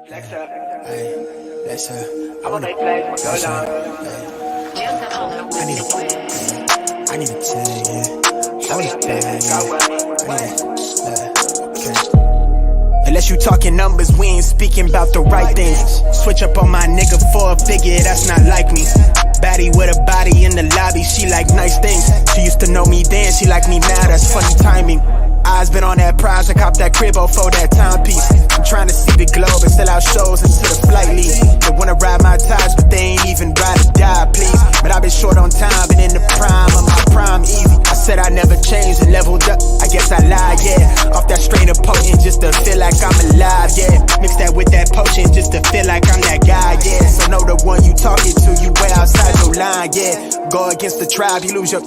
Hey, that's I wanna I need to tell you, I was bad, okay. Unless you talking numbers, we ain't speaking about the right things. Switch up on my nigga for a figure, that's not like me. Baddie with a body in the lobby, she like nice things. She used to know me then, she like me now, that's funny timing. Eyes been on that prize, I cop that crib for that timepiece. I'm trying to see the globe and sell out shows into the flight league. They wanna ride my ties, but they ain't even ride or die, please. But I've been short on time, and in the prime of my prime easy. I said I never changed and leveled up, I guess I lied, yeah. Off that strain of potent just to feel like I'm alive, yeah. Mix that with that potion just to feel like I'm that guy, yeah. So know the one you talking to, you way outside your line, yeah. Go against the tribe, you lose your...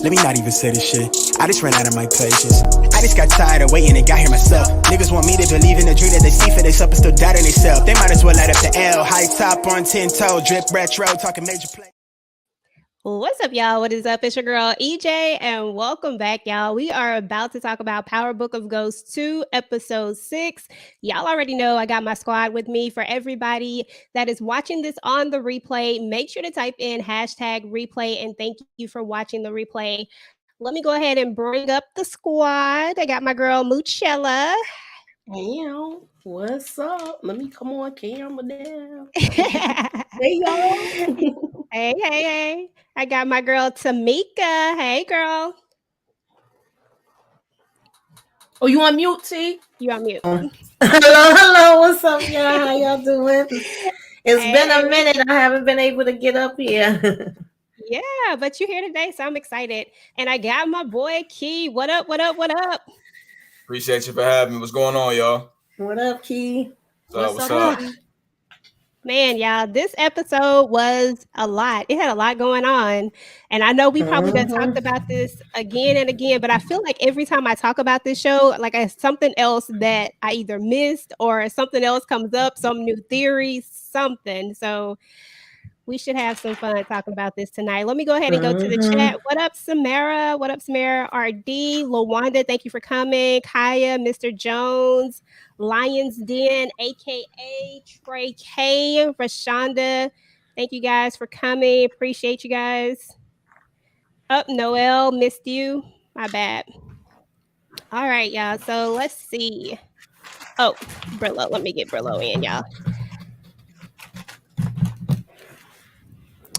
Let me not even say this shit. I just ran out of my patience. I just got tired of waiting and got here myself. Niggas want me to believe in the dream that they see for themselves but still doubting themselves. They might as well light up the L. High top on 10 toe, drip retro, talking major play. What's up, y'all? What is up? It's your girl EJ, and welcome back, y'all. We are about to talk about Power Book of Ghosts 2, episode 6. Y'all already know I got my squad with me. For everybody that is watching this on the replay, make sure to type in hashtag replay, and thank you for watching the replay. Let me go ahead and bring up the squad. I got my girl Moochella. Hey, what's up? Let me come on camera now. Hey, y'all. Hey. I got my girl Tamika. Hey, girl. Oh, you on mute, T? You on mute. Hello. What's up, y'all? How y'all doing? It's been a minute. I haven't been able to get up here. Yeah, but you're here today, so I'm excited. And I got my boy Key. What up? Appreciate you for having me. What's going on, y'all? What up, Key? What's up? Man, y'all, this episode was a lot. It had a lot going on. And I know we probably done talked about this again and again, but I feel like every time I talk about this show, like it's something else that I either missed or something else comes up, some new theory, something. So we should have some fun talking about this tonight. Let me go ahead and go to the chat. What up, Samara? RD? Lawanda, thank you for coming. Kaya, Mr. Jones, Lions Den, aka Trey K, Rashonda. Thank you guys for coming. Appreciate you guys. Noel, missed you. My bad. All right, y'all. So let's see. Oh, Brillo. Let me get Brillo in, y'all.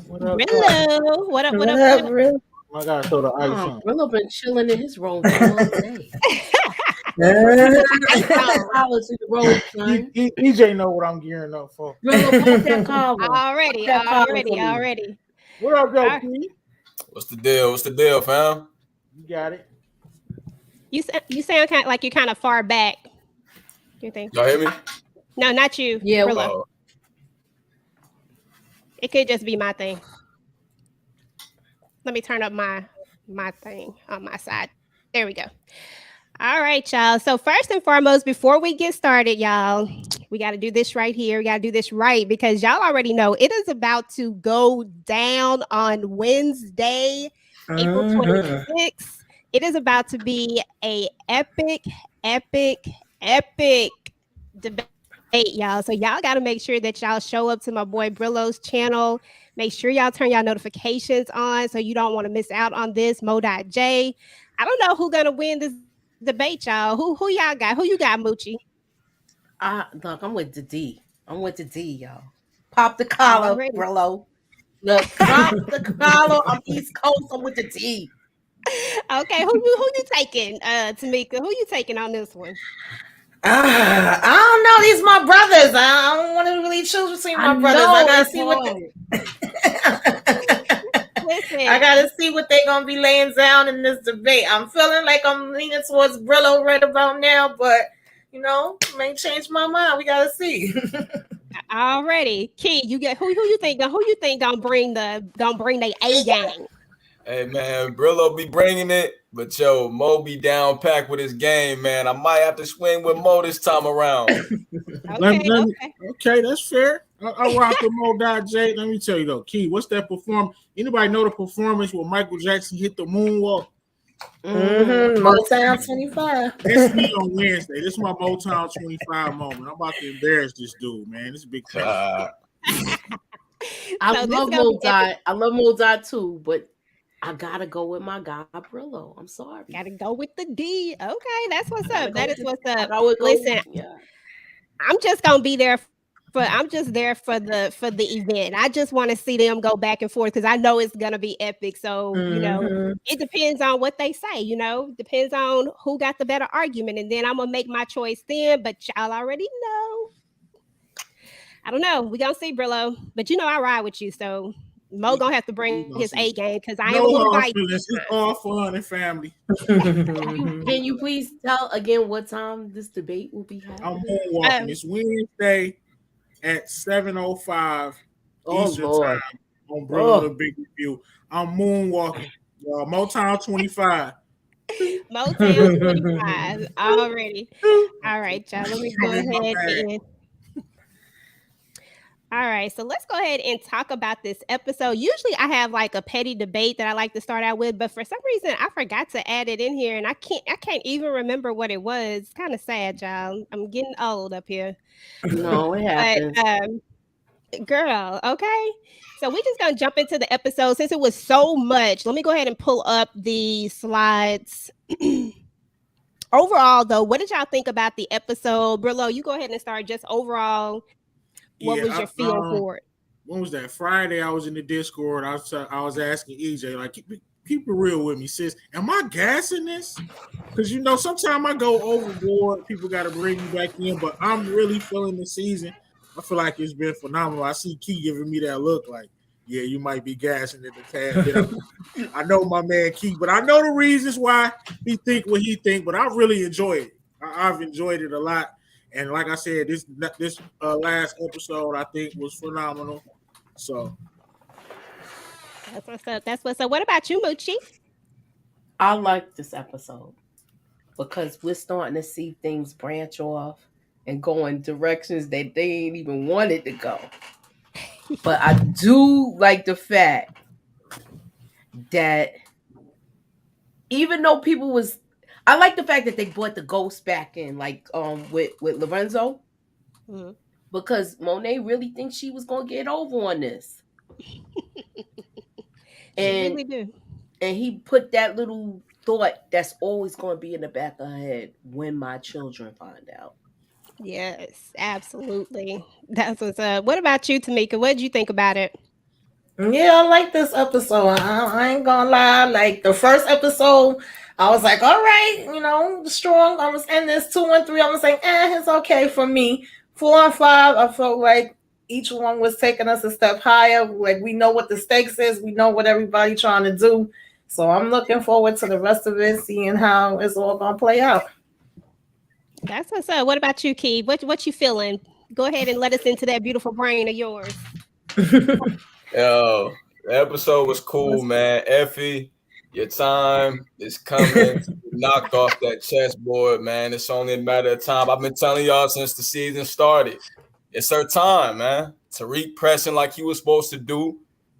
Brillo. What up? Brillo? I gotta throw the ice on. Brillo been chilling in his room all day. EJ know what I'm gearing up for. Brillo, that collar. Already. What up, though, P? What's the deal, fam? You got it. You sound kind of like you're kind of far back. You think? Y'all hear me? No, not you. Yeah. Brillo. It could just be my thing. Let me turn up my thing on my side. There we go. All right, y'all. So first and foremost, before we get started, y'all, we got to do this right here. We got to do this right because y'all already know it is about to go down on Wednesday, April 26th. It is about to be a epic debate, y'all. So y'all got to make sure that y'all show up to my boy Brillo's channel. Make sure y'all turn y'all notifications on so you don't want to miss out on this. Mo.J. I don't know who's gonna win this debate, y'all. Who y'all got? Who you got, Moochie? Look, I'm with the D. Y'all. Pop the collar, Brillo. Look, pop the collar. I'm East Coast. I'm with the D. Okay, who you taking, Tamika? Who you taking on this one? I don't know. These my brothers. I don't want to really choose between my brothers. I gotta see what. Listen, I gotta see what they're gonna be laying down in this debate. I'm feeling like I'm leaning towards Brillo right about now, but may change my mind. We gotta see. Already, Key, you get who you think gonna bring their A gang? Hey man, Brillo be bringing it, but Mo be down packed with his game, man. I might have to swing with Mo this time around. Okay, that's fair. I rock with Mo.J. Let me tell you though, Key, what's that performance? Anybody know the performance where Michael Jackson hit the moonwalk? Motown 25. That's me on Wednesday. This is my Motown 25 moment. I'm about to embarrass this dude, man. This is a big thing. I love Mozart. I love Mozart too, but I gotta go with my guy Brillo. I'm sorry. Gotta go with the D. Okay, that's what's up. That is what's up. Listen, I'm just gonna be there. I'm just there for the event. I just want to see them go back and forth because I know it's gonna be epic. So you know, it depends on what they say. You know, depends on who got the better argument, and then I'm gonna make my choice then. But y'all already know. I don't know. We gonna see, Brillo. But you know, I ride with you, so Mo gonna have to bring his A game because I am a little bite. It's all fun and family. Can you please tell again what time this debate will be happening? I'm moonwalking. It's Wednesday at 7:05 Eastern time on Brother Big Review. I'm moonwalking. Motown 25. Motown 25 already. All right, y'all. Let me go ahead and. All right, so let's go ahead and talk about this episode. Usually I have like a petty debate that I like to start out with, but for some reason I forgot to add it in here and I can't even remember what it was. It's kind of sad, y'all. I'm getting old up here. No, it happens. But, girl, okay. So we're just gonna jump into the episode since it was so much. Let me go ahead and pull up the slides. Overall, though, what did y'all think about the episode? Brillo, you go ahead and start just overall. What was your feel for it? When was that? Friday, I was in the Discord. I was asking EJ, like, keep it real with me, sis. Am I gassing this? Because, you know, sometimes I go overboard. People got to bring me back in, but I'm really feeling the season. I feel like it's been phenomenal. I see Key giving me that look like, yeah, you might be gassing it a tad. I know my man Key, but I know the reasons why he think what he think, but I really enjoy it. I've enjoyed it a lot. And like I said, this last episode I think was phenomenal. So that's what's up. That's what's up. What about you, Moochie? I like this episode because we're starting to see things branch off and go in directions that they ain't even wanted to go. But I do like the fact that even though I like the fact that they brought the ghost back in, like with Lorenzo, because Monet really thinks she was gonna get over on this, and really do. And he put that little thought that's always gonna be in the back of her head when my children find out. Yes, absolutely. That's what's up. What about you, Tamika? What did you think about it? Yeah, I like this episode. I ain't gonna lie. Like the first episode, I was like, all right, you know, strong. I was in this 2 and 3. I was like, it's okay for me. 4 and 5, I felt like each one was taking us a step higher. Like we know what the stakes is. We know what everybody trying to do. So I'm looking forward to the rest of it, seeing how it's all gonna play out. That's what's up. What about you, Key? What you feeling? Go ahead and let us into that beautiful brain of yours. Yo, the episode was cool, man. Effie, your time is coming. Knocked off that chessboard, man. It's only a matter of time. I've been telling y'all since the season started. It's her time, man. Tariq pressing like he was supposed to do.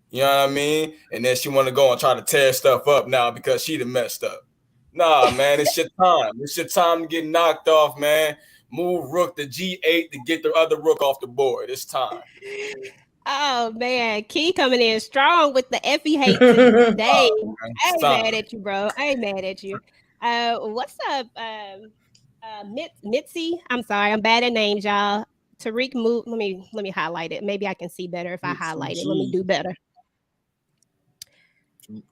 You know what I mean? And then she want to go and try to tear stuff up now because she done messed up. Nah, man, it's your time. It's your time to get knocked off, man. Move rook to G8 to get the other rook off the board. It's time. Oh man, Key coming in strong with the Effie hate today. I ain't mad at you, bro. I ain't mad at you. What's up, Mitzi? I'm sorry, I'm bad at names, y'all. Tariq move. Let me highlight it. Maybe I can see better if I highlight it. Let me do better.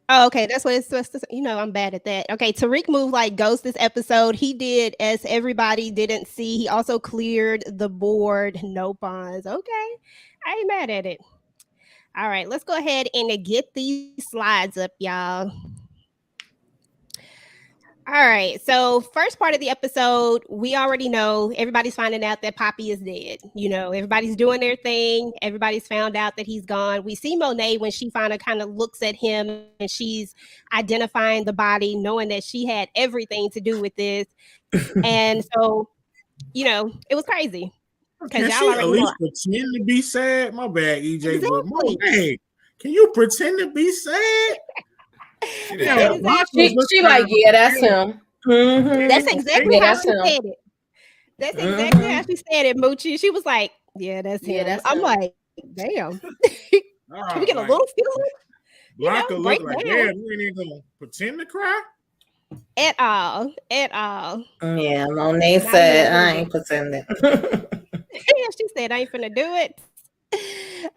Oh, okay, that's what it's supposed to. You know, I'm bad at that. Okay, Tariq moved like ghost this episode. He did as everybody didn't see. He also cleared the board. No pawns. Okay, I ain't mad at it. All right, let's go ahead and get these slides up, y'all. All right, so first part of the episode, we already know everybody's finding out that Poppy is dead. You know, everybody's doing their thing. Everybody's found out that he's gone. We see Monet when she finally kind of looks at him and she's identifying the body, knowing that she had everything to do with this. And so, you know, it was crazy. Can she at least pretend to be sad? My bad, EJ. Exactly. But Monet, can you pretend to be sad? She the Yeah, devil. Exactly. She like, yeah, that's him. That's Mm-hmm. exactly Yeah, how that's she him. said it. That's exactly how Mm-hmm. she said it, Moochie. She was like, "Yeah, that's Yeah, him." that's I'm him. like, "Damn, can we get a like little feeling? Blanca Break look like, down damn, you ain't even gonna pretend to cry. at all, at all." Yeah, Monet Not even a said, little I bit. ain't pretending. She said, "I ain't finna do it."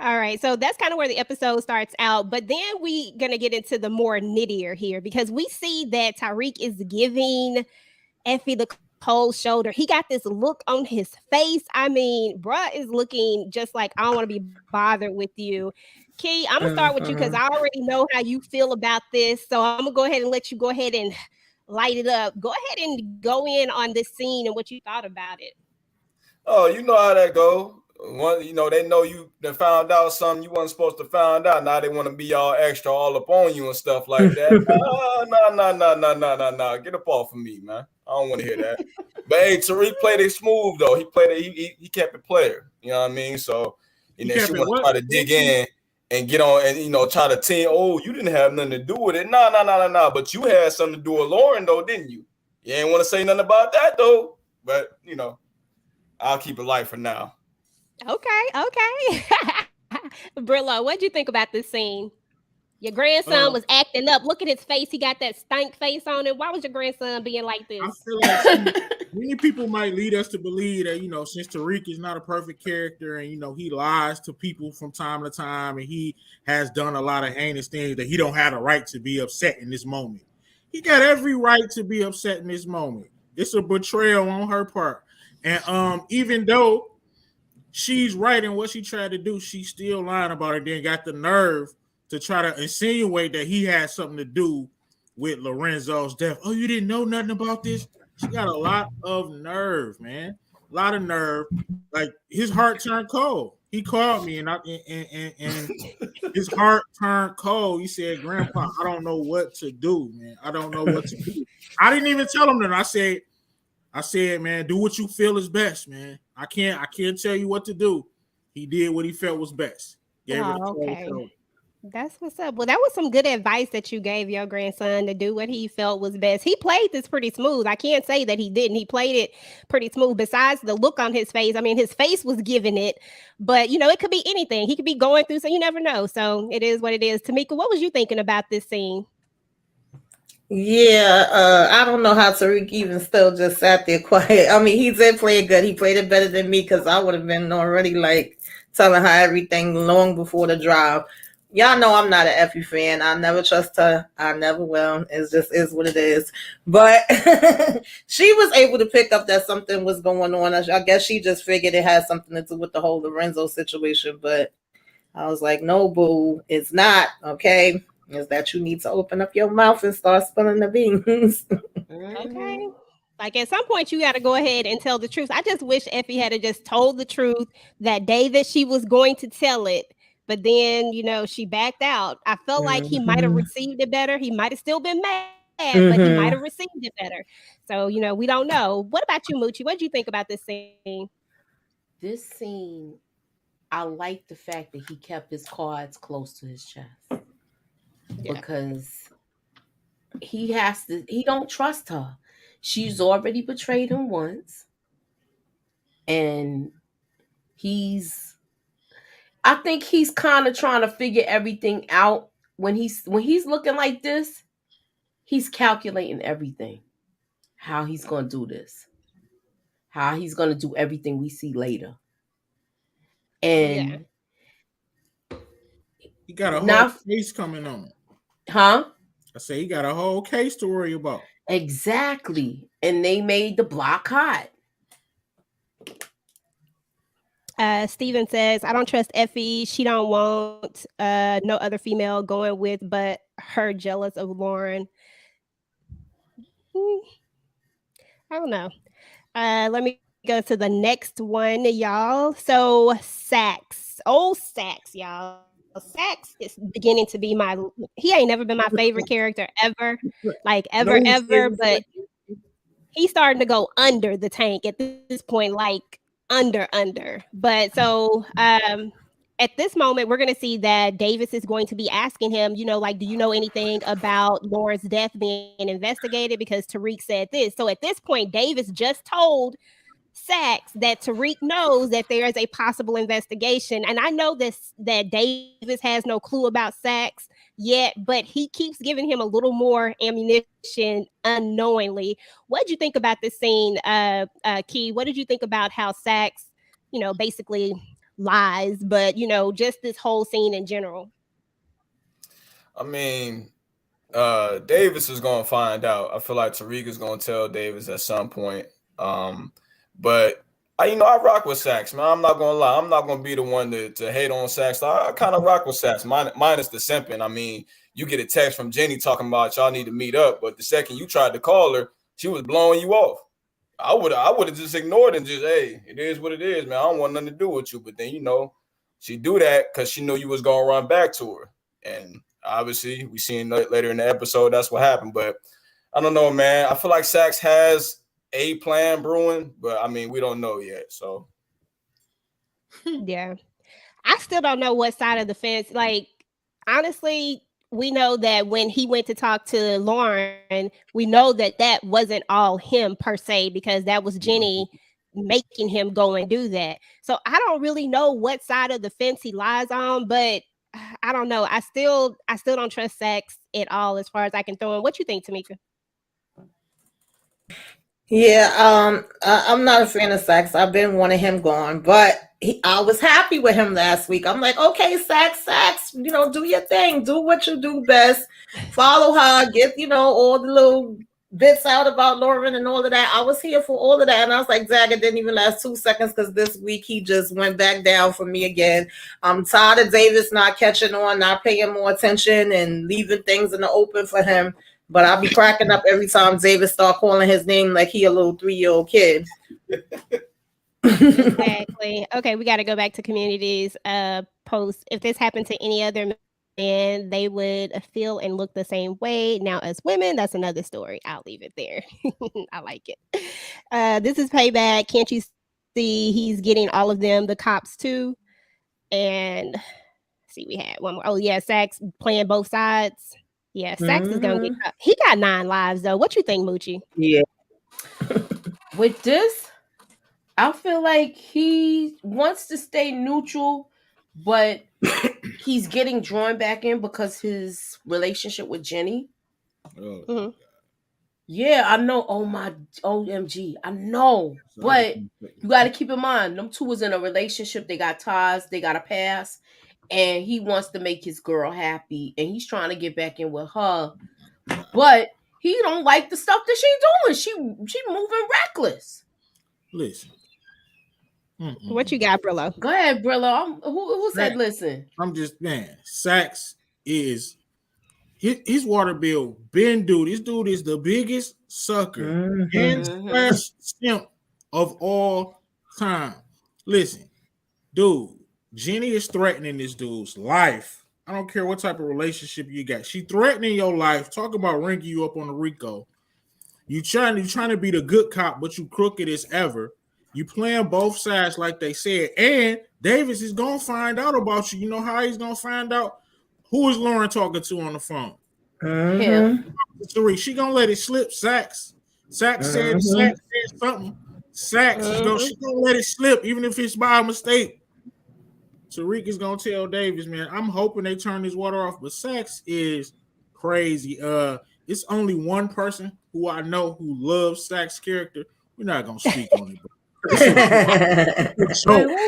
All right, so that's kind of where the episode starts out, but then we gonna get into the more nittier here because we see that Tyreek is giving Effie the cold shoulder. He got this look on his face. I mean, bruh is looking just like I don't want to be bothered with you. Key, I'm gonna start with you because Mm-hmm. I already know how you feel about this. So I'm gonna go ahead and let you go ahead and light it up. Go ahead and go in on this scene and what you thought about it. Oh, you know how that go. One, they know you done found out something you wasn't supposed to find out. Now they want to be all extra, all up on you and stuff like that. No. Get up off of me, man. I don't want to hear that. But hey, Tariq played it smooth though. He played it. He kept it player. You know what I mean? So He then she kept it want to what? try to dig in and get on and try to team. Oh, you didn't have nothing to do with it. No. But you had something to do with Lauren though, didn't you? You ain't want to say nothing about that though. But I'll keep it light for now. Okay. Brillo, what'd you think about this scene? Your grandson Uh, was acting up. Look at his face. He got that stank face on him. Why was your grandson being like I this? feel like see, many people might lead us to believe that since Tariq is not a perfect character, and he lies to people from time to time, and he has done a lot of heinous things, that he don't have the right to be upset in this moment. He got every right to be upset in this moment. It's a betrayal on her part, and even though she's right in what she tried to do, she's still lying about it. Then got the nerve to try to insinuate that he had something to do with Lorenzo's death. Oh, you didn't know nothing about this? She got a lot of nerve, man. A lot of nerve. Like his heart turned cold. He called me and his heart turned cold. He said, "Grandpa, I don't know what to do, man. I don't know what to do." I didn't even tell him that. I said, man, do what you feel is best, man. I can't tell you what to do. He did what he felt was best. Gave her the Oh, cold okay. shoulder. That's what's up. Well, that was some good advice that you gave your grandson to do what he felt was best. He played this pretty smooth. I can't say that he didn't. He played it pretty smooth. Besides the look on his face, I mean, his face was giving it, but it could be anything. He could be going through, so you never know. So it is what it is. Tamika, what was you thinking about this scene? Yeah, I don't know how Tariq even still just sat there quiet. I mean, he did play it good. He played it better than me because I would have been already like telling her everything long before the drive. Y'all know I'm not an Effie fan. I never trust her. I never will. It just is what it is. But she was able to pick up that something was going on. I guess she just figured it had something to do with the whole Lorenzo situation. But I was like, no, boo, it's not. Okay. Is that you need to open up your mouth and start spilling the beans. Okay. Like at some point, you got to go ahead and tell the truth. I just wish Effie had just told the truth that day that she was going to tell it. But then, she backed out. I felt like he might have Mm-hmm. received it better. He might have still been mad, but he might have Mm-hmm. received it better. So, we don't know. What about you, Moochie? What do you think about this scene? This scene, I like the fact that he kept his cards close to his chest Yeah. because he don't trust her. She's already betrayed him once, and he's I think he's kind of trying to figure everything out. When he's looking like this, he's calculating everything. How he's going to do this. How he's going to do everything we see later. Yeah. And He got a whole now, case coming on. huh? I say he got a whole case to worry about. Exactly. And they made the block hot. Steven says, I don't trust Effie. She don't want no other female going with but her jealous of Lauren. Hmm, I don't know. Let me go to the next one, y'all. So Sax, old Sax, y'all. Sax is beginning to be he ain't never been my favorite character ever, like No, ever, but he's starting to go under the tank at this point, like under. But so at this moment, we're going to see that Davis is going to be asking him, like, do you know anything about Lauren's death being investigated? Because Tariq said this. So at this point, Davis just told Saxe that Tariq knows that there is a possible investigation. And I know that Davis has no clue about Saxe yet, but he keeps giving him a little more ammunition unknowingly. What did you think about this scene, Key? What did you think about how Saxe, basically lies, but just this whole scene in general? I mean, Davis is gonna find out. I feel like Tariq is gonna tell Davis at some point. But I rock with Saxe, man. I'm not gonna lie. I'm not gonna be the one to hate on Saxe. I kind of rock with Saxe. Minus the simping. I mean, you get a text from Jenny talking about y'all need to meet up, but the second you tried to call her, she was blowing you off. I would have just ignored and just, hey, it is what it is, man. I don't want nothing to do with you. But then, she do that because she knew you was gonna run back to her. And obviously, we seen later in the episode that's what happened. But I don't know, man. I feel like Saxe has a plan brewing, but I mean, we don't know yet. So yeah, I still don't know what side of the fence. Like, honestly, we know that when he went to talk to Lauren, we know that wasn't all him per se, because that was Jenny making him go and do that. So I don't really know what side of the fence he lies on, but I don't know. I still don't trust Saxe at all as far as I can throw in. What you think, Tamika? Yeah, I'm not a fan of Saxe. I've been wanting him gone, but I was happy with him last week. I'm like, okay, Saxe, do your thing, do what you do best, follow her, get all the little bits out about Lauren and all of that. I was here for all of that, and I was like, Zach, it didn't even last 2 seconds because this week he just went back down for me again. I'm tired of Davis not catching on, not paying more attention, and leaving things in the open for him. But I'll be cracking up every time Davis start calling his name like he a little 3-year-old kid. Exactly. Okay, we got to go back to Community's post. If this happened to any other man, they would feel and look the same way. Now, as women, that's another story. I'll leave it there. I like it. This is Payback. Can't you see he's getting all of them, the cops too? And see, we had one more. Oh yeah, Saxe playing both sides. Yeah, Saxe is gonna get cut. He got 9 lives though. What you think, Moochie? Yeah. With this, I feel like he wants to stay neutral, but he's getting drawn back in because his relationship with Jenny. Mm-hmm. Yeah, I know. Oh my OMG. I know. But you gotta keep in mind, them two was in a relationship, they got ties, they got a past. And he wants to make his girl happy, and he's trying to get back in with her, but he don't like the stuff that she's doing. She moving reckless. Listen, what you got, Brillo? Go ahead, Brillo. Who said listen? I'm just Saxe is his water bill been due. This dude is the biggest sucker and slash simp of all time. Listen, dude. Jenny is threatening this dude's life. I don't care what type of relationship you got. She threatening your life. Talk about ringing you up on the RICO. You trying to be the good cop, but you crooked as ever. You playing both sides like they said. And Davis is gonna find out about you. You know how he's gonna find out? Who is Lauren talking to on the phone? Him. She gonna let it slip. Saxe said something. Saxe she gonna let it slip, even if it's by mistake. Tariq is gonna tell Davis, man. I'm hoping they turn this water off, but Saxe is crazy. It's only one person who I know who loves Saxe's character. We're not gonna speak on it. Who's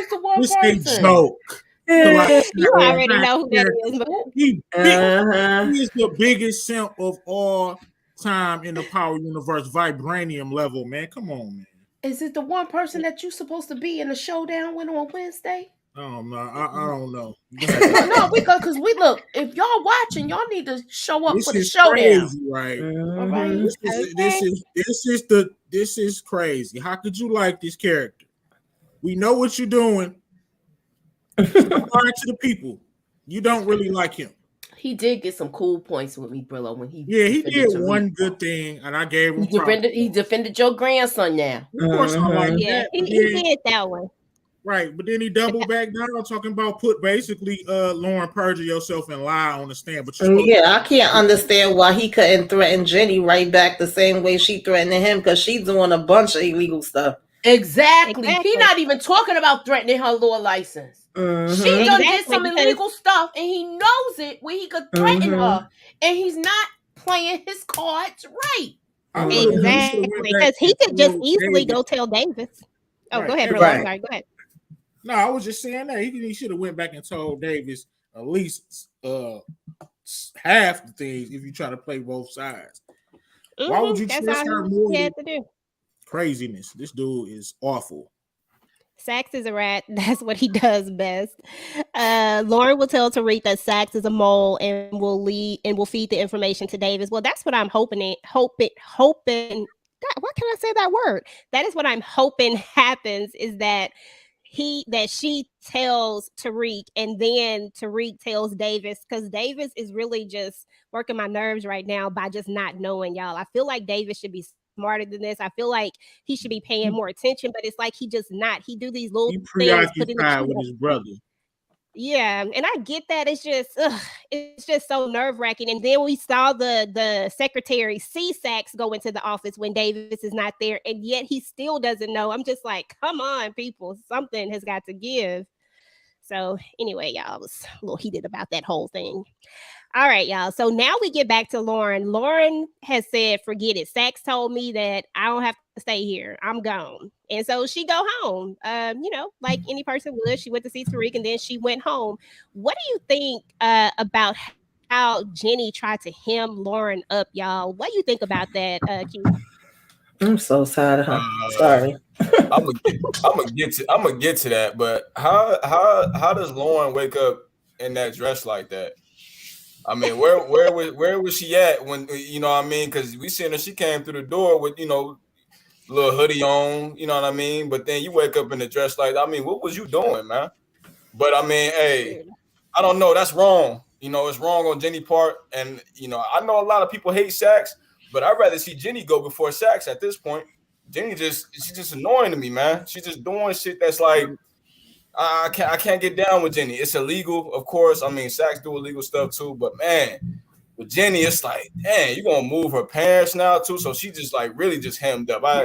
the one this person? It's a joke. You already know who that is. But... He is the biggest simp of all time in the Power Universe, vibranium level, man. Come on, man. Is it the one person that you're supposed to be in the showdown with on Wednesday? Oh no, I don't know. No, because we look. If y'all watching, y'all need to show up for the showdown. Crazy, right? All right. This is crazy. How could you like this character? We know what you're doing. Stop lying to the people. You don't really like him. He did get some cool points with me, Brillo, when he did one good thing, and I gave him. He defended your grandson. Now, of course, I like that. He did that one. Right, but then he doubled back down talking about put basically Lauren perjure yourself and lie on the stand. But Yeah, I can't understand why he couldn't threaten Jenny right back the same way she threatened him because she's doing a bunch of illegal stuff. Exactly. He not even talking about threatening her law license. She done did some illegal stuff and he knows it where he could threaten her and he's not playing his cards right. Exactly, because he could just easily go tell Davis. Oh, go ahead, bro. I'm sorry. Go ahead. No, I was just saying that he should have went back and told Davis at least half the things if you try to play both sides. Why would you trust her more? Craziness. This dude is awful. Sax is a rat. That's what he does best. Lauren will tell Tariq that Sax is a mole and will feed the information to Davis. Well, that's what I'm hoping. God, why can't I say that word? That is what I'm hoping happens. Is that she tells Tariq and then Tariq tells Davis, because Davis is really just working my nerves right now by just not knowing, y'all. I feel like Davis should be smarter than this. I feel like he should be paying more attention, but it's like he just not. He do these little things. Preoccupied with his brother. Yeah, and I get that. It's just so nerve-wracking. And then we saw the secretary see Sax go into the office when Davis is not there, and yet he still doesn't know. I'm just like, come on, people. Something has got to give. So anyway, y'all, I was a little heated about that whole thing. All right, y'all. So now we get back to Lauren. Lauren has said, forget it. Sax told me that I don't have to stay here. I'm gone. And so she go home. Like any person would. She went to see Tariq and then she went home. What do you think about how Jenny tried to hem Lauren up, y'all? What do you think about that, Keith? I'm so tired of her. Sorry. I'm gonna get to that, but how does Lauren wake up in that dress like that? I mean, where was she at when, you know what I mean? Because we seen her, she came through the door with, little hoodie on, you know what I mean? But then you wake up in a dress like that. I mean, what was you doing, man? But I mean, hey, I don't know. That's wrong. It's wrong on Jenny's part. And, I know a lot of people hate Sax, but I'd rather see Jenny go before Sax at this point. Jenny she's just annoying to me, man. She's just doing shit that's like, I can't get down with Jenny. It's illegal, of course. I mean, Sax do illegal stuff too, but man, with Jenny, it's like, man, you gonna move her parents now too. So she just like really just hemmed up. I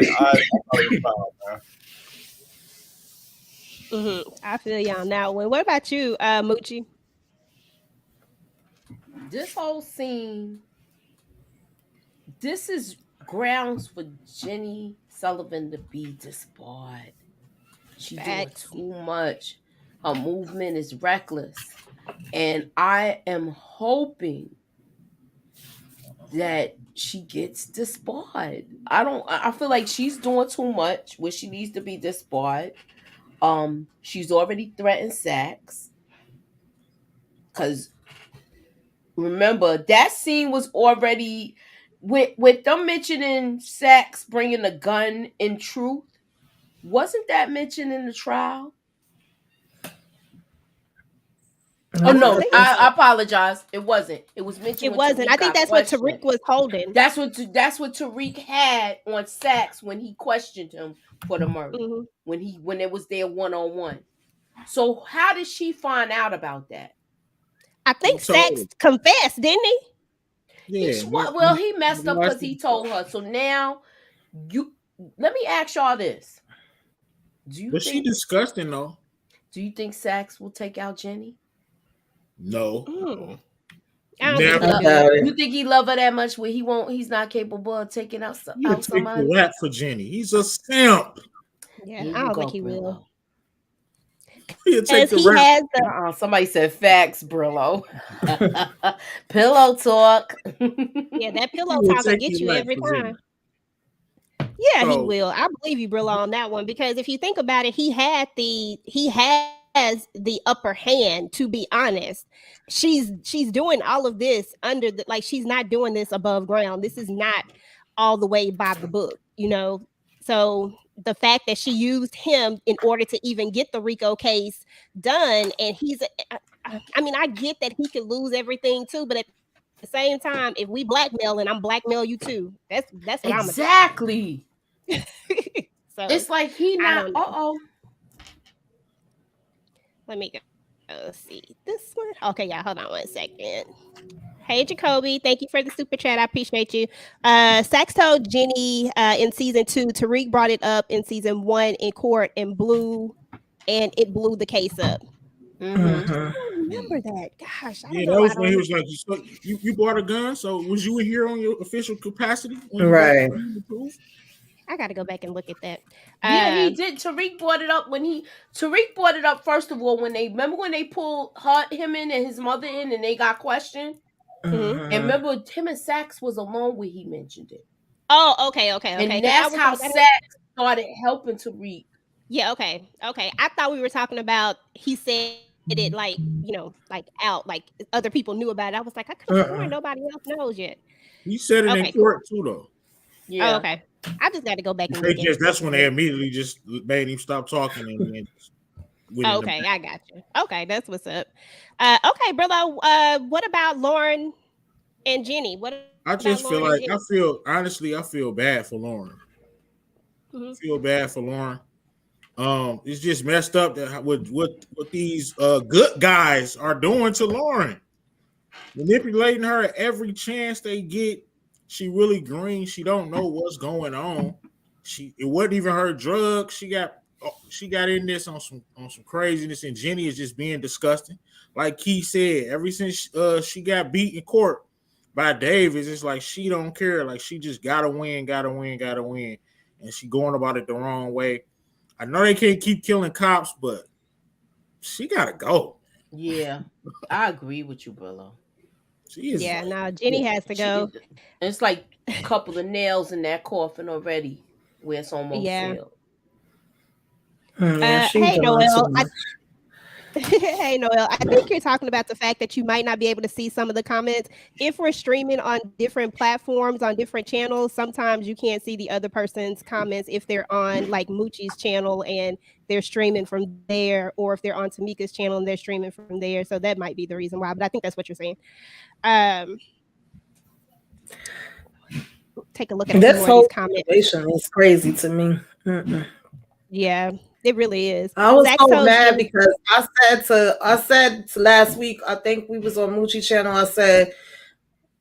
I feel you on that one. What about you, Moochie? This whole scene, this is grounds for Jenny Sullivan to be disbarred. She's doing too much. Her movement is reckless. And I am hoping that she gets disbarred. I feel like she's doing too much where she needs to be disbarred. She's already threatened Sax. Because remember, that scene was already with them mentioning Sax bringing a gun in Truth. Wasn't that mentioned in the trial? Oh no, I apologize. It wasn't. It was mentioned. It wasn't. I think that's what Tariq was holding. That's what Tariq had on Sax when he questioned him for the murder. Mm-hmm. When it was their one-on-one. So how did she find out about that? I think Sax confessed, didn't he? Yeah. He messed up because he told her. So now let me ask y'all this. But she disgusting though. Do you think Sax will take out Jenny? No. Never. You think he love her that much where he's not capable of taking out somebody? Rap for Jenny. He's a simp. Yeah, I don't think he will. Somebody said facts, Brillo. Pillow talk. Yeah, that pillow talk will get you every time. Yeah, he will. I believe you, Brillo, on that one, because if you think about it, he has the upper hand. To be honest, she's doing all of this under she's not doing this above ground. This is not all the way by the book, So the fact that she used him in order to even get the RICO case done, and I get that he could lose everything too, but at the same time, if we blackmail and I'm blackmail you too, that's what exactly. So it's like he not. Let me go see this one. Okay, yeah, hold on 1 second. Hey, Jacoby. Thank you for the super chat. I appreciate you. Sax told Jenny in season 2. Tariq brought it up in season 1 in court and it blew the case up. Mm-hmm. I don't remember that. Gosh, I don't Yeah, know that why I was when he don't. was like, you bought a gun, so was you here on your official capacity when you Right. bought the proof? I got to go back and look at that. Yeah, he did. Tariq brought it up Tariq brought it up first of all when they pulled him in and his mother in and they got questioned. Mhm. And remember, him and Sax was alone when he mentioned it. Oh, okay. And Because I that's was how like, Sax started helping Tariq. yeah, okay. I thought we were talking about he said it like, like out, like other people knew about it. I was like, I could have sworn nobody else knows yet. He said it in Okay, cool. court too, though. Oh, Yeah. okay. I just got to go back and They look at it. that's when they immediately just made him stop talking and then went in the Okay, back. I got you. Okay, that's what's up. Okay, brother. What about Lauren and Jenny? What about I Lauren just and feel Jenny? like I feel bad for Lauren. Mhm. I feel bad for Lauren. It's just messed up that what these good guys are doing to Lauren, manipulating her at every chance they get. She really green. She don't know what's going on. It wasn't even her drug. She got in this on some craziness, and Jenny is just being disgusting. Like Keith said, ever since she got beat in court by Davis, it's like she don't care. Like she just gotta win, and she going about it the wrong way. I know they can't keep killing cops, but she gotta go. Yeah. I agree with you, Brillo. She is Yeah, like, no, Jenny has to go. It's like a couple of nails in that coffin already where it's almost Yeah. sealed. Yeah, she Hey, doing too Noel. much. Hey, Noel. I think you're talking about the fact that you might not be able to see some of the comments. If we're streaming on different platforms, on different channels, sometimes you can't see the other person's comments if they're on like Moochie's channel and they're streaming from there, or if they're on Tamika's channel and they're streaming from there. So that might be the reason why. But I think that's what you're saying. Um, take a look at a few This more of these whole comments. situation is crazy to me. Mm-mm. Yeah, it really is. I was Zach so told mad Jenny, because I said to last week, I think we was on Moochie channel. I said,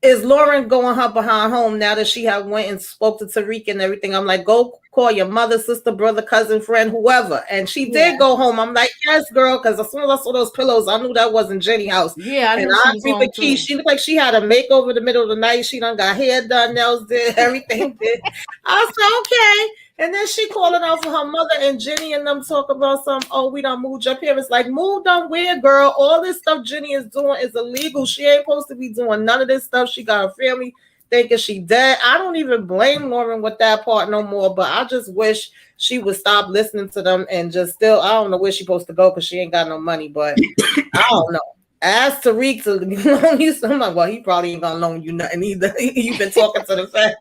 is Lauren going her behind home now that she had went and spoke to Tariq and everything? I'm like, go call your mother, sister, brother, cousin, friend, whoever. And she did go home. I'm like, yes, girl, because as soon as I saw those pillows, I knew that wasn't Jenny's house. Yeah, I and knew I she was agree home with too. Keith. She looked like she had a makeover in the middle of the night. She done got hair done, nails did, everything did. I said, okay. And then she calling out for her mother and Jenny and them talk about we done moved up here. It's like, moved on where, girl? All this stuff Jenny is doing is illegal. She ain't supposed to be doing none of this stuff. She got a family thinking she dead. I don't even blame Lauren with that part no more, but I just wish she would stop listening to them and just still, I don't know where she's supposed to go because she ain't got no money, but I don't know. Ask Tariq to loan you some. I'm like, well, he probably ain't gonna loan you nothing either. You've been talking to the fact.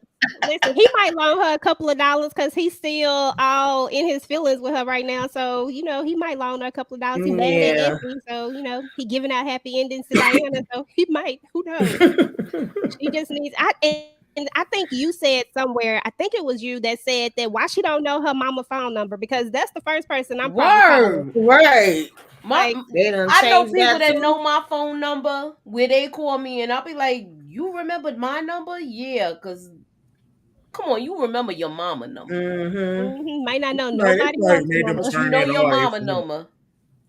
listen, he might loan her a couple of dollars because he's still all in his feelings with her right now. So, he might loan her a couple of dollars. He mad at Effie. So, he giving out happy endings to Diana. So he might, who knows? She just needs, and I think you said somewhere, I think it was you that said that why she don't know her mama phone number, because that's the first person I'm probably calling. Right. Like, I know people that know my phone number where they call me and I'll be like, you remembered my number? Yeah, because come on, you remember your mama number. Might not know nobody else's number. But you know your mama number.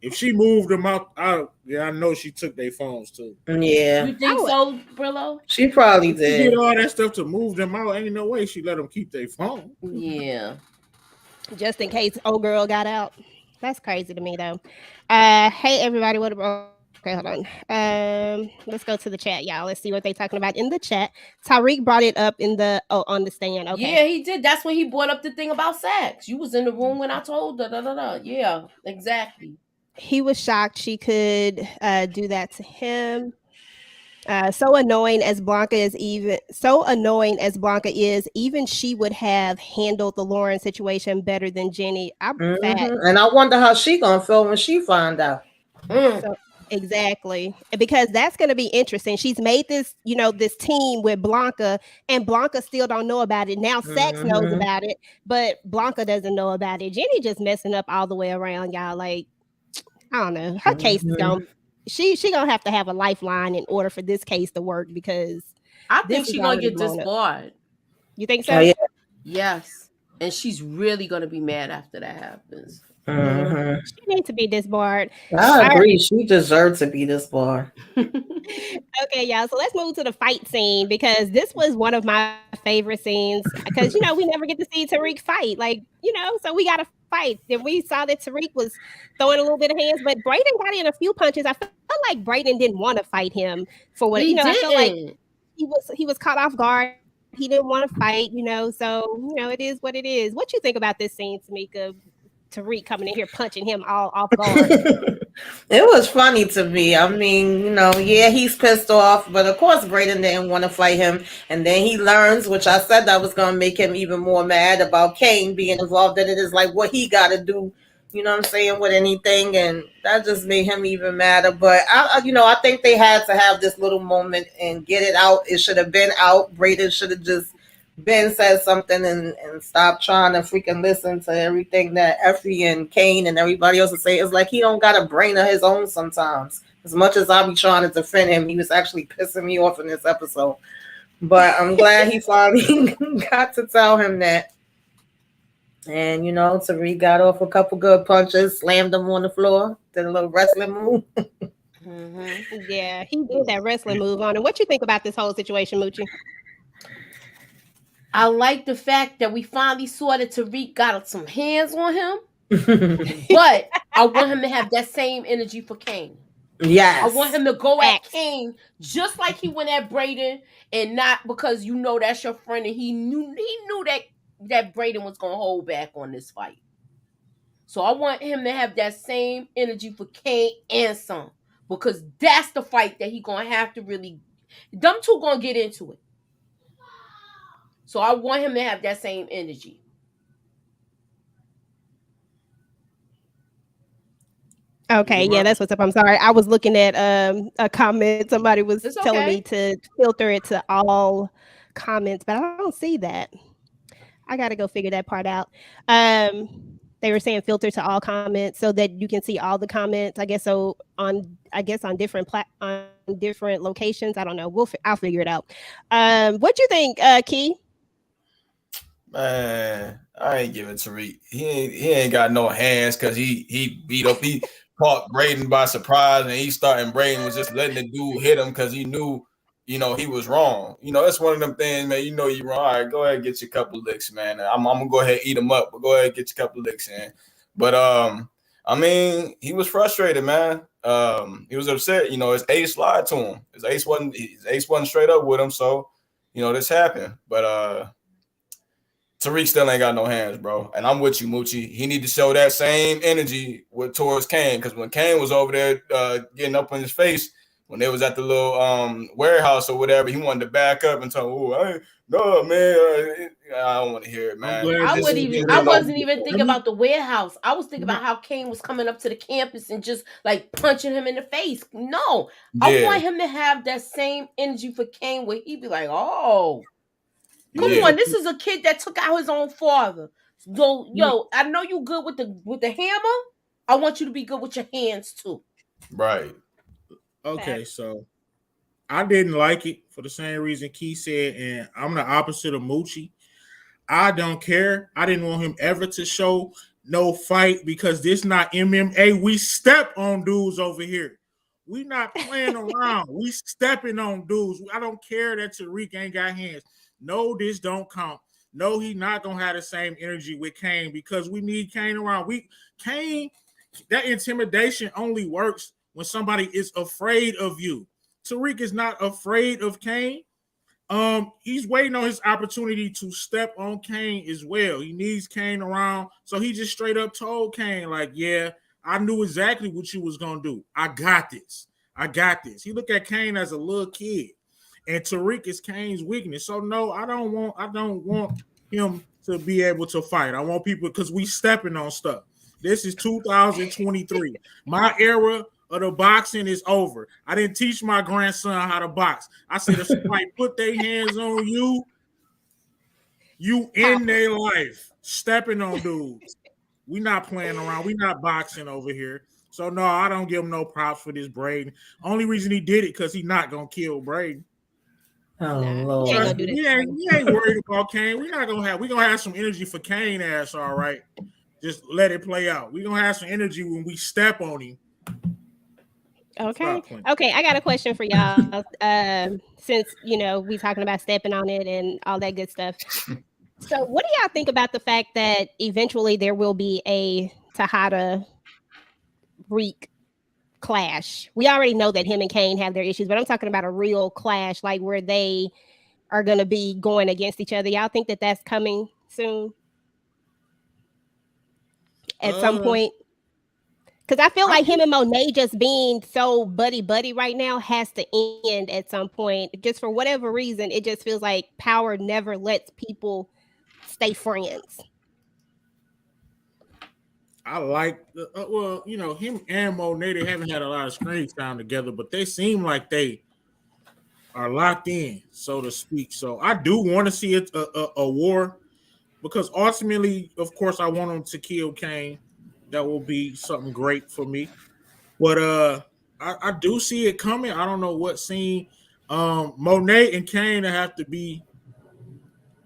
If she moved them out, I know she took their phones too. Yeah. You think so, Brillo? She probably She did. did all that stuff to move them out. Ain't no way she let them keep their phone. Yeah. Just in case old girl got out. That's crazy to me though. Hey everybody, what about? Okay, hold on. Let's go to the chat, y'all. Let's see what they're talking about in the chat. Tariq brought it up on the stand. Okay. Yeah, he did. That's when he brought up the thing about sex. You was in the room when I told her. Yeah, exactly. He was shocked she could do that to him. So annoying as Blanca is, even she would have handled the Lauren situation better than Jenny. I'm fat. And I wonder how she gonna feel when she find out. So, exactly, because that's going to be interesting. She's made this, this team with Blanca, and Blanca still don't know about it. Now Sax knows about it, but Blanca doesn't know about it. Jenny just messing up all the way around, y'all. Like, I don't know. Her case is gonna she gonna have a lifeline in order for this case to work because I this think is she's gonna already get blown up. disbarred. You think Oh so? yeah. Yes. And she's really gonna be mad after that happens. She needs to be disbarred. I All right. agree. She deserves to be this bar. Okay, y'all. So let's move to the fight scene because this was one of my favorite scenes. Because we never get to see Tariq fight, so we got to fight. And we saw that Tariq was throwing a little bit of hands, but Braden got in a few punches. I felt like Braden didn't want to fight him for what He I felt like didn't. he was caught off guard. He didn't want to fight, so it is what it is. What you think about this scene, Tamika? Tariq coming in here punching him all off guard. It was funny to me. I mean, yeah, he's pissed off, but of course Braden didn't want to fight him. And then he learns, which I said that was going to make him even more mad about Kane being involved in it. Is like what he got to do, what I'm saying, with anything. And that just made him even madder. But, I think they had to have this little moment and get it out. It should have been out. Braden should have just Ben said something and stop trying to freaking listen to everything that Effie and Kane and everybody else is saying. It's like he don't got a brain of his own sometimes. As much as I be trying to defend him, he was actually pissing me off in this episode. But I'm glad he finally got to tell him that. And, Tariq got off a couple good punches, slammed him on the floor, did a little wrestling move. Yeah, he did that wrestling move on him. What you think about this whole situation, Moochie? I like the fact that we finally saw that Tariq got some hands on him. But I want him to have that same energy for Kane. Yes. I want him to go at Kane just like he went at Braden, and not because that's your friend and he knew that Braden was gonna hold back on this fight. So I want him to have that same energy for Kane and Son, because that's the fight that he gonna have to really. Them two gonna get into it. So I want him to have that same energy. Okay, yeah, that's what's up. I'm sorry. I was looking at a comment. Somebody was telling me to filter it to all comments, but I don't see that. I got to go figure that part out. They were saying filter to all comments so that you can see all the comments. I guess so on different on different locations. I don't know. I'll figure it out. What you think, Key? Man, I ain't giving Tariq. He ain't got no hands because he beat up. He caught Braden by surprise, and Braden was just letting the dude hit him because he knew, he was wrong. That's one of them things, man. You wrong. All right, go ahead and get your couple licks, man. I'm gonna go ahead and eat him up, but go ahead and get your couple licks in. But I mean, he was frustrated, man. He was upset. His ace lied to him. His ace wasn't straight up with him, so this happened. But Tariq still ain't got no hands, bro. And I'm with you, Moochie. He need to show that same energy towards Kane, because when Kane was over there getting up in his face when they was at the little warehouse or whatever, he wanted to back up and tell him, no, man, I don't want to hear it, man. I wasn't even thinking about the warehouse. I was thinking about how Kane was coming up to the campus and just like punching him in the face. No, I want him to have that same energy for Kane where he'd be like, oh, come on, this is a kid that took out his own father. So, I know you good with the hammer. I want you to be good with your hands too. Right. Okay, so I didn't like it for the same reason Keith said, and I'm the opposite of Moochie. I don't care. I didn't want him ever to show no fight because this not MMA. We step on dudes over here. We not playing around. We stepping on dudes. I don't care that Tariq ain't got hands. No, this don't count. No, he not gonna have the same energy with Kane because we need Kane around. Kane, that intimidation only works when somebody is afraid of you. Tariq is not afraid of Kane. He's waiting on his opportunity to step on Kane as well. He needs Kane around, so he just straight up told Kane, like, yeah, I knew exactly what you was gonna do. I got this. He looked at Kane as a little kid. And Tariq is Kane's weakness. So no, I don't want him to be able to fight. I want people, because we stepping on stuff. This is 2023. My era of the boxing is over. I didn't teach my grandson how to box. I said if somebody put their hands on you, you in their life. Stepping on dudes. We not playing around. We not boxing over here. So no, I don't give him no props for this Braden. Only reason he did it because he's not gonna kill Braden. Oh Nah, he ain't Lord. gonna Trust do me, that. we ain't worried about Kane. We gonna have some energy for Kane ass, all right. Just let it play out. We gonna have some energy when we step on him. Okay. Stop playing. Okay, I got a question for y'all. Since we talking about stepping on it and all that good stuff. So, what do y'all think about the fact that eventually there will be a Tejada Reek clash? We already know that him and Kane have their issues, but I'm talking about a real clash, like where they are going to be going against each other. Y'all think that that's coming soon at some Uh, point? Because I feel I like him think and Monet just being so buddy buddy right now has to end at some point. Just for whatever reason, it just feels like power never lets people stay friends. I like well, him and Monet. They haven't had a lot of screen time together, but they seem like they are locked in, so to speak. So I do want to see it a war because ultimately, of course, I want him to kill Kane. That will be something great for me. But I do see it coming. I don't know what scene. Monet and Kane have to be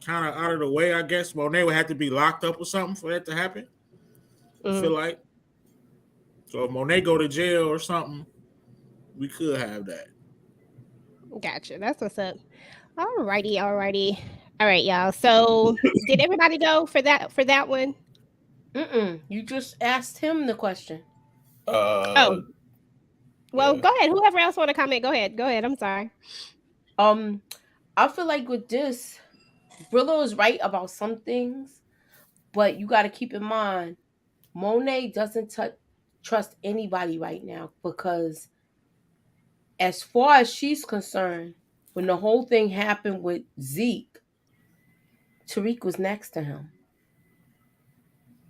kind of out of the way, I guess. Monet would have to be locked up or something for that to happen. I feel Mm, like so if Monet go to jail or something, we could have that. gotcha. That's what's up. Alrighty, alrighty. All right, y'all. So did everybody go for that one? You just asked him the question. Uh, Oh, well, yeah. go ahead. Whoever else want to comment, go ahead. Go ahead. I'm sorry. Um, I feel like with this, Brillo is right about some things, but you got to keep in mind, Monet doesn't trust anybody right now because, as far as she's concerned, when the whole thing happened with Zeke, Tariq was next to him.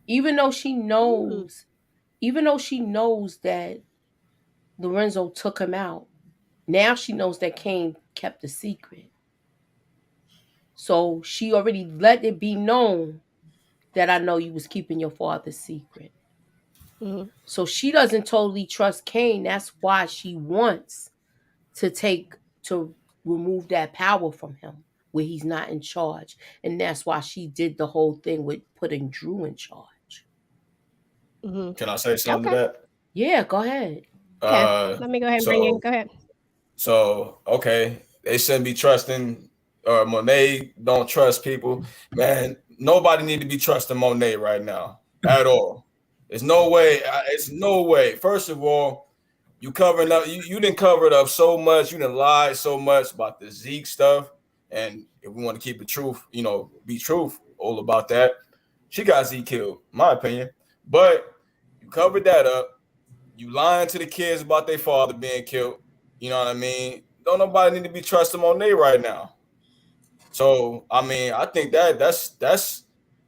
Even though she Mm, knows, even though she knows that Lorenzo took him out, now she knows that Kane kept the secret. So she already let it be known that I know you was keeping your father's secret. mm, So she doesn't totally trust Kane. That's why she wants to remove that power from him where he's not in charge. And that's why she did the whole thing with putting Drew in charge. mm. Can I say something to Okay. that? Yeah, go ahead. Okay. Uh, Let me go ahead and bring in. so Go ahead. okay, they shouldn't be trusting. Or Monet don't trust people. Man, nobody need to be trusting Monet right now at all. There's no way. It's no way. First of all, you covering up. You didn't cover it up so much. You didn't lie so much about the Zeke stuff. And if we want to keep the truth, be truthful about that. She got Zeke killed, my opinion. But you covered that up. You lying to the kids about their father being killed. You know what I mean? Don't nobody need to be trusting Monet right now. So I mean, I think that's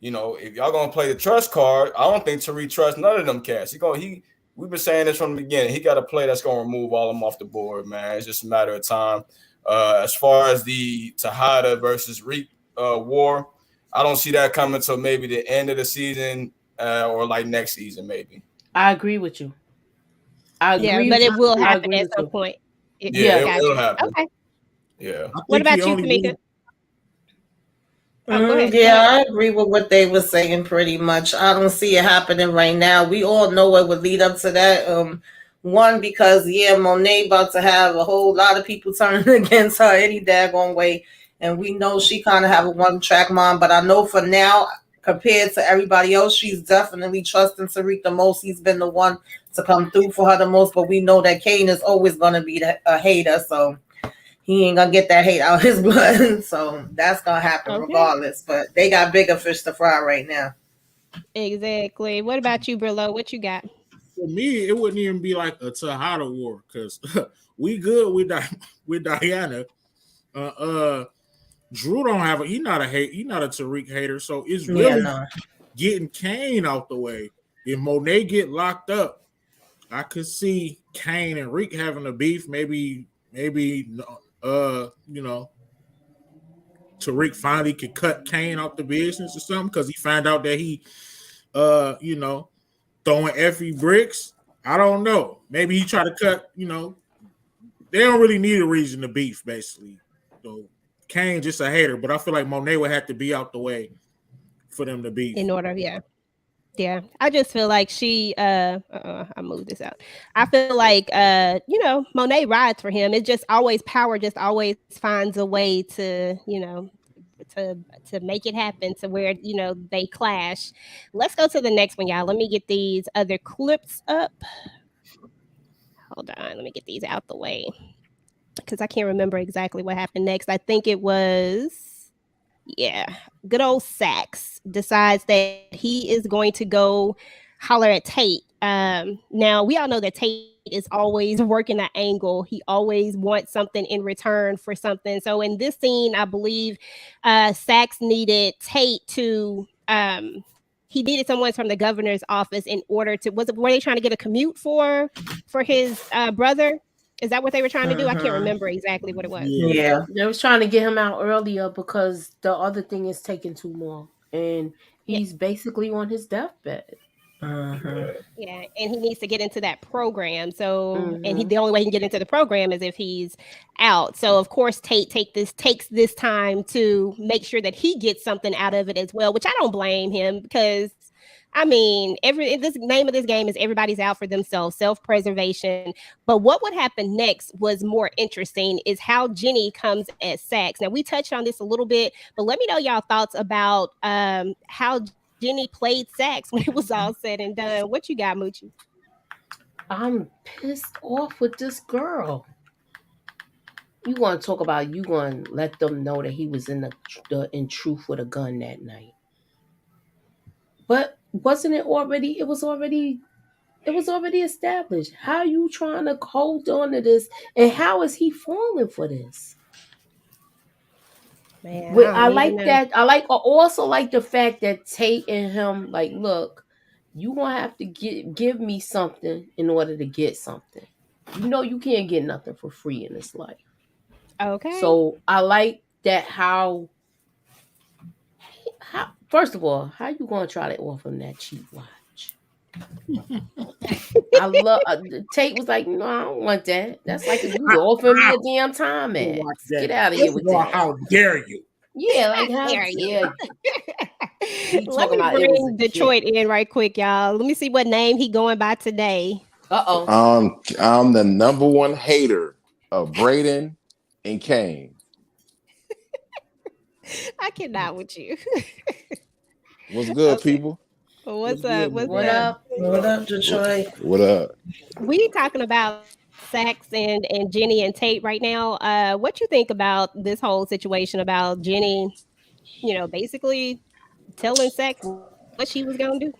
if y'all gonna play the trust card, I don't think Tariq trusts none of them cats. We've been saying this from the beginning. He got a play that's gonna remove all of them off the board, man. It's just a matter of time. As far as the Tejada versus Reek war, I don't see that coming until maybe the end of the season or like next season, maybe. I agree with you. I Yeah, agree. but it will I happen agree at with some you. point. Yeah, Yeah. it'll Gotcha. happen. Okay. Yeah. I What think he about you, only Tamika? moved. Oh, go ahead. Go Yeah, ahead. I agree with what they were saying pretty much. I don't see it happening right now. We all know what would lead up to that. One, because Monet about to have a whole lot of people turning against her any daggone way. And we know she kind of have a one-track mind, but I know for now, compared to everybody else, she's definitely trusting Tariq the most. He's been the one to come through for her the most, but we know that Kane is always going to be a hater, so he ain't gonna get that hate out of his blood. So that's gonna happen Okay. regardless. But they got bigger fish to fry right now. Exactly. What about you, Brillo? What you got? For me, it wouldn't even be like a Tejada war because we good with with Diana. Uh, Drew don't have he not a Tariq hater, so it's Yeah, really no. getting Kane out the way. If Monet get locked up, I could see Kane and Reek having a beef. Maybe Tariq finally could cut Kane out the business or something because he found out that he throwing Effie bricks. I don't know. Maybe he tried to cut. They don't really need a reason to beef. Basically, so Kane just a hater, but I feel like Monet would have to be out the way for them to beef. In order, yeah. Yeah, I just feel like I moved this out. I feel like Monet rides for him. It just always power just always finds a way to, to make it happen to where, they clash. Let's go to the next one, y'all. Let me get these other clips up. Hold on, let me get these out the way. Because I can't remember exactly what happened next. I think it was good old Sax decides that he is going to go holler at Tate. Now we all know that Tate is always working an angle. He always wants something in return for something. So in this scene, I believe Sax needed Tate to he needed someone from the governor's office in order to were they trying to get a commute for his brother? Is that what they were trying to do? I can't remember exactly what it was. Yeah. They was trying to get him out earlier because the other thing is taking too long, and he's basically on his deathbed. Yeah, and he needs to get into that program. So, and the only way he can get into the program is if he's out. So, of course, Tate takes this time to make sure that he gets something out of it as well, which I don't blame him because I mean, this name of this game is everybody's out for themselves, self-preservation. But what would happen next was more interesting is how Jenny comes at Sax. Now, we touched on this a little bit, but let me know y'all thoughts about how Jenny played Sax when it was all said and done. What you got, Moochie? I'm pissed off with this girl. You going to talk about you going to let them know that he was in truth with a gun that night. But wasn't it already? It was already established. How are you trying to hold on to this, and how is he falling for this? Man, I like that. I also like the fact that Tate and him like, look, you gonna have to give me something in order to get something. You know you can't get nothing for free in this life. Okay. So I like that. How first of all, how you gonna try to offer him that cheap watch? I love Tate was like, no, I don't want that. That's like if you offer me a damn Timex. Get out of here with that. How dare you? Yeah, like how dare you? Let me bring Detroit in right quick, y'all. Let me see what name he going by today. I'm the number one hater of Braden and Kane. I cannot with you. What's good, people? What's up? What up? What up, Detroit? What up? We talking about Sax and Jenny and Tate right now. What you think about this whole situation about Jenny, basically telling Sax what she was gonna do?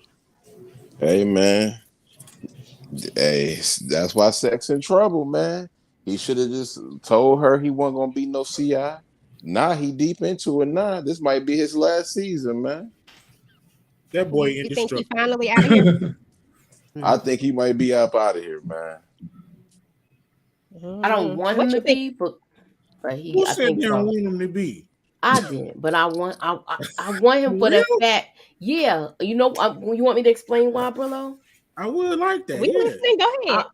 Hey, man. Hey, that's why Sax in trouble, man. He should have just told her he wasn't gonna be no CI. Nah, he deep into it now. This might be his last season, man. That boy You think he indestructible. finally out of here? I think he might be up out of here, man. I don't want him to be, but he. Who I said think they so. don't want him to be? I did, but I want him for the fact. Yeah, you want me to explain why, Brillo? I would like that. We listening. Go ahead.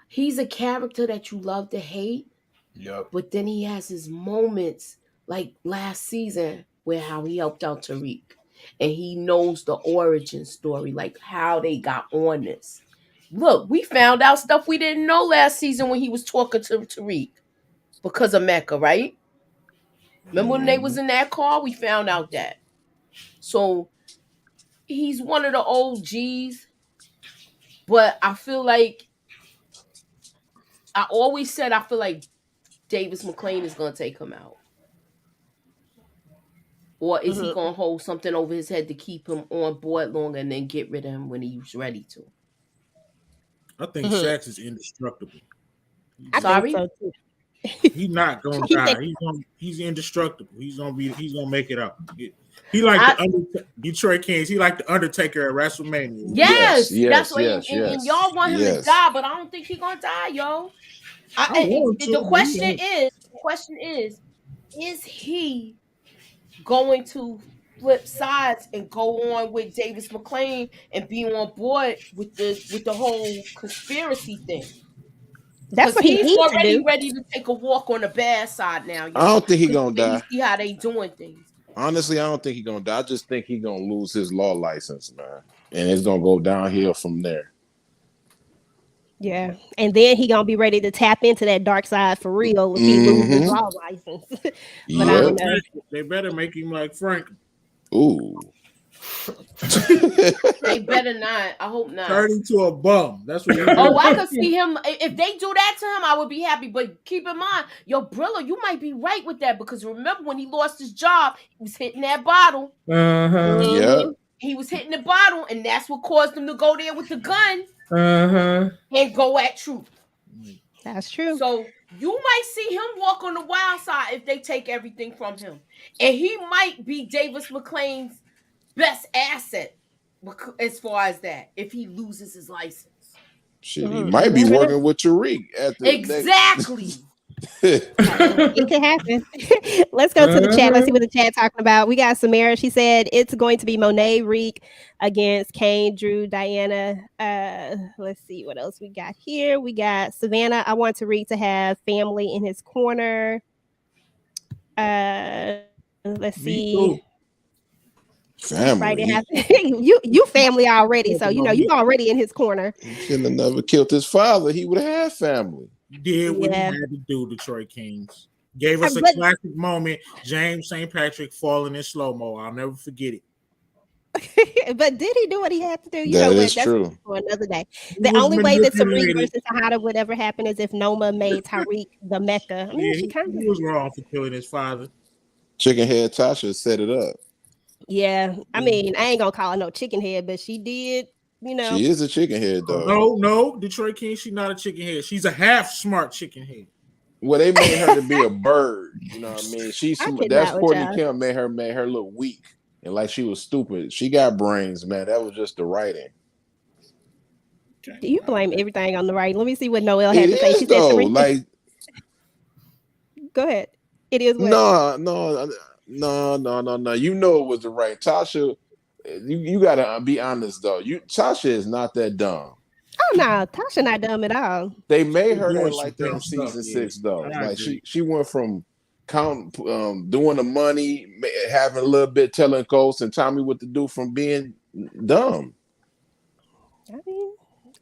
He's a character that you love to hate. Yep. But then he has his moments like last season where how he helped out Tariq. And he knows the origin story, like how they got on this. Look, we found out stuff we didn't know last season when he was talking to Tariq because of Mecca, right? Remember when they was in that car? We found out that. So he's one of the OGs, but I feel like I always said I feel like Davis McClain is gonna take him out. Or is he gonna hold something over his head to keep him on board longer and then get rid of him when he's ready to? I think Sax is indestructible. Sorry? I think so too. He's not gonna die. He's indestructible. He's gonna make it up. He like the Detroit Kings. He like the Undertaker at WrestleMania. Yes, yes, that's what. And y'all want him to die, but I don't think he's gonna die, yo. The question is, is he going to flip sides and go on with Davis McClain and be on board with the whole conspiracy thing. That's Because what he he's needs to already do. ready to take a walk on the bad side now, I y'all. don't think he Just gonna the way he die. see how they doing things. Honestly, I don't think he gonna die. I just think he gonna lose his law license, man, and it's gonna go downhill from there. Yeah, and then he gonna be ready to tap into that dark side for real if he loses his Mm-hmm. law license. But I Yep. don't know. They better make him like Frank. Ooh. They better not. I hope not. Turn into a bum. That's what he Oh, do. I could see him. If they do that to him, I would be happy. But keep in mind, yo, Brillo, you might be right with that because remember when he lost his job, he was hitting that bottle. Yep. Mhm. He was hitting the bottle, and that's what caused him to go there with the gun Mm-hmm. and go at Truth. That's true. So you might see him walk on the wild side if they take everything from him, and he might be Davis McClain's best asset as far as that if he loses his license. Shit, he You might be never know. working with Tariq at the Exactly. It could happen. Let's go to the chat. Let's see what the chat talking about. We got Samara. She said it's going to be Monet Reek against Kane, Drew, Diana. Let's see what else we got here. We got Savannah. I want Tariq to have family in his corner. Let's Me see. too. Right, it family. has you family already, so you know you already in his corner. He shouldn't have never killed his father. He would have had family. You did what Yeah. you had to do, Detroit Kings. Gave us a But- classic moment. James St. Patrick falling in slow mo. I'll never forget it. But did he do what he had to do? You That know is what? That's true. for another day. He The was only way that Tariq manipulated. versus Tahada would ever happen is if Noma made Tariq the Mecca. I mean, Yeah, she kind he of. was wrong for killing his father. Chicken head Tasha set it up. Yeah, I mean, I ain't gonna call her no chicken head, but she did. You know, She is a chicken head though. No, Detroit King, she's not a chicken head. She's a half smart chicken head. Well, they made her to be a bird. You know what I mean? She's I could that's not with Courtney y'all. Kim made her look weak and like she was stupid. She got brains, man. That was just the writing. You blame everything on the right. Let me see what Noelle It had to say. She is said, though. Tariq, Like go ahead. It is what? no. You know it was the right. Tasha, you gotta be honest though. Tasha is not that dumb. Oh no, Tasha not dumb at all. They made her Doing that some like that in dumb stuff, season yeah. 6 though. I Like agree. she went from doing the money, having a little bit, telling Ghost and Tommy what to do, from being dumb. I mean,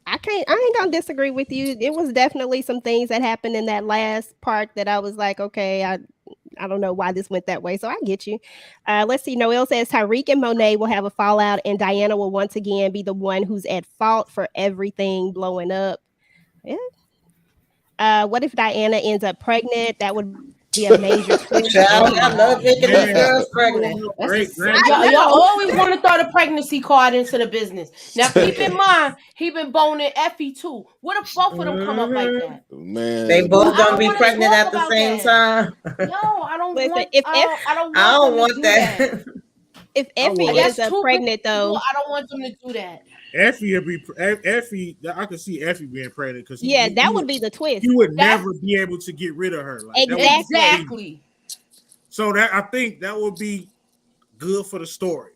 I ain't gonna disagree with you. It was definitely some things that happened in that last part that I was like, okay, I don't know why this went that way. So I get you. Let's see. Noelle says Tyreek and Monet will have a fallout, and Diana will once again be the one who's at fault for everything blowing up. Yeah. What if Diana ends up pregnant? That would be a major twist. Child, I love making these girls pregnant. Great, Y'all always want to throw the pregnancy card into the business. Now keep in mind, he been boning Effie too. What if both of them come up like that? Man, They both I gonna don't be wanna pregnant talk at the about same that. time. No, I don't Listen, want. if I don't I don't them want to do that. If Effie want ends That's up too pregnant, though, I don't want them to do that. Effie would be Effie. I could see Effie being pregnant because yeah, that would be the twist. he would That's- never be able to get rid of her. Like, that would- Exactly. So that I think that would be good for the story.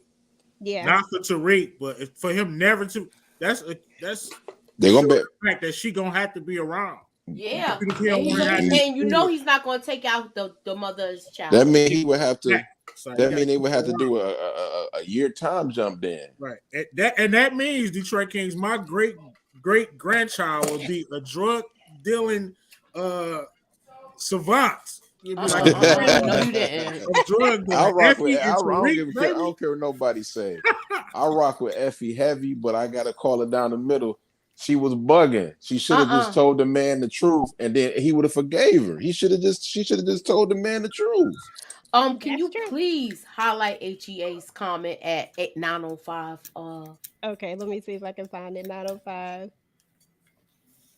Yeah. Not for Tariq, but for him never to. That's they're gonna be. the fact that she gonna have to be around. Yeah. Because he don't And, wanna have you know he's not going to take out the mother's child. That mean he would have to. Yeah. So That you mean they gotta would have to keep do a year time jump then. right. That means Detroit Kings. My great grandchild would be a drug dealing savant. You'd be like, no, you didn't. a drug dealer. I rock with. Effie and Tariq, I don't care what nobody say. I rock with Effie heavy, but I gotta call it down the middle. She was bugging. She should have just told the man the truth, and then he would have forgave her. She should have just told the man the truth. Can That's you true. please highlight HEA's comment at 905? Okay, let me see if I can find it. 905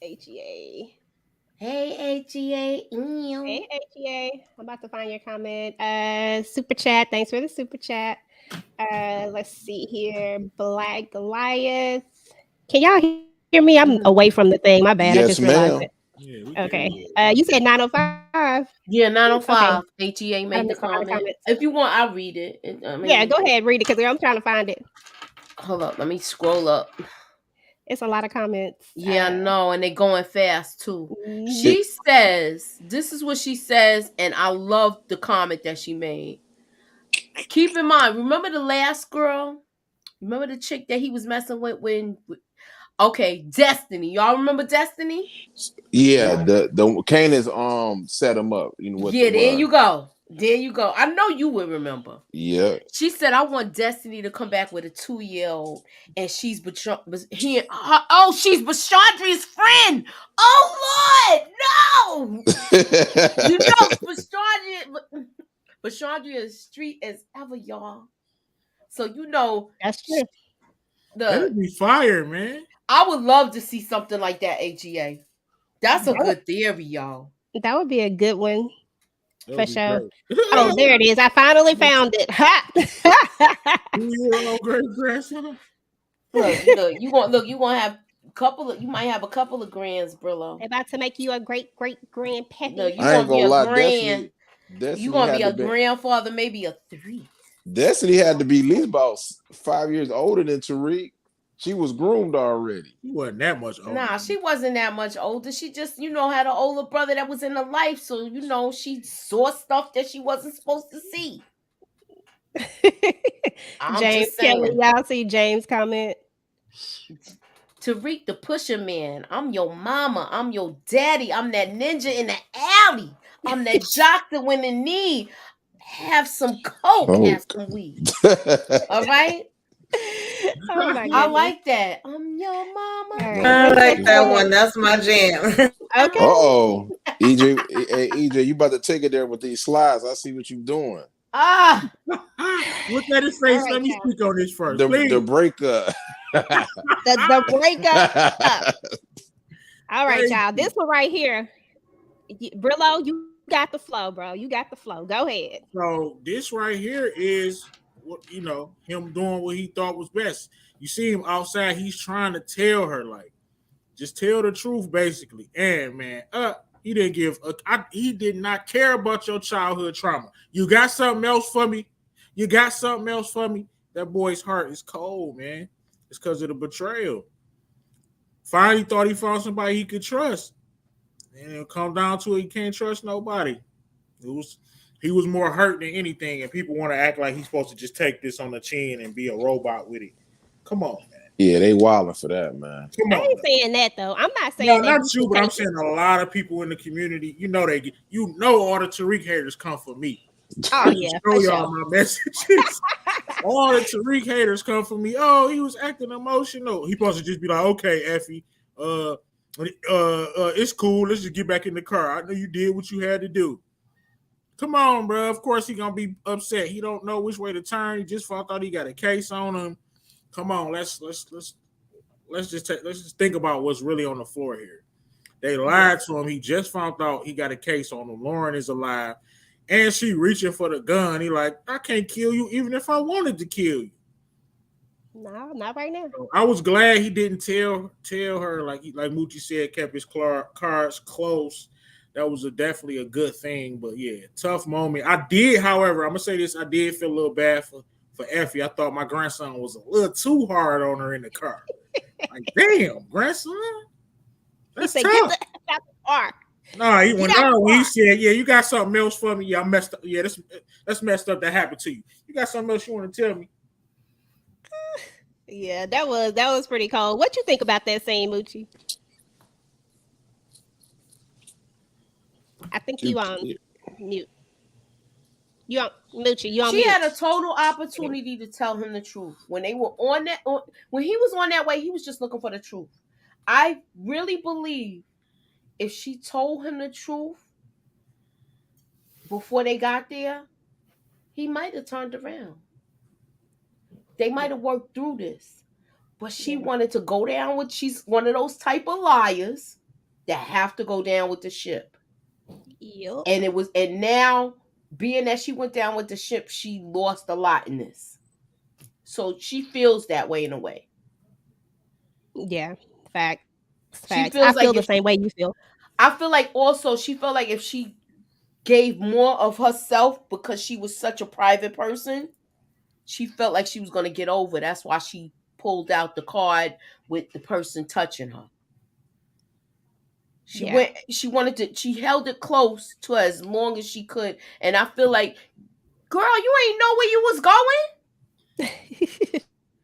HEA. Hey HEA. Hey HEA. I'm about to find your comment. Super chat. Thanks for the super chat. Let's see here. Black Goliath. Can y'all hear me? I'm away from the thing. My bad. I Yes, just realized ma'am. it. Yeah, we Okay. can. You said 9:05. Yeah, Okay. 905. HEA I made the missed a lot of comment. comments. If you want, I'll read it. I Yeah, mean, go ahead, read it because I'm trying to find it. hold up. Let me scroll up. It's a lot of comments. Yeah, I know, and they going fast too. Mhm. She says, this is what she says, and I love the comment that she made. Keep in mind, remember the last girl? Remember the chick that he was messing with when okay, Destiny. Y'all remember Destiny? Yeah, the Candace set him up, you know, Yeah, with there her. you go. There you go. I know you would remember. Yeah. She said, "I want Destiny to come back with a 2-year-old, and she's she's Bashandri's friend. Oh Lord, no! You know, Bashandri is street as ever, y'all. So you know That's true. That'd the. be fire, man. I would love to see something like that. AGA. That's a That would, good theory, y'all. that would be a good one That for would be sure. great. Oh, there it is. I finally found it. Ha! 2-year-old great grandson. You gonna have a couple of. You might have a couple of grands, Brillo. About to make you a great great grand No, peppy. you I ain't gonna be gonna a lie, grand. You Destiny gonna be had to a be grandfather, maybe a 3. Destiny had to be at least about 5 years older than Tariq. She was groomed already. He wasn't that much older. Nah, she wasn't that much older. She just, had an older brother that was in her life, so she saw stuff that she wasn't supposed to see. I'm James just Kelly, saying. y'all see James comment. Tariq the Pusher Man. I'm your mama. I'm your daddy. I'm that ninja in the alley. I'm that jock that when in need. Have some coke, Oh. have some weed. All right? Oh my I goodness. like that. I'm your mama. All right, I let's like take that a one. That's my jam. okay. Uh-oh. EJ, hey, EJ, you about to take it there with these slides. I see what you doing. Ah, Look at his All face. right, Let me y'all. speak on this first, The please. breakup. The breakup. All right, Thank y'all. you. This one right here. Brillo, you got the flow, bro. You got the flow. Go ahead. So this right here is what him doing what he thought was best. You see him outside. He's trying to tell her like, just tell the truth, basically. And man, he didn't give. He did not care about your childhood trauma. You got something else for me? You got something else for me? That boy's heart is cold, man. It's because of the betrayal. Finally thought he found somebody he could trust. And it'll come down to it, he can't trust nobody. He was more hurt than anything, and people want to act like he's supposed to just take this on the chin and be a robot with it. Come on, man. Yeah, they wilding for that, man. Come I on. ain't Man. saying that though. I'm not No, saying that. not He you, should but I'm take saying a lot of people in the community. All the Tariq haters come for me. Oh I yeah, can for show y'all sure. my messages. All the Tariq haters come for me. Oh, he was acting emotional. He supposed to just be like, okay, Effie, it's cool. Let's just get back in the car. I know you did what you had to do. Come on, bro. Of course he gonna be upset. He don't know which way to turn. He just found out he got a case on him. Come on, let's just think about what's really on the floor here. They lied to him. He just found out he got a case on him. Lauren is alive, and she reaching for the gun. He like, I can't kill you, even if I wanted to kill you. No, not right now. So I was glad he didn't tell her like Moochie said, kept his cards close. That was definitely a good thing. But yeah, tough moment. I did, however, I'm gonna say this: I did feel a little bad for Effie. I thought my grandson was a little too hard on her in the car. Like, damn, grandson, He that's said, tough. "Get the F out the car." Nah, he Get went out the on. He car. said, "Yeah, you got something else for me? Yeah, I messed up. Yeah, that's messed up. That happened to you. You got something else you want to tell me?" Yeah, that was pretty cold. What you think about that scene, Moochie? I think you on mute. You on Moochie? You on she mute? had a total opportunity to tell him the truth. When they were when he was on that way, he was just looking for the truth. I really believe if she told him the truth before they got there, he might have turned around. They might have worked through this. But she wanted to go down with, she's one of those type of liars that have to go down with the ship. Yup. And now being that she went down with the ship, she lost a lot in this. So she feels that way in a way. Yeah. Facts. She Facts. I feels feel like the if same way you feel. I feel like also she felt like if she gave more of herself because she was such a private person, she felt like she was going to get over. That's why she pulled out the card with the person touching her. She wanted to, she held it close to her as long as she could. And I feel like, girl, you ain't know where you was going.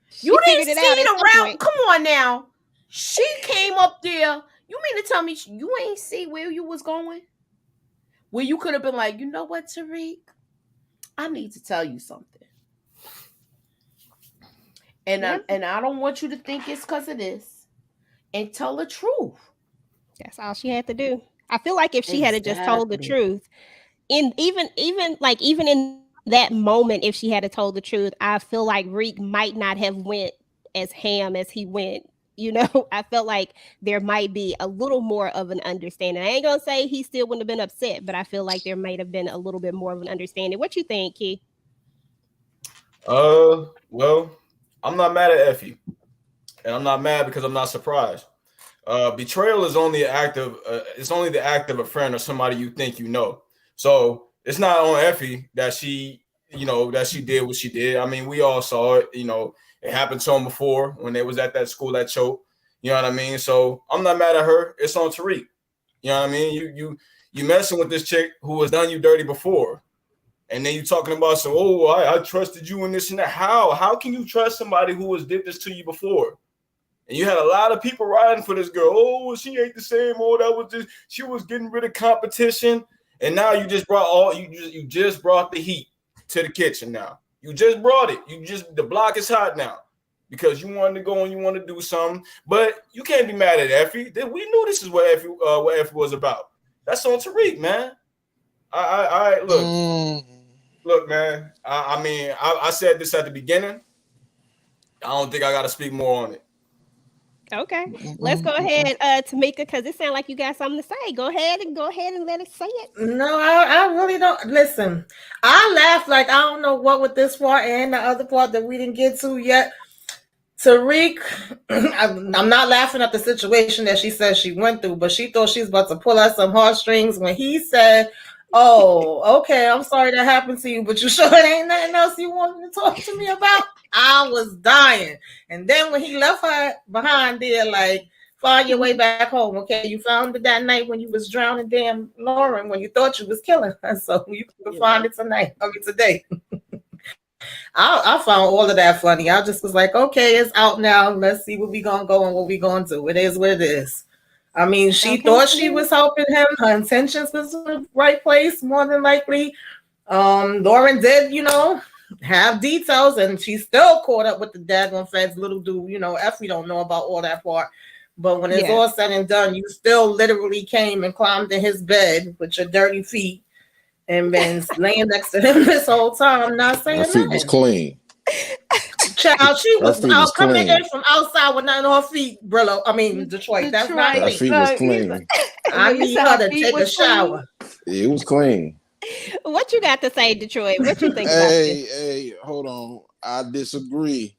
She You figured didn't it see out at the some route. point. Come on now. She came up there. You mean to tell me you ain't see where you was going? Where you could have been like, you know what, Tariq? I need to tell you something. And Yep. I don't want you to think it's because of this. And tell the truth. That's all she had to do. I feel like if she had just told the Exactly. truth, even in that moment, if she had told the truth, I feel like Reek might not have went as ham as he went. You know, I felt like there might be a little more of an understanding. I ain't gonna say he still wouldn't have been upset, but I feel like there might have been a little bit more of an understanding. What you think, Key? Well, I'm not mad at Effie, and I'm not mad because I'm not surprised. Betrayal is only an act of it's only the act of a friend or somebody you think you know. So it's not on Effie that she did what she did. I mean, we all saw it. It happened to him before when they was at that school that choke. You know what I mean? So I'm not mad at her. It's on Tariq. You know what I mean? You messing with this chick who has done you dirty before. And then you talking about I trusted you in this and that. How can you trust somebody who has did this to you before? And you had a lot of people riding for this girl. Oh, she ain't the same. Oh, that was just she was getting rid of competition. And now you just brought the heat to the kitchen now. You just brought it. The block is hot now because you wanted to go and you want to do something. But you can't be mad at Effie. We knew this is what Effie was about. That's on Tariq, man. I look, man. I said this at the beginning. I don't think I got to speak more on it. Okay, let's go ahead, Tamika, because it sounds like you got something to say. Go ahead and let us say it. No, I really don't. Listen, I laughed like I don't know what with this part and the other part that we didn't get to yet. Tariq, I'm not laughing at the situation that she said she went through, but she thought she was about to pull out some heartstrings when he said, "Oh, okay, I'm sorry that happened to you, but you sure it ain't nothing else you wanted to talk to me about?" I was dying. And then when he left her behind there, like, find your way back home, okay? You found it that night when you was drowning damn Lauren when you thought you was killing her, so you can find it tonight. I mean, today. I found all of that funny. I just was like, okay, it's out now. Let's see what we gonna go and what we gonna do. It is what it is. I mean, she thought she was helping him. Her intentions was in the right place, more than likely. Lauren did, have details, and she's still caught up with the daggone feds. Little do Effie don't know about all that part. But when it's all said and done, you still literally came and climbed in his bed with your dirty feet and been laying next to him this whole time, not saying nothing. Her feet was clean. Child, she was out coming clean. in from outside with nothing on her feet, Brillo. I mean, Detroit. That's not Her me. feet was clean. I need her to take a shower. It was clean. What you got to say, Detroit? What you think about this? Hey, hold on. I disagree.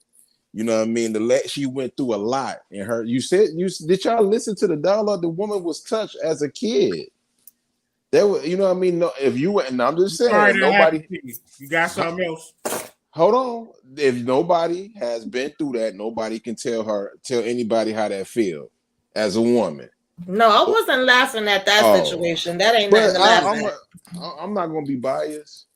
You know what I mean? She went through a lot in her. Did y'all listen to the dialogue? The woman was touched as a kid. There was, you know what I mean? No, if you and I'm just saying, nobody. You got something else? Hold on. If nobody has been through that, nobody can tell anybody how that feel as a woman. No, I wasn't laughing at that situation. That ain't nothing to laugh at. I'm not gonna be biased.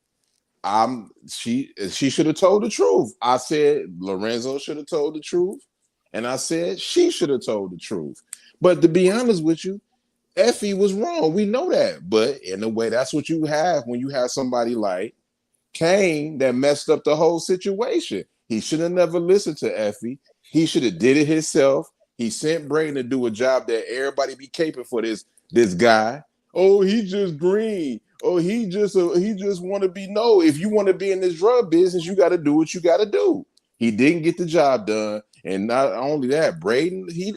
She should have told the truth. I said Lorenzo should have told the truth, and I said she should have told the truth. But to be honest with you, Effie was wrong. We know that. But in a way, that's what you have when you have somebody like Kane that messed up the whole situation. He should have never listened to Effie. He should have did it himself. He sent Braden to do a job that everybody be caping for this guy. Oh, he just green. Oh, he just want to be. No, if you want to be in this drug business, you got to do what you got to do. He didn't get the job done, and not only that, Braden he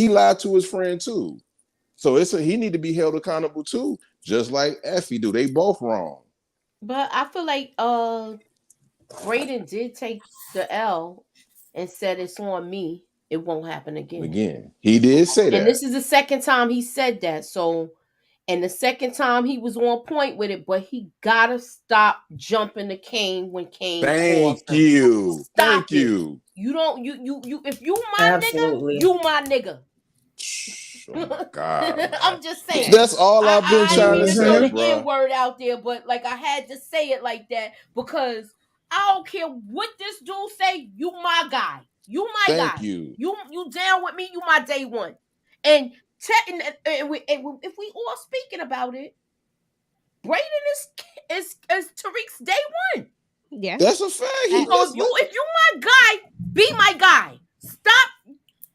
lied to his friend too. So he need to be held accountable too, just like Effie do. They both wrong. But I feel like Braden did take the L and said it's on me. it won't happen again. He did say that. And this is the second time he said that. So, and the second time he was on point with it, but he gotta stop jumping the Kane when Kane calls Thank him. you. Stop Thank it. you. You don't you if you my Absolutely. nigga, you my nigga. Oh my God. I'm just saying. That's all I've been I trying to didn't mean to throw say, the bro. N-word out there, but like I had to say it like that because I don't care what this dude say, you my guy. You my Thank guy. you. You down with me, you my day one. And if we all speaking about it, Braden is Tariq's day one. Yeah. That's a fact. He So just if you my guy, be my guy. Stop.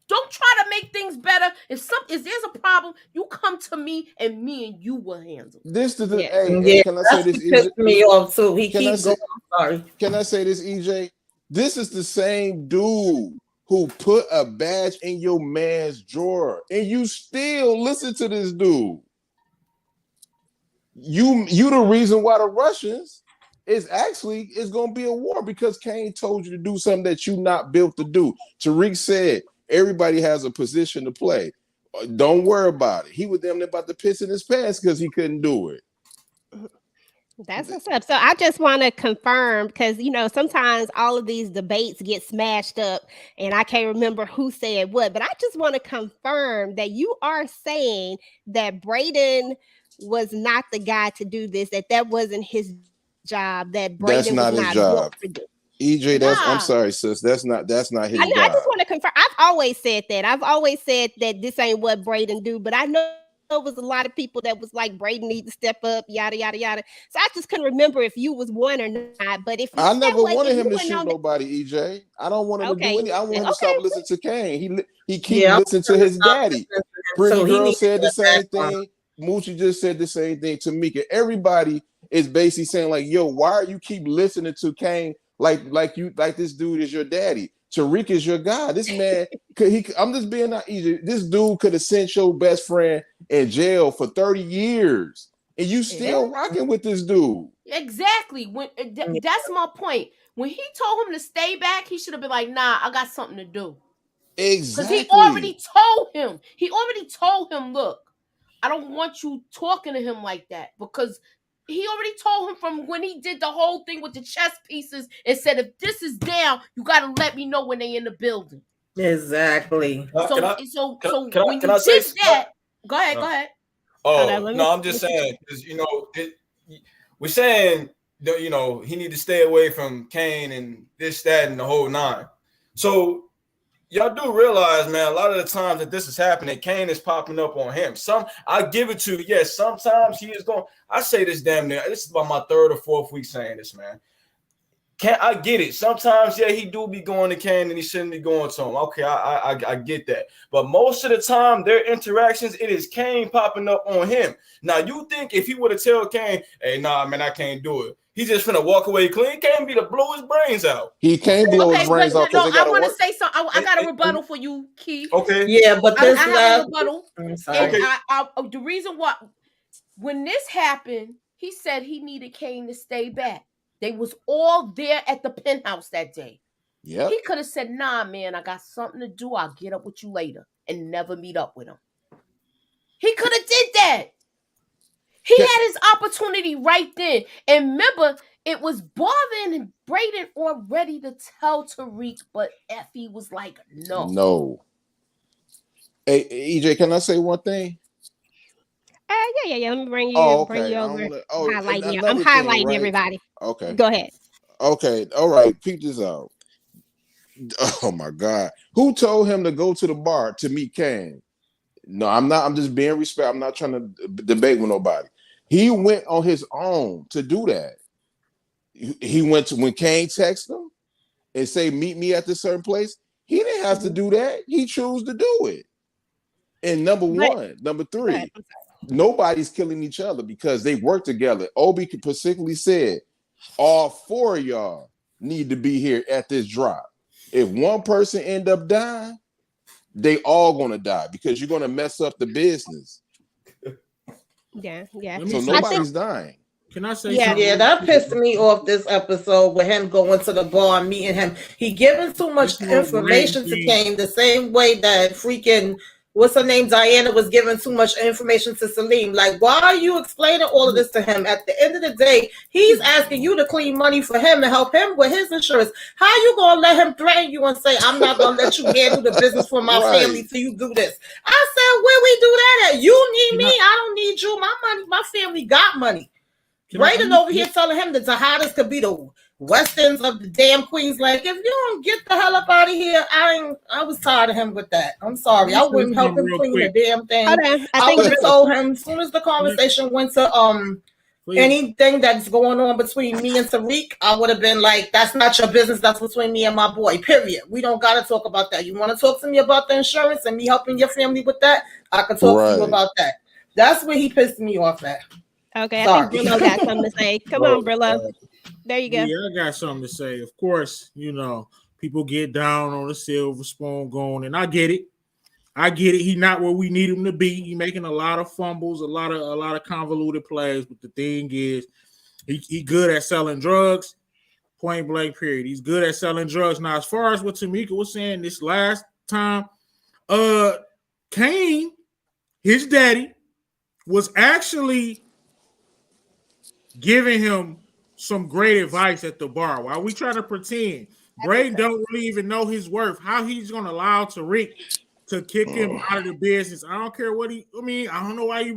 Don't try to make things better. If there's a problem, you come to me and you will handle. this to the Yeah. hey, can I say That's this? what pissed me off too. He Can I keep say- going. Sorry. Can I say this, EJ? This is the same dude who put a badge in your man's drawer, and you still listen to this dude. You the reason why the Russians is going to be a war because Kane told you to do something that you not built to do. Tariq said everybody has a position to play. Don't worry about it. He was damn near about to piss in his pants because he couldn't do it. That's what's up. So I just want to confirm because sometimes all of these debates get smashed up and I can't remember who said what, but I just want to confirm that you are saying that Braden was not the guy to do this, that wasn't his job, that That's Braden was not his not job. built to do. EJ, I'm Nah. sorry, sis. That's not his I job. just want to confirm. I've always said that. I've always said that this ain't what Braden do, but I know there was a lot of people that was like Braden need to step up, yada yada yada. So I just couldn't remember if you was one or not. But if I that never wasn't, wanted if him you to wouldn't shoot know that- nobody, EJ. I don't want him to do Okay. any. I want him to Okay. stop listening to Kane. He keep Yeah, listening to his daddy. Pretty So he Girl needs said the to same back off. thing. Moochie just said the same thing. Tamika. Everybody is basically saying like, "Yo, why are you keep listening to Kane like this dude is your daddy? Tariq is your guy. This man I'm just being not easy. This dude could have sent your best friend in jail for 30 years, and you still rocking with this dude." Exactly. That's my point. When he told him to stay back, he should have been like, "Nah, I got something to do." Because Exactly. he already told him. He already told him, "Look, I don't want you talking to him like that." Because he already told him from when he did the whole thing with the chess pieces and said, "If this is down, you got to let me know when they in the building." Exactly. So when you can I say did that, go ahead, go ahead. Oh no, I'm just saying because we're saying that he need to stay away from Kane and this, that, and the whole nine. So y'all do realize, man, a lot of the times that this is happening, Kane is popping up on him. I give it to you. Yes, sometimes he is going. I say this damn near. This is about my third or fourth week saying this, man. I get it. Sometimes, yeah, he do be going to Kane and he shouldn't be going to him. Okay, I get that. But most of the time, their interactions, it is Kane popping up on him. Now, you think if he would have tell Kane, "Hey, nah, man, I can't do it," he just finna walk away clean. Kane be to blow his brains out. He can't blow his brains out because they got I to want to work. say something. I got a rebuttal for you, Keith. Okay. Yeah, but I this have a rebuttal. I'm sorry. And the reason why, when this happened, he said he needed Kane to stay back. They was all there at the penthouse that day. Yep. He could have said, "Nah, man, I got something to do. I'll get up with you later," and never meet up with him. He could have did that. He had his opportunity right then. And remember, it was Barvin and Braden already to tell Tariq, but Effie was like, "No." No. Hey, EJ, can I say one thing? Yeah. Let me bring you Oh, bring okay. you I over. wanna- Highlighting you. I'm another thing, highlighting right? everybody. Okay. Go ahead. Okay. All right. Peep this out. Oh my God. Who told him to go to the bar to meet Kane? No, I'm not. I'm just being respectful. I'm not trying to debate with nobody. He went on his own to do that. He went to when Kane texted him and say, "Meet me at this certain place." He didn't have to do that. He chose to do it. And number three, nobody's killing each other because they work together. Obi specifically said, all four of y'all need to be here at this drop. If one person end up dying, they all gonna die because you're gonna mess up the business. Yeah. Let me So say nobody's dying. Can I say Yeah. something? Yeah, real that quick pissed about me off this episode with him going to the bar and meeting him. He giving too much this whole Braden information to thing? Kane the same way that freaking what's her name Diana was giving too much information to Salim. Like, why are you explaining all of this to him? At the end of the day, he's asking you to clean money for him to help him with his insurance. How you gonna let him threaten you and say, I'm not gonna let you handle the business for my family till you do this? I said, where we do that at? You need me, I don't need you. My money, my family got money. Braden over here telling him the Tejadas could be the Westons of the damn Queens. Like, if you don't get the hell up out of here, I was tired of him with that. I'm sorry. I wouldn't help him clean the damn thing. Hold on. I would have told him as soon as the conversation went to anything that's going on between me and Tariq, I would have been like, that's not your business. That's between me and my boy, period. We don't got to talk about that. You want to talk to me about the insurance and me helping your family with that? I could talk to you about that. That's where he pissed me off at. Okay, I think Brillo got something to say. Come on, Brillo. There you go. Yeah, I got something to say. Of course, people get down on the silver spoon going, and I get it. He's not where we need him to be. He's making a lot of fumbles, a lot of convoluted plays. But the thing is, he good at selling drugs. Point blank. Period. He's good at selling drugs. Now, as far as what Tamika was saying this last time, Kane, his daddy, was actually giving him some great advice at the bar. While we try to pretend Braden don't really even know his worth, how he's going to allow Tariq to kick him out of the business. I don't care what I don't know why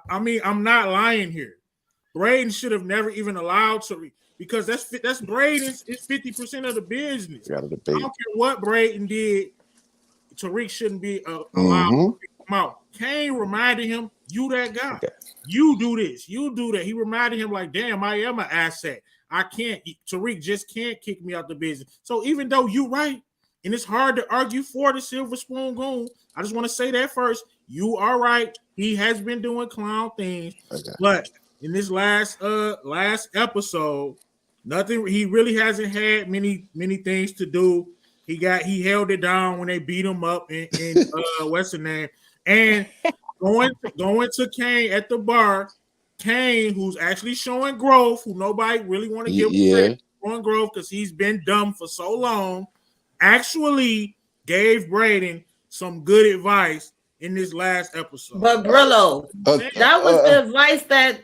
I'm not lying here. Braden should have never even allowed Tariq because that's Braden's. It's 50% of the business. I don't care what Braden did. Tariq shouldn't be allowed to kick him out. Kane reminded him, you that guy. Okay. You do this. You do that. He reminded him like, damn, I am an asset. I can't. Tariq just can't kick me out the business. So even though you're right, and it's hard to argue for the silver spoon goon, I just want to say that first. You are right. He has been doing clown things. Okay. But in this last episode, nothing. He really hasn't had many things to do. He held it down when they beat him up in what's the name? And going to Kane at the bar, Kane, who's actually showing growth, who nobody really want to give credit for growth because he's been dumb for so long, actually gave Braden some good advice in this last episode. But Brillo, that was the advice that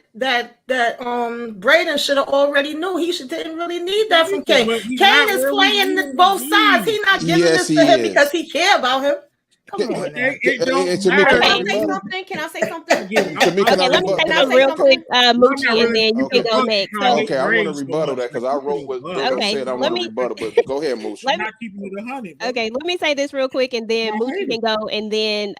Braden should have already knew. He didn't really need that from Kane. Kane is playing both sides. He's not giving this to him because he care about him. Come on, now. Can I say something? Okay, let me say something real quick, Moochie, and then you can go next. So, okay, I want to rebuttal that because I wrote what Bill said. I want to rebuttal, but go ahead, Moochie. Okay, let me say this real quick, and then Moochie can go, and then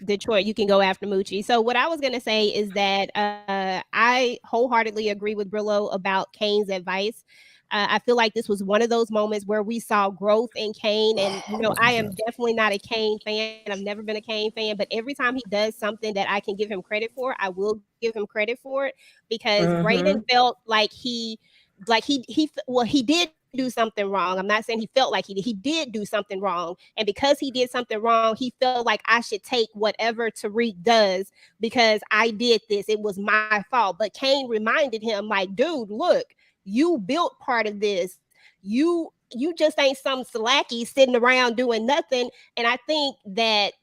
Detroit, you can go after Moochie. So what I was going to say is that I wholeheartedly agree with Brillo about Kane's advice. I feel like this was one of those moments where we saw growth in Kane. And, I am definitely not a Kane fan. I've never been a Kane fan. But every time he does something that I can give him credit for, I will give him credit for it. Because Braden felt like he did do something wrong. I'm not saying he felt like he did do something wrong. And because he did something wrong, he felt like I should take whatever Tariq does because I did this. It was my fault. But Kane reminded him like, dude, look. You built part of this. You just ain't some slacky sitting around doing nothing. And I think that,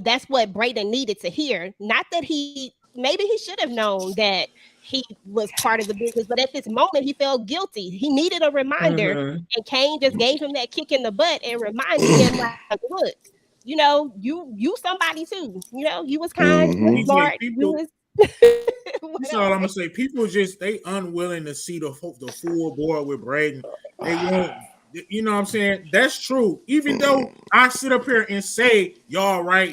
that's what Braden needed to hear. Not that maybe he should have known that he was part of the business, but at this moment he felt guilty. He needed a reminder. And Kane just gave him that kick in the butt and reminded him like, look, you somebody too. You was kind, you was smart, you was That's all I'm gonna say. People they unwilling to see the full board with Braden. They won't. You know what I'm saying? That's true. Even though I sit up here and say y'all right,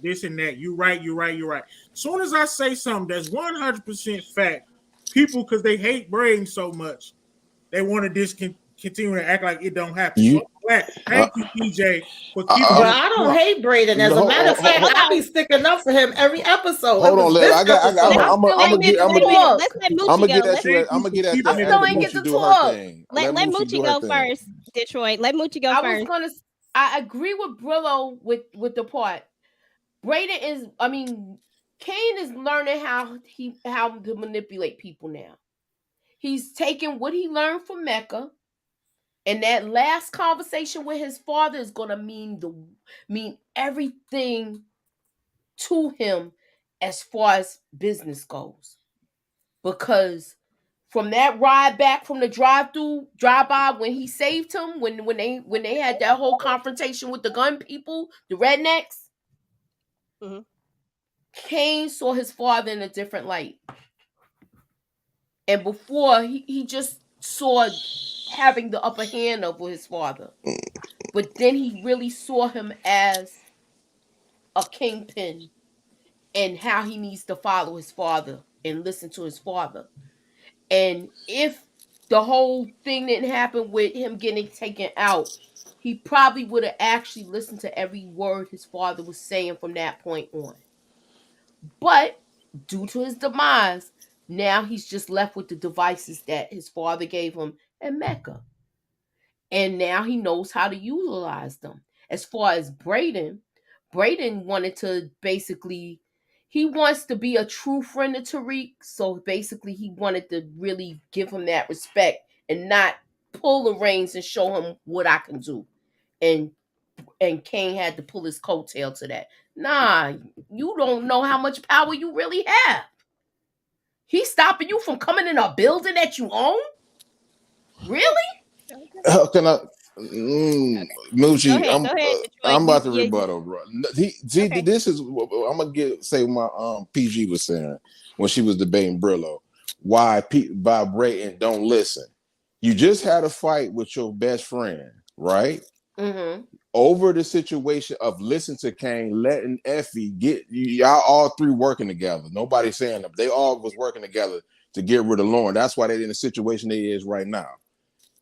this and that. You right. As soon as I say something that's 100% fact, people because they hate Braden so much, they want to continue to act like it don't happen. Thank you, PJ. But I don't hate Braden. As a matter of fact, I be sticking up for him every episode. Hold on, I'm gonna get Moochie to talk. Let Moochie go first, Detroit. Let Moochie go first. I agree with Brillo with the part. Braden Cain is learning how to manipulate people now. He's taking what he learned from Mecca, and that last conversation with his father is gonna mean everything to him as far as business goes. Because from that ride back from the drive-by when he saved him, when they had that whole confrontation with the gun people, the rednecks, Mm-hmm. Cain saw his father in a different light. And before he just saw having the upper hand over his father. But then he really saw him as a kingpin and how he needs to follow his father and listen to his father. And if the whole thing didn't happen with him getting taken out, he probably would have actually listened to every word his father was saying from that point on. But due to his demise, now he's just left with the devices that his father gave him in Mecca. And now he knows how to utilize them. As far as Braden wanted to basically, he wants to be a true friend of Tariq. So basically, he wanted to really give him that respect and not pull the reins and show him what I can do. And Cain had to pull his coattail to that. Nah, you don't know how much power you really have. He's stopping you from coming in a building that you own? Really? Can I? Moochie, Go ahead, Detroit. I'm about to Yeah, rebuttal, bro. Okay. This is I'm gonna say what my PG was saying when she was debating Brillo. Why vibrating? Don't listen. You just had a fight with your best friend, right? Mm-hmm. Over the situation of listen to Kane, letting Effie get y'all all three working together. Nobody's saying them. They all was working together to get rid of Lauren. That's why they're in the situation they is right now.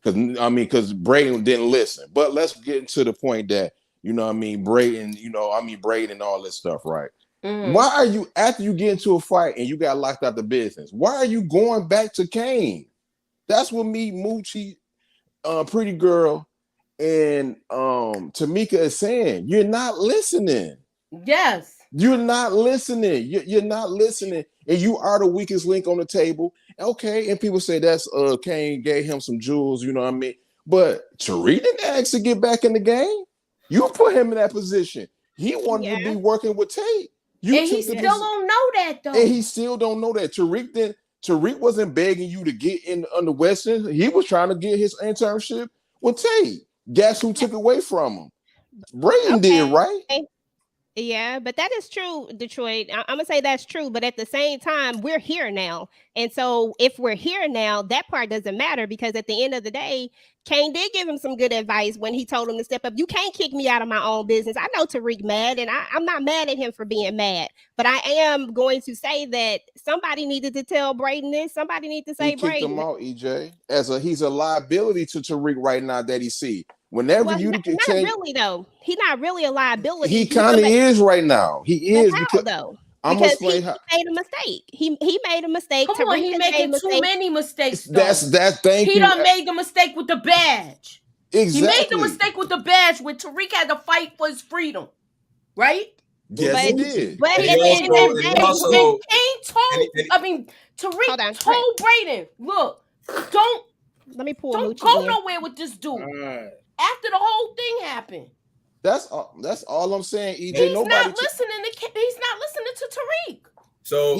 Because Braden didn't listen. But let's get into the point that, Braden, Braden and all this stuff, right? Mm-hmm. Why are you, after you get into a fight and you got locked out the business, why are you going back to Kane? That's what me, Moochie, Pretty Girl, and Tamika is saying. You're not listening. Yes. You're not listening. You're not listening. And you are the weakest link on the table. Okay. And people say that's Kane gave him some jewels, you know what I mean? But Tariq didn't ask to get back in the game. You put him in that position. He wanted to be working with Tate. And he still don't know that though. And he still don't know that. Tariq wasn't begging you to get in under Western. He was trying to get his internship with Tate. Guess who took away from him? Braden did, right? Yeah, but that is true, Detroit. I'm gonna say that's true, but at the same time, we're here now, and so if we're here now, that part doesn't matter because at the end of the day, Kane did give him some good advice when he told him to step up. You can't kick me out of my own business. I know Tariq mad, and I'm not mad at him for being mad, but I am going to say that somebody needed to tell Braden this. Somebody needs to say he kicked Braden. him out, EJ. He's a liability to Tariq right now that he see. Whenever not really though. He's not really a liability. He kind of is right now. He is because though. I'm because he made a mistake. He made a mistake. Come on, he making too many mistakes. Though. Thank he you. Done made the mistake with the badge. Exactly. He made the mistake with the badge when Tariq had to fight for his freedom, right? Yes, he did. But Kane told. Tariq told Braden, look, don't. Let me pull. Don't go nowhere with this dude. After the whole thing happened. That's all I'm saying, EJ. He's not listening to Tariq. So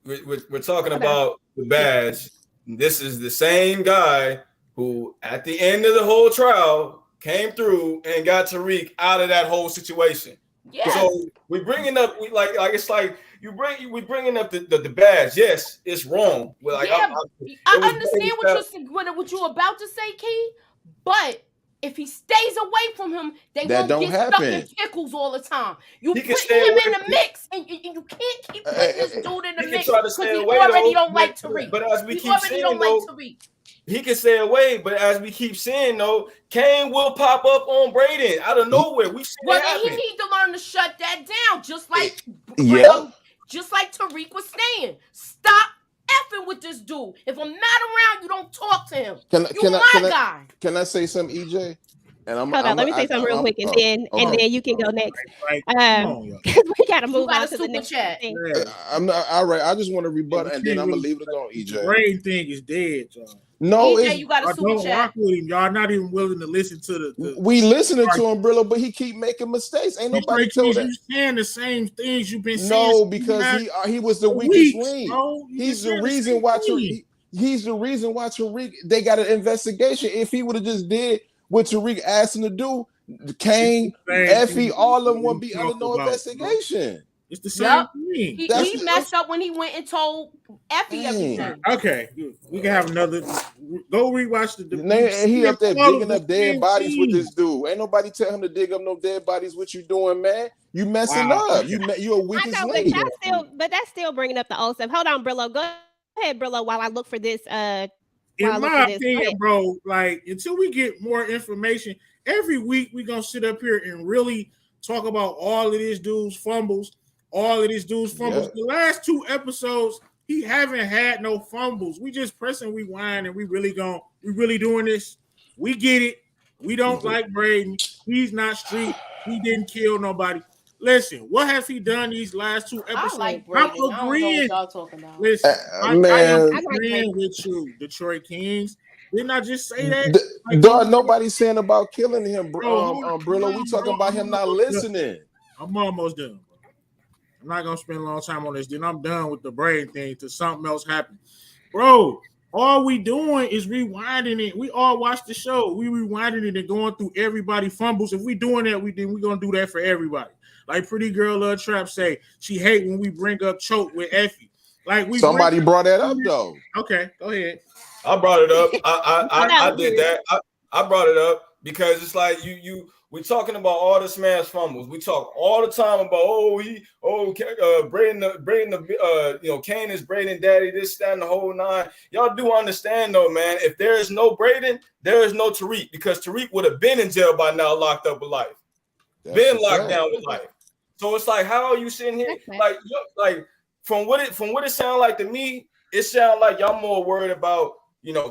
we're talking about the badge. This is the same guy who, at the end of the whole trial, came through and got Tariq out of that whole situation. Yes. So we're bringing up we bringing up the badge. Yes, it's wrong. I understand what you're about to say, Key, but if he stays away from him, they won't get stuck in pickles all the time. You put him in the mix, and you can't keep putting this dude in the mix because he already don't like Tariq. But as we keep saying, he can stay away, but as we keep saying, though, Kane will pop up on Braden out of nowhere. We've seen it happen. He need to learn to shut that down, just like Tariq was saying. Stop effing with this dude. If I'm not around, you don't talk to him. Guy. Can I say something, EJ? And Hold on, let me say something real quick, and then you can go next. Come on, y'all. We gotta move on to the super next chat. thing. I'm not all right. I just want to rebut, You and then can't I'm gonna really- leave it alone. The EJ. brain thing is dead, y'all. No, EJ, it's you got I a super don't chat. rock with him. Y'all not even willing to listen to the we listening to him, Brillo, but he keep making mistakes. Ain't nobody told that. You saying the same things you've been saying. No, because he was the weakest link. He's the reason why he's the reason why Tariq, they got an investigation. If he would have just did what Tariq asked him to do, Kane, Effie, all of them would be under no investigation. It's the same thing. He messed up when he went and told Effie everything. Okay, we can have another. Go rewatch He up there digging up dead bodies with this dude. Ain't nobody tell him to dig up no dead bodies. What you doing, man? You messing up. You're a weakest link. But that's still bringing up the old stuff. Hold on, Brillo. Go ahead, Brillo, while I look for this. In my opinion, bro, like until we get more information, every week we gonna sit up here and really talk about all of this dude's fumbles. The last 2 episodes, he haven't had no fumbles. We just pressing rewind and we really doing this. We get it. We don't like Braden. He's not street. He didn't kill nobody. Listen, what has he done these last 2 episodes? I like Braden. I'm agreeing. I don't know what y'all talking about. Listen, I am agreeing with you, Detroit Kings. Didn't I just say that? Dog, nobody's saying about killing him, Brillo. We talking about him not listening. I'm almost done. I'm not gonna spend a long time on this. Then I'm done with the brain thing till something else happens, bro. All we doing is rewinding it. We all watch the show. We rewinding it and going through everybody fumbles. If we doing that, we gonna do that for everybody. Like Pretty Girl Love Trap say, she hate when we bring up choke with Effie. Like somebody brought that up though. Okay, go ahead. I brought it up. I did that. I brought it up because it's like we're talking about all the smash fumbles. We talk all the time about Braden, Kane is Braden daddy, this, that, and the whole 9. Y'all do understand though, man. If there is no Braden, there is no Tariq, because Tariq would have been in jail by now, locked up with life, been locked down with life. So it's like, how are you sitting here like from what it sounds like to me? It sounds like y'all more worried about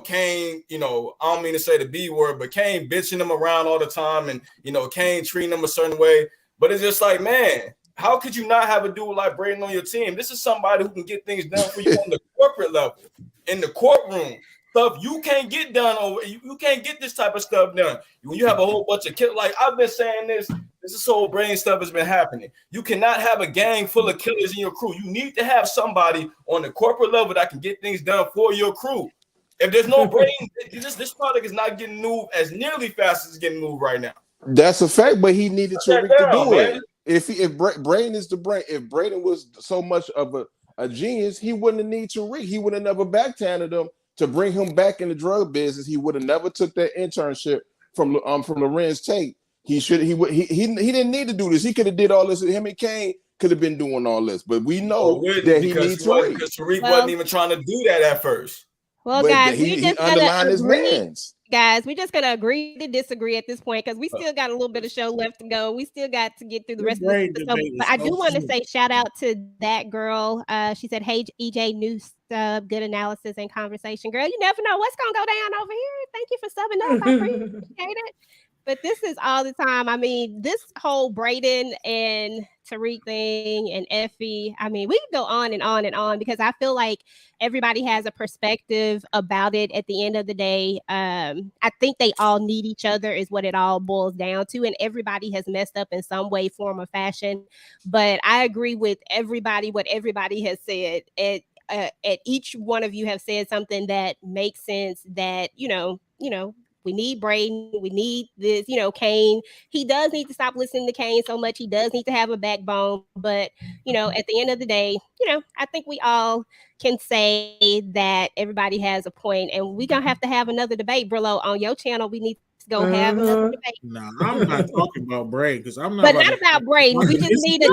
Kane, I don't mean to say the B word, but Kane bitching him around all the time and, Kane treating him a certain way. But it's just like, man, how could you not have a dude like Braden on your team? This is somebody who can get things done for you on the corporate level, in the courtroom. Stuff you can't get done over. You can't get this type of stuff done. When you have a whole bunch of kids, like I've been saying this whole brain stuff has been happening. You cannot have a gang full of killers in your crew. You need to have somebody on the corporate level that can get things done for your crew. If there's no brain, this product is not getting moved as nearly fast as it's getting moved right now. That's a fact, but he needed Tariq to do it. If Braden is the brain, if Braden was so much of a genius, he wouldn't have need Tariq. He would have never backhanded him to bring him back in the drug business. He would have never took that internship from Lorenz Tate. He didn't need to do this. He could have did all this. Him and Kane could have been doing all this, but we know that he needs Tariq. Because Tariq wasn't even trying to do that at first. Well, but guys, he underlined his mans. Guys, we're just gonna agree to disagree at this point because we still got a little bit of show left to go. We still got to get through the rest of the episode. But I do want to say shout out to that girl. She said, "Hey, EJ, new sub, good analysis and conversation, girl. You never know what's gonna go down over here. Thank you for subbing up. I appreciate it." But this is all the time. I mean, this whole Braden and Tariq thing and Effie, I mean, we can go on and on and on because I feel like everybody has a perspective about it at the end of the day. I think they all need each other is what it all boils down to. And everybody has messed up in some way, form, or fashion. But I agree with everybody, what everybody has said. At each one of you have said something that makes sense, that, we need Braden. We need this, Kane. He does need to stop listening to Kane so much. He does need to have a backbone. But, at the end of the day, I think we all can say that everybody has a point. And we're going to have another debate, Brillo, on your channel. We need to go have another debate. No, I'm not talking about Braden because I'm not. But not about Braden. We just need to.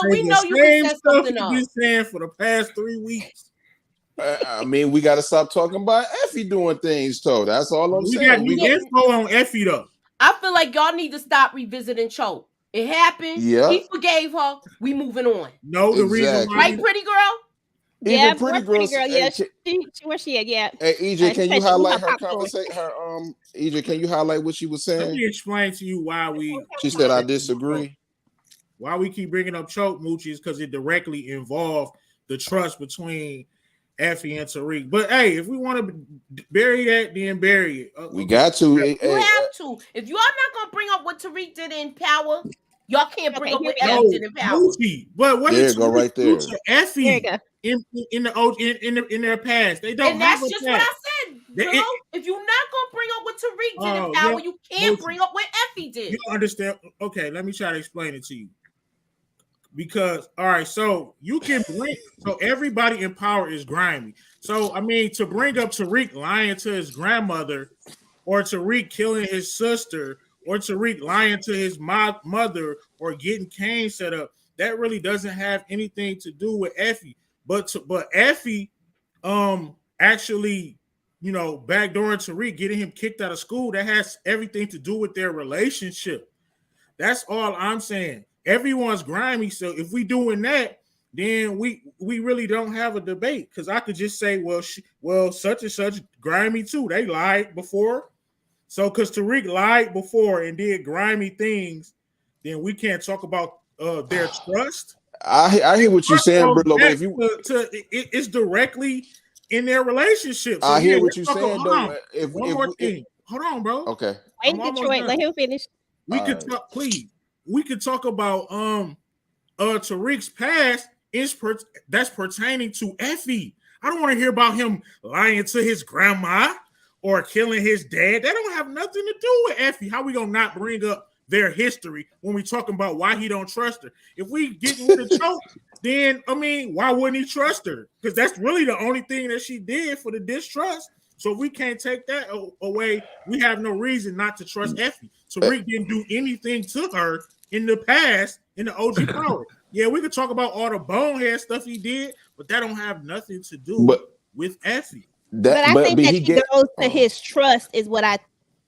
We know you can set something up. You've been saying for the past 3 weeks. I mean, we got to stop talking about Effie doing things, though. That's all I'm saying. We got new info on Effie, though. I feel like y'all need to stop revisiting Choke. It happened. Yeah. He forgave her. We moving on. No, the reason why. Right, Pretty Girl? Yeah, Even pretty more pretty girls. girl. Hey, Yeah, where she at? Yeah. hey, EJ, She can you said she eating her highlight her popcorn. conversation? EJ, can you highlight what she was Let saying? me explain to you why we She keep said, "I bringing up choke. disagree." Why we keep bringing up choke, Moochie, is because it directly involved the trust between Effie and Tariq. But hey, if we want to bury that, then bury it. We Okay. got to. You have to. If you are not gonna bring up what Tariq did in Power, y'all can't bring Okay, up here what we F go. did in Power. Moochie. But what There did you go, Tariq right do there. to Effie There you go. in their past? They don't And have that's a just past. what I said. Willow. If you're not gonna bring up what Tariq did in Power, you can't bring up what Effie did. You understand? Okay, let me try to explain it to you. Because all right, so you can bring so everybody in Power is grimy. So I mean, to bring up Tariq lying to his grandmother, or Tariq killing his sister, or Tariq lying to his mother, or getting Kane set up, that really doesn't have anything to do with Effie. But Effie, actually, backdooring Tariq, getting him kicked out of school, that has everything to do with their relationship. That's all I'm saying. Everyone's grimy, so if we doing that, then we really don't have a debate. Because I could just say, well, such and such grimy too. They lied before, so because Tariq lied before and did grimy things, then we can't talk about their trust. I hear what you're saying, Brillo, but if you, it's directly in their relationship. So I yeah, hear what you're saying hold though. on. If One more thing. Hold on, bro. Okay. Wait, I'm almost Detroit. done. Let him finish. We could talk, please. We could talk about Tariq's past that's pertaining to Effie. I don't want to hear about him lying to his grandma or killing his dad. That don't have nothing to do with Effie. How we gonna not bring up their history when we talking about why he don't trust her? If we get with the choke, then I mean, why wouldn't he trust her? Because that's really the only thing that she did for the distrust. So if we can't take that away, we have no reason not to trust Effie. Tariq didn't do anything to her in the past in the OG Power. Yeah, we could talk about all the bonehead stuff he did, but that don't have nothing to do with Effie. But I think that he goes to his trust is what I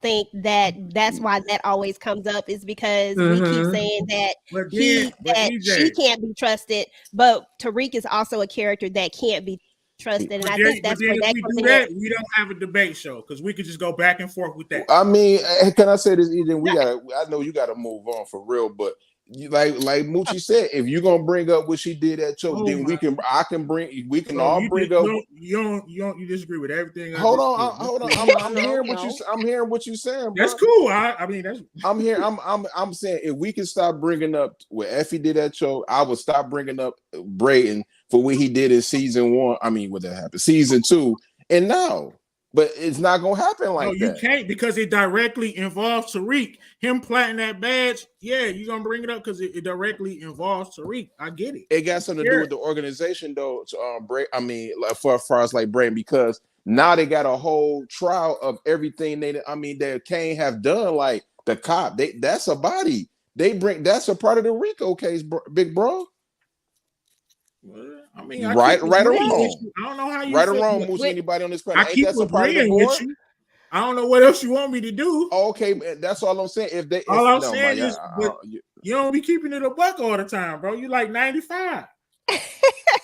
think that's why that always comes up, is because we keep saying that she can't be trusted, but Tariq is also a character that can't be trusted, and I think that's where that comes in. We don't have a debate show because we could just go back and forth with that. I mean, can I say this, Eden? I know you gotta move on for real, but like Moochie said, if you're gonna bring up what she did at choke, then we can all bring up. You disagree with everything. Hold on. I'm hearing what you're saying, bro. That's cool. I mean, I'm here. I'm saying if we can stop bringing up what Effie did at choke, I would stop bringing up Brayden for what he did in season 1. I mean, what that happened, season 2, and now. But it's not gonna happen like that. No, you can't, because it directly involves Tariq. Him planting that badge, yeah, you're gonna bring it up because it directly involves Tariq. I get it. It got something to do with the organization, though. I mean, like, for far as like Brayden, because now they got a whole trial of everything that Kane have done. Like the cop, that's a body. That's a part of the Rico case, big bro. Well, I mean, right or wrong. I don't know how you right or wrong, Moochie, anybody on this planet. I keep agreeing with you. I don't know what else you want me to do. Okay, that's all I'm saying. All I'm saying is, you don't be keeping it a buck all the time, bro. You like 95. You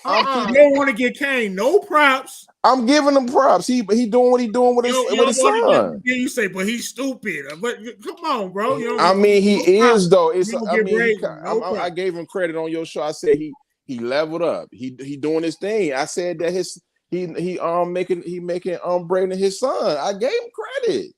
don't want to get Kane no props. I'm giving him props. He doing what he doing with his son. Then you say, but he's stupid. But come on, bro. I mean, he is though. I gave him credit on your show. I said he leveled up. He doing his thing. I said that he making Brayden his son. I gave him credit.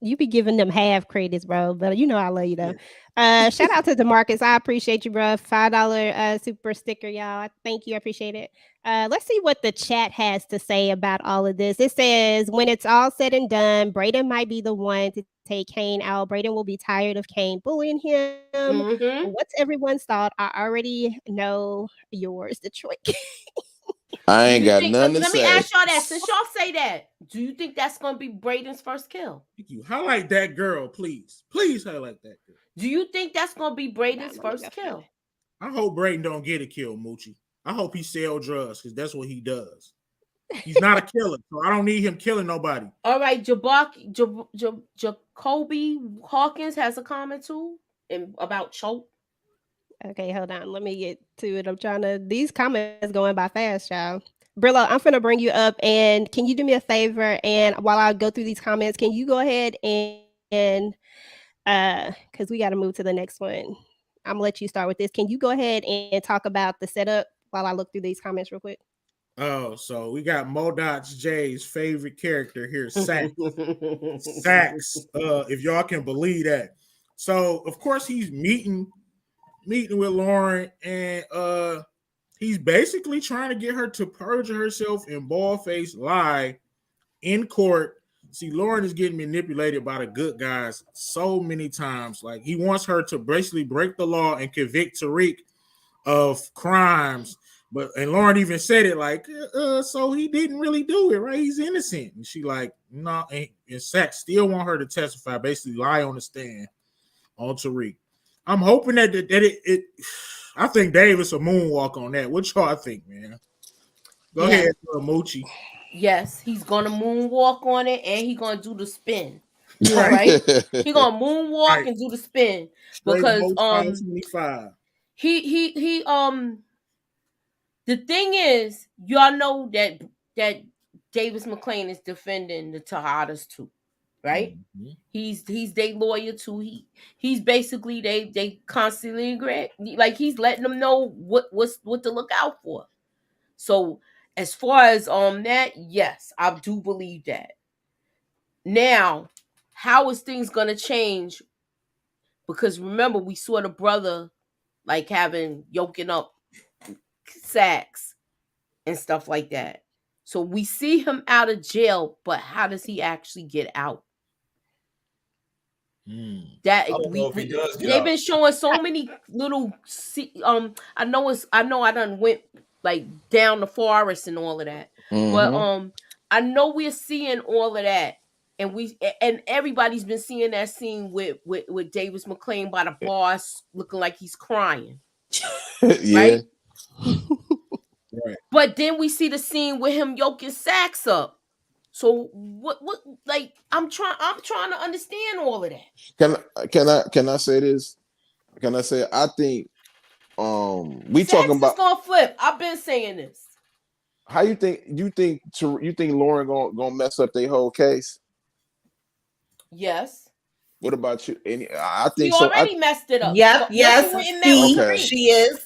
You be giving them half credits, bro. But you know I love you though. Shout out to DeMarcus. I appreciate you, bro. $5 super sticker, y'all. Thank you. I appreciate it. Let's see what the chat has to say about all of this. It says, when it's all said and done, Brayden might be the one to take Kane out. Brayden will be tired of Kane bullying him. Mm-hmm. What's everyone's thought? I already know yours, Detroit. I ain't got nothing to say. Let me ask y'all that. Since y'all say that, do you think that's going to be Brayden's first kill? Thank you. Highlight that girl, please. Please highlight that girl. Do you think that's going to be Brayden's first kill? I hope Brayden don't get a kill, Moochie. I hope he sell drugs because that's what he does. He's not a killer, so I don't need him killing nobody. All right, Jacoby Hawkins has a comment too about choke. Okay, hold on. Let me get to it. I'm trying to. These comments going by fast, y'all. Brillo, I'm finna bring you up, and can you do me a favor? And while I go through these comments, can you go ahead and because we got to move to the next one. I'm gonna let you start with this. Can you go ahead and talk about the setup while I look through these comments real quick? Oh, so we got Modoc J's favorite character here, Sax. Sax, if y'all can believe that. So of course he's meeting with Lauren, and he's basically trying to get her to perjure herself and bald-faced lie in court. See, Lauren is getting manipulated by the good guys so many times. Like, he wants her to basically break the law and convict Tariq of crimes. And Lauren even said it like, so he didn't really do it, right? He's innocent. And she like, no, and Sax still want her to testify, basically lie on the stand on Tariq. I'm hoping that it I think Davis a moonwalk on that. What y'all think, man? Go ahead, Moochie. Yes, he's gonna moonwalk on it, and he's gonna do the spin. All right, he gonna moonwalk and do the spin because 25. he the thing is, y'all know that Davis McClain is defending the Tejadas too, right? Mm-hmm. He's their lawyer too. He's basically they constantly agree, like he's letting them know what to look out for. So as far as that, yes, I do believe that. Now, how is things gonna change? Because remember, we saw the brother like having yoking up Sax and stuff like that. So we see him out of jail, but how does he actually get out? That I don't know if he does get they've out. been showing so many little I know I done went like down the forest and all of that. Mm-hmm. But I know we're seeing all of that, and everybody's been seeing that scene with Davis McClain by the boss looking like he's crying. Yeah. Right. But then we see the scene with him yoking Sax up. So what like I'm trying to understand all of that. Can I say this? Can I say I think we Sax talking about is gonna flip. I've been saying this. How you think Lauren gonna mess up their whole case? Yes. What about you? I think she already messed it up. Yep, yes, she is.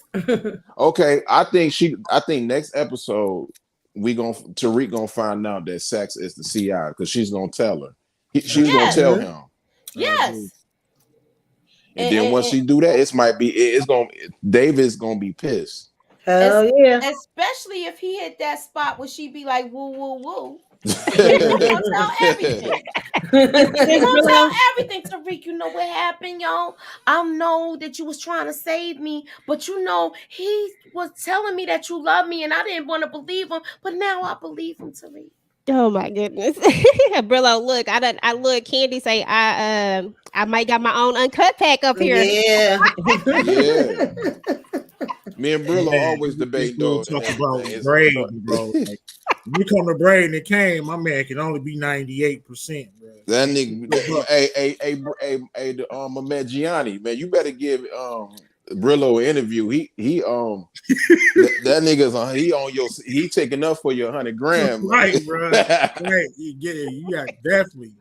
Okay, I think next episode Tariq gonna find out that Sax is the CI because she's gonna tell her. She's gonna tell him. Yes. And then once she do that, David's gonna be pissed. Hell yeah. Especially if he hit that spot where she be like, woo, woo, woo. He's gonna tell everything. He's gonna tell everything, Tariq. You know what happened, y'all? I know that you was trying to save me, but you know, he was telling me that you love me, and I didn't want to believe him, but now I believe him, Tariq. Oh my goodness. Brillo, look, I look, Candy say I might got my own uncut pack up here. Yeah. Yeah. Me and Brillo always debate though. Talk about brain, bro. Like, when you come to brain and came, my man can only be 98%, bro. That nigga, my man Gianni, man, you better give Brillo an interview. That nigga's he taking up for your 100 grand, right, bro. Right, you get it. You got definitely.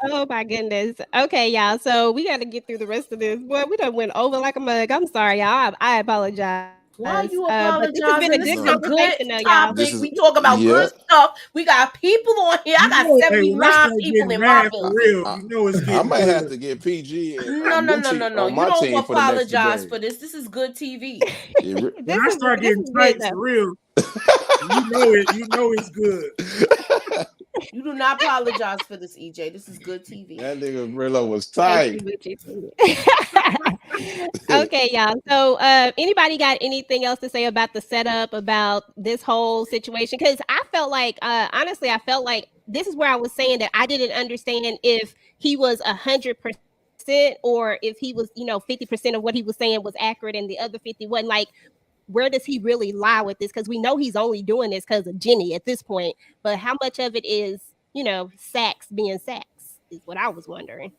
Oh my goodness. Okay, y'all. So we got to get through the rest of this. Boy, we done went over like a mug. I'm sorry, y'all. I apologize. Why you apologizing? But this has been a good conversation, though, y'all. We talk about good stuff. We got people on here. I got 79 people in my building. Real. You know it's getting I might have to get PG. No. You don't apologize for this. This is good TV. When I start getting tight for real, you know it's good. You do not apologize for this, EJ. This is good TV. That nigga Brillo was tight. Okay, y'all. So anybody got anything else to say about the setup, about this whole situation? Because I felt like, honestly, this is where I was saying that I didn't understand if he was 100% or if he was, 50% of what he was saying was accurate and the other 50 wasn't. Like, where does he really lie with this? Because we know he's only doing this because of Jenny at this point. But how much of it is, Sax being Sax is what I was wondering.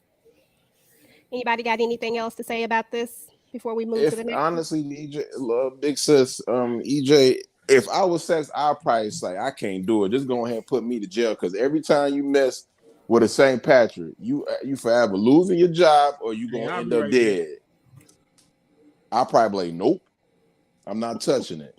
Anybody got anything else to say about this? before we move to If the next one? honestly, EJ, big sis, EJ, if I was sex, I'd probably say I can't do it. Just go ahead and put me to jail because every time you mess with a St. Patrick, you forever losing your job or you Hey, gonna I'll end be up right there. dead. I'll probably like, nope, I'm not touching it.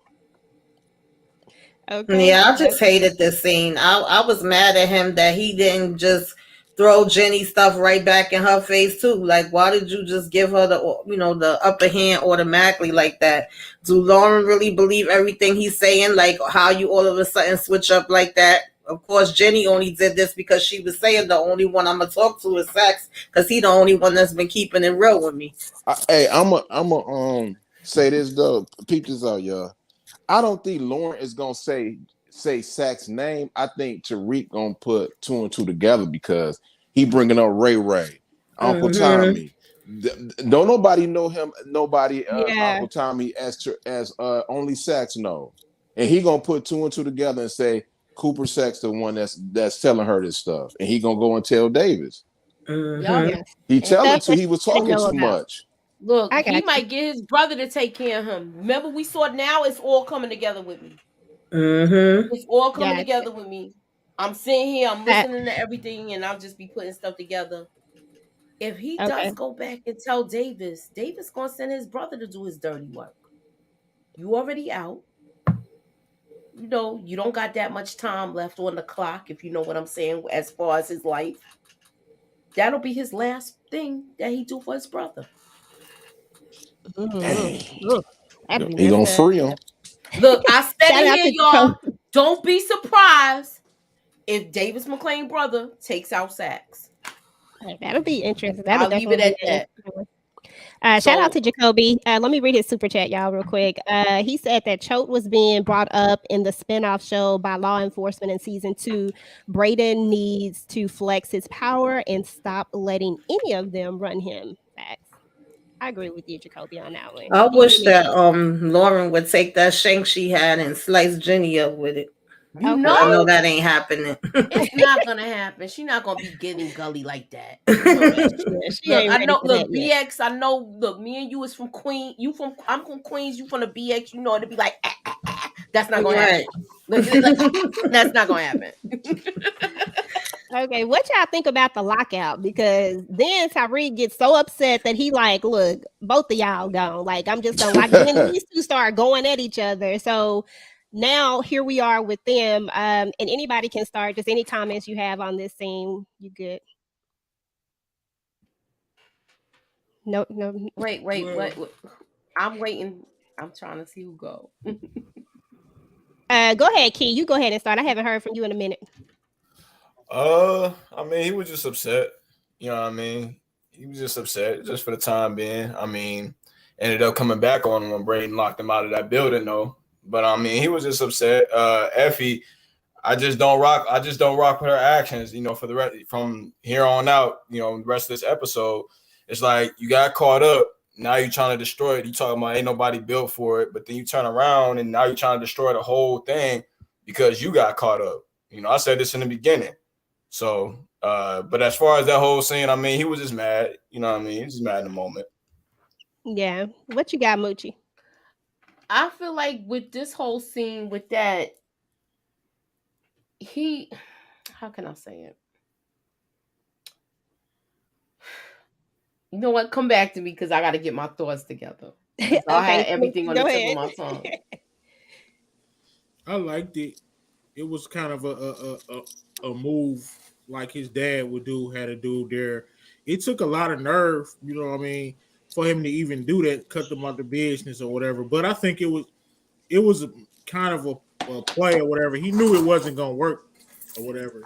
Okay. Yeah, I just hated this scene. I was mad at him that he didn't just throw Jenny stuff right back in her face too. Like, why did you just give her the upper hand automatically like that? Do Lauren really believe everything he's saying? Like how you all of a sudden switch up like that? Of course, Jenny only did this because she was saying the only one I'm gonna talk to is Sax because he the only one that's been keeping it real with me. Hey, I'm say this though. Peep this out, y'all. I don't think Lauren is gonna say Sax's name. I think Tariq gonna put two and two together because he bringing up Ray Ray, Uncle Mm-hmm. Tommy. Don't nobody know him. Nobody Yeah. Uncle Tommy as only Sax know, and he gonna put two and two together and say Cooper Sax the one that's telling her this stuff, and he gonna go and tell Davis. Mm-hmm. Yup. Yes. He And telling Stuff to that he was I didn't talking know too about. much. look, I he got you. might get his brother to take care of him. Remember, we saw now it's all coming together with me. Mm-hmm. It's all coming Gotcha. together with me. I'm sitting here, I'm That, listening to everything, and I'll just be putting stuff together. If he okay. does go back and tell Davis gonna send his brother to do his dirty work. You already out. You know, you don't got that much time left on the clock, if you know what I'm saying, as far as his life. That'll be his last thing that he do for his brother. Mm-hmm. Dang, Ooh, that'd be he messed gonna up. free him. Look, I said Shout it out here, to y'all. Jacoby. Don't be surprised if Davis McClain brother takes out Sax. That'll be interesting. That'll I'll leave it definitely at be an that. interesting one. Shout out So to Jacoby. Let me read his super chat, y'all, real quick. He said that Choate was being brought up in the spinoff show by law enforcement in season 2. Brayden needs to flex his power and stop letting any of them run him. Facts. I agree with you, Jacoby, on that one. I He wish needs that to. Lauren would take that shank she had and slice Jenny up with it. you Okay. But I know know that ain't happening. it's not gonna happen. She's not gonna be getting gully like that. You know that. Yeah, she Look, ain't I ready know. for that Look, yet. BX. I know. Look, me and you is from Queen. I'm from Queens. You from the BX. You know it'd be like, that's not gonna happen. Right. That's not gonna happen. Okay, what y'all think about the lockout? Because then Tyreek gets so upset that he like, look, both of y'all gone. Like, I'm just gonna lock. Then these two start going at each other. So now here we are with them. And anybody can start. Just any comments you have on this scene, you good? No, no. Wait. What? I'm waiting. I'm trying to see who go. Go ahead, Key. You go ahead and start. I haven't heard from you in a minute. I mean, he was just upset. You know what I mean? He was just upset just for the time being. I mean, ended up coming back on him when Braden locked him out of that building, though. But I mean, he was just upset. Effie, I just don't rock with her actions. You know, for the rest from here on out. You know, the rest of this episode, it's like you got caught up. Now you're trying to destroy it. You talking about ain't nobody built for it, but then you turn around and now you're trying to destroy the whole thing because you got caught up. You know, I said this in the beginning. So, but as far as that whole scene, I mean, he was just mad. You know what I mean? He was just mad in the moment. Yeah. What you got, Moochie? I feel like with this whole scene, with that, how can I say it? You know what? Come back to me because I got to get my thoughts together. I had Okay, everything on the go tip of ahead. my tongue. I liked it. It was kind of a move like his dad would do, had to do there. It took a lot of nerve, you know what I mean, for him to even do that, cut them out the business or whatever. But I think it was a kind of a play or whatever. He knew it wasn't gonna work or whatever.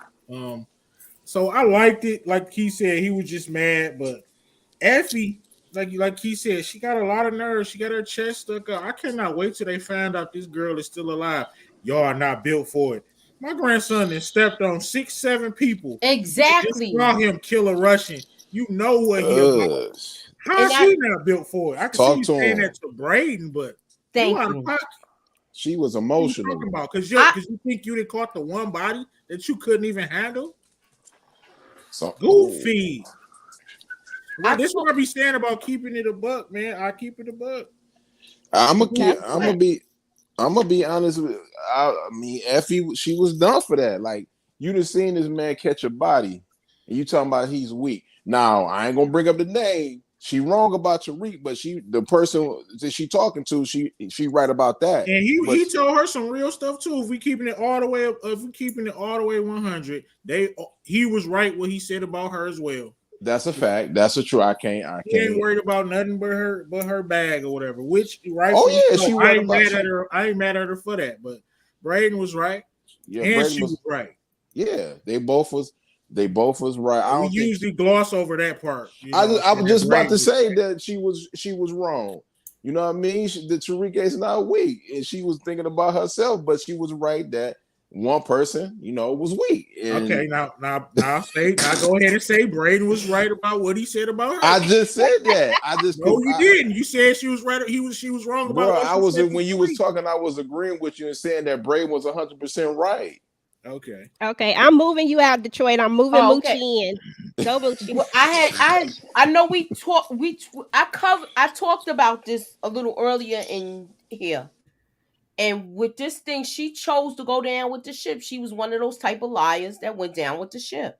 So I liked it. Like he said, he was just mad. But Effie, like he said, she got a lot of nerves. She got her chest stuck up. I cannot wait till they find out this girl is still alive. Y'all are not built for it. My grandson has stepped on 6-7 people. Just Exactly. saw him kill a Russian. You know what he about. How's he not built for it? I can see Talk you to saying him. that to Braden, but Thank you out of you. pocket. She was What are you emotional. talking about? Because you think you didn't caught the one body that you couldn't even handle? So, Goofy. Right, this is what I be saying about keeping it a buck, man. I keep it a buck. I'm gonna be honest with. I mean, Effie, she was done for that. Like you done seen this man catch a body, and you talking about he's weak. Now I ain't gonna bring up the name. She wrong about Tariq, but the person that she talking to, she right about that. And but, he told her some real stuff too. If we keeping it all the way 100, he was right what he said about her as well. That's a fact. That's a true. I He can't. ain't worried about nothing but her bag or whatever. Which right? Oh yeah, she I ain't mad at her. I ain't mad at her for that. But Braden was right. Yeah, and Braden she was right. Yeah, they both was right. We usually gloss over that part. I was just about to say that she was wrong. You know what I mean? The Tariq is not weak, and she was thinking about herself, but she was right that one person, was weak. And okay, now go ahead and say Braden was right about what he said about her. I just said that. No, you didn't. You said she was right. She was wrong about. Bro, when you was talking, I was agreeing with you and saying that Braden was 100% right. Okay. I'm moving you out, Detroit. I'm moving Moochie in. Go Moochie. Well, I know I talked about this a little earlier in here. And with this thing, she chose to go down with the ship. She was one of those type of liars that went down with the ship.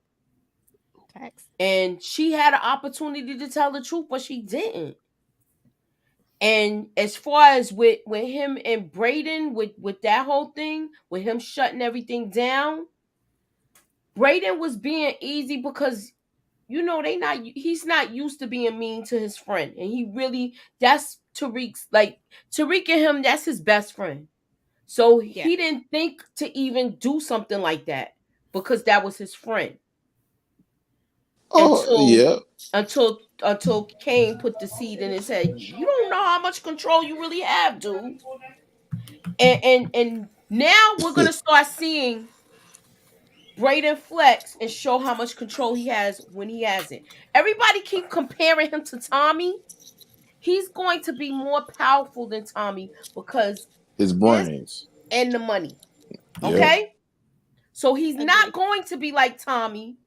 Thanks. And she had an opportunity to tell the truth, but she didn't. And as far as with him and Braden, with that whole thing, with him shutting everything down, Braden was being easy because, he's not used to being mean to his friend. And that's Tariq's, Tariq and him, that's his best friend. So he didn't think to even do something like that because that was his friend. Until Kane put the seed in his head. You don't know how much control you really have, dude. And now we're gonna start seeing Braden flex and show how much control he has when he has it. Everybody keep comparing him to Tommy. He's going to be more powerful than Tommy because his brains and the money. Okay? So he's not going to be like Tommy,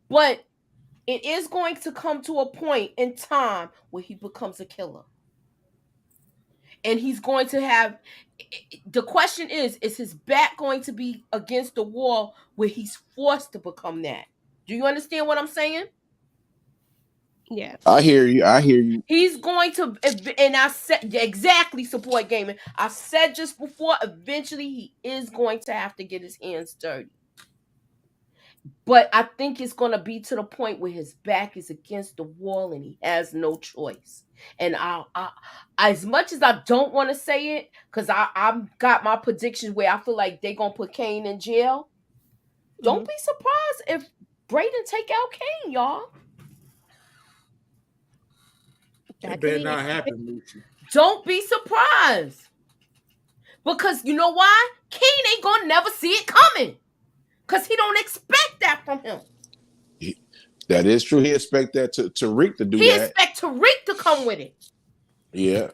but it is going to come to a point in time where he becomes a killer. And he's going to have, the question is his back going to be against the wall where he's forced to become that? Do you understand what I'm saying? Yeah. I hear you. He's going to, and I said exactly, support gaming. I said just before, eventually he is going to have to get his hands dirty. But I think it's going to be to the point where his back is against the wall and he has no choice. And I as much as I don't want to say it, because I've got my predictions where I feel like they're going to put Kane in jail. Don't be surprised if Braden take out Kane, y'all. That better not happen, Lucy. Don't be surprised. Because you know why? Kane ain't going to never see it coming. Because he don't expect that from him. That is true. He expect that Tariq to do that. He expect Tariq to come with it. Yeah.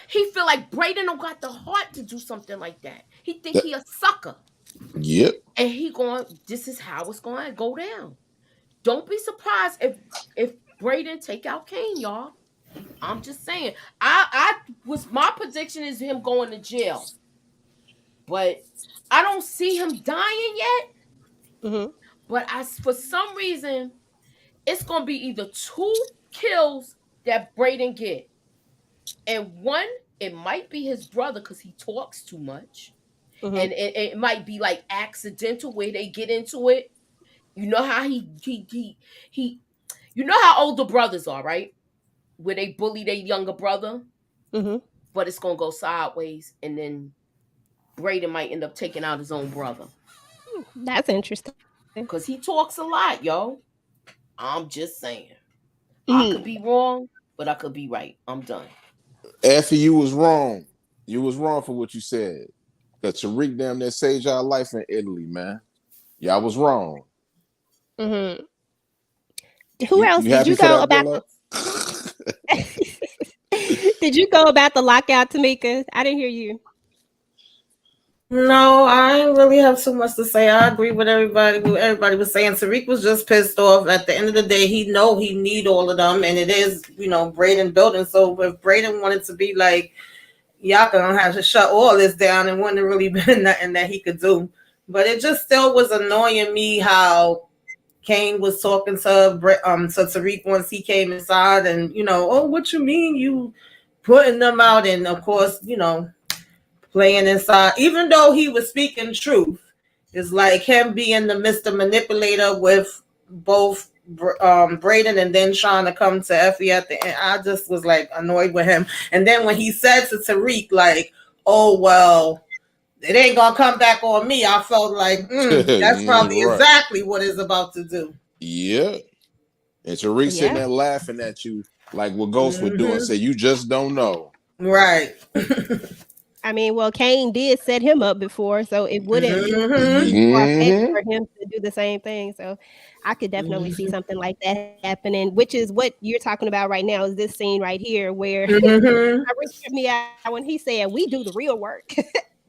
He feel like Braden don't got the heart to do something like that. He think he a sucker. Yep. And this is how it's going to go down. Don't be surprised if Braden take out Kane, y'all. I'm just saying. My prediction is him going to jail. But I don't see him dying yet. Mm-hmm. But for some reason, it's going to be either 2 kills that Braden get. And one, it might be his brother because he talks too much. Mm-hmm. And it might be like accidental where they get into it. You know how he you know how older brothers are, right? Where they bully their younger brother. Mm-hmm. But it's going to go sideways. And then Braden might end up taking out his own brother. That's interesting. Because he talks a lot, yo. I'm just saying. I could be wrong, but I could be right. I'm done. Effie, you was wrong. You was wrong for what you said. Because Tariq damn near saved y'all life in Italy, man. Y'all was wrong. Mm-hmm. Who else did you go about? Did you go about the lockout, Tamika? I didn't hear you. No, I ain't really have too much to say. I agree with everybody. What everybody was saying. Tariq was just pissed off. At the end of the day, he need all of them, and it is, Braden building. So if Braden wanted to be like, y'all gonna have to shut all this down, and wouldn't have really been nothing that he could do. But it just still was annoying me how Kane was talking to Tariq once he came inside, and oh, what you mean you putting them out, and of course, playing inside, even though he was speaking truth. It's like him being the Mr. Manipulator with both Braden and then trying to come to Effie at the end. I just was like annoyed with him. And then when he said to Tariq, like, oh, well, it ain't going to come back on me, I felt like, that's probably Right. exactly what it's about to do. Yeah. And Tariq sitting there laughing at you like what Ghost would do and say, you just don't know. Right. I mean, well, Kane did set him up before, so it wouldn't be Mm-hmm. for him to do the same thing. So I could definitely see something like that happening, which is what you're talking about right now, is this scene right here where I tripped me out when he said, we do the real work.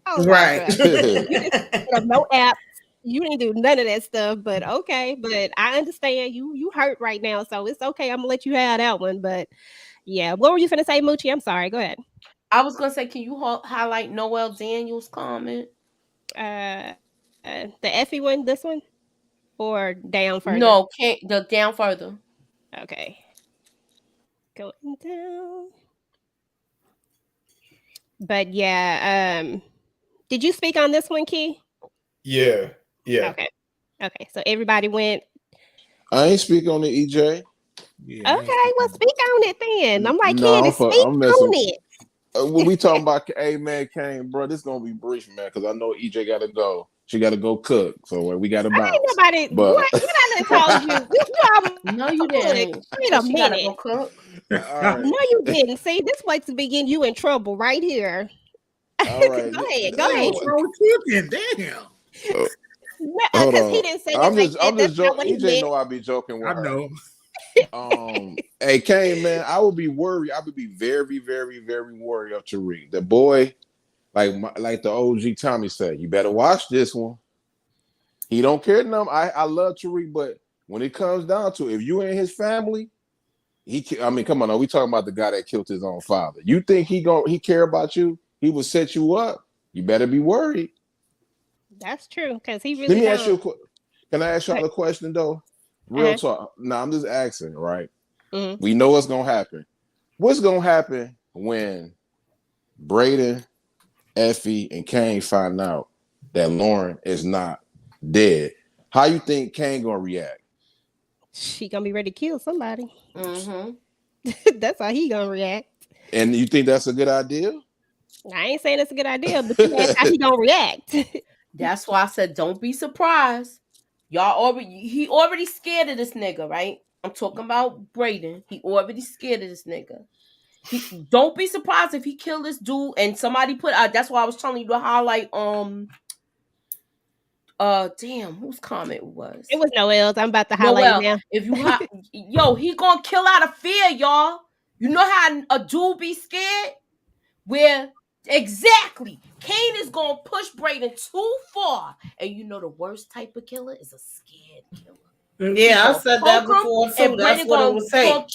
I was Right. like, bruh, you didn't set up no app. You didn't do none of that stuff, but okay. But I understand you hurt right now, so it's okay. I'm gonna let you have that one. But yeah, what were you finna say, Moochie? I'm sorry. Go ahead. I was gonna say, can you highlight Noel Daniels' comment? The Effie one, this one, or down further? No, the down further. Okay, going down. But yeah, did you speak on this one, Key? Yeah. Okay. So everybody went. I ain't speak on the EJ. Yeah, Okay, well, speak on it then. I'm like, No, Kid, speak I'm messing. on it. When we talking about, hey man, Kane, bro, this gonna be brief, man, because I know EJ got to go. She got to go cook, so we got to bounce. Ain't nobody. But What I done told you? No, you didn't. Wait a She gotta minute. go cook. all right, No, you didn't. See, this way to begin you in trouble right here. all right. Go ahead. what's wrong with cooking? Damn. Hold Because on. he didn't say it I'm like just that. That's not joking. what he EJ meant. know I be joking with I her. know. Hey, Kane, man, I would be worried. I would be very, very, very worried of Tariq. The boy, like the OG Tommy said, you better watch this one. He don't care enough. I love Tariq, but when it comes down to it, if you ain't his family, I mean, come on, now we talking about the guy that killed his own father. You think he care about you? He will set you up. You better be worried. That's true, because he Let really me ask don't. you can I ask y'all a question though? Real talk. No, I'm just asking, right? Mm-hmm. We know what's gonna happen. What's gonna happen when Braden, Effie, and Kane find out that Lauren is not dead? How you think Kane gonna react? She gonna be ready to kill somebody. Mm-hmm. That's how he gonna react. And you think that's a good idea? I ain't saying it's a good idea, but you asked how he gonna react. That's why I said don't be surprised. He already scared of this nigga, right? I'm talking about Braden. He already scared of this nigga. Don't be surprised if he kill this dude and somebody put out. That's why I was telling you to highlight. Damn, whose comment was? It was Noel's. I'm about to highlight Noel. now. If you he gonna kill out of fear, y'all. You know how a dude be scared? Where exactly Kane is gonna push Braden too far, and you know the worst type of killer is a scared killer. Yeah, I said that before too. That's what it would take.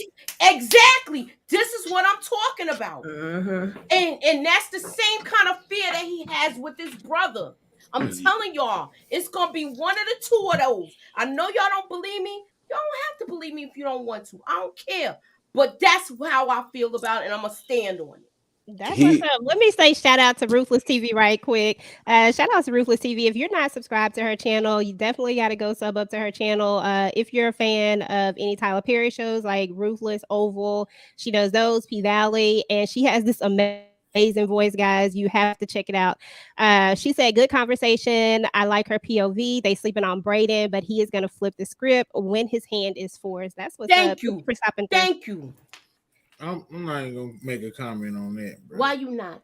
Exactly. This is what I'm talking about. Mm-hmm. And that's the same kind of fear that he has with his brother. I'm telling y'all, it's gonna be one of the two of those. I know y'all don't believe me. Y'all don't have to believe me if you don't want to. I don't care. But that's how I feel about it, and I'm gonna stand on it. That's what's up. Let me say shout out to Ruthless TV right quick. Shout out to Ruthless TV. If you're not subscribed to her channel, you definitely got to go sub up to her channel. If you're a fan of any Tyler Perry shows like Ruthless, Oval, she does those, P Valley, and she has this amazing voice, guys. You have to check it out. She said, good conversation. I like her POV. They sleeping on Braden, but he is going to flip the script when his hand is forced. That's what's up. Thank you for stopping. Thank you. I'm not even gonna make a comment on that, bro. Why you not?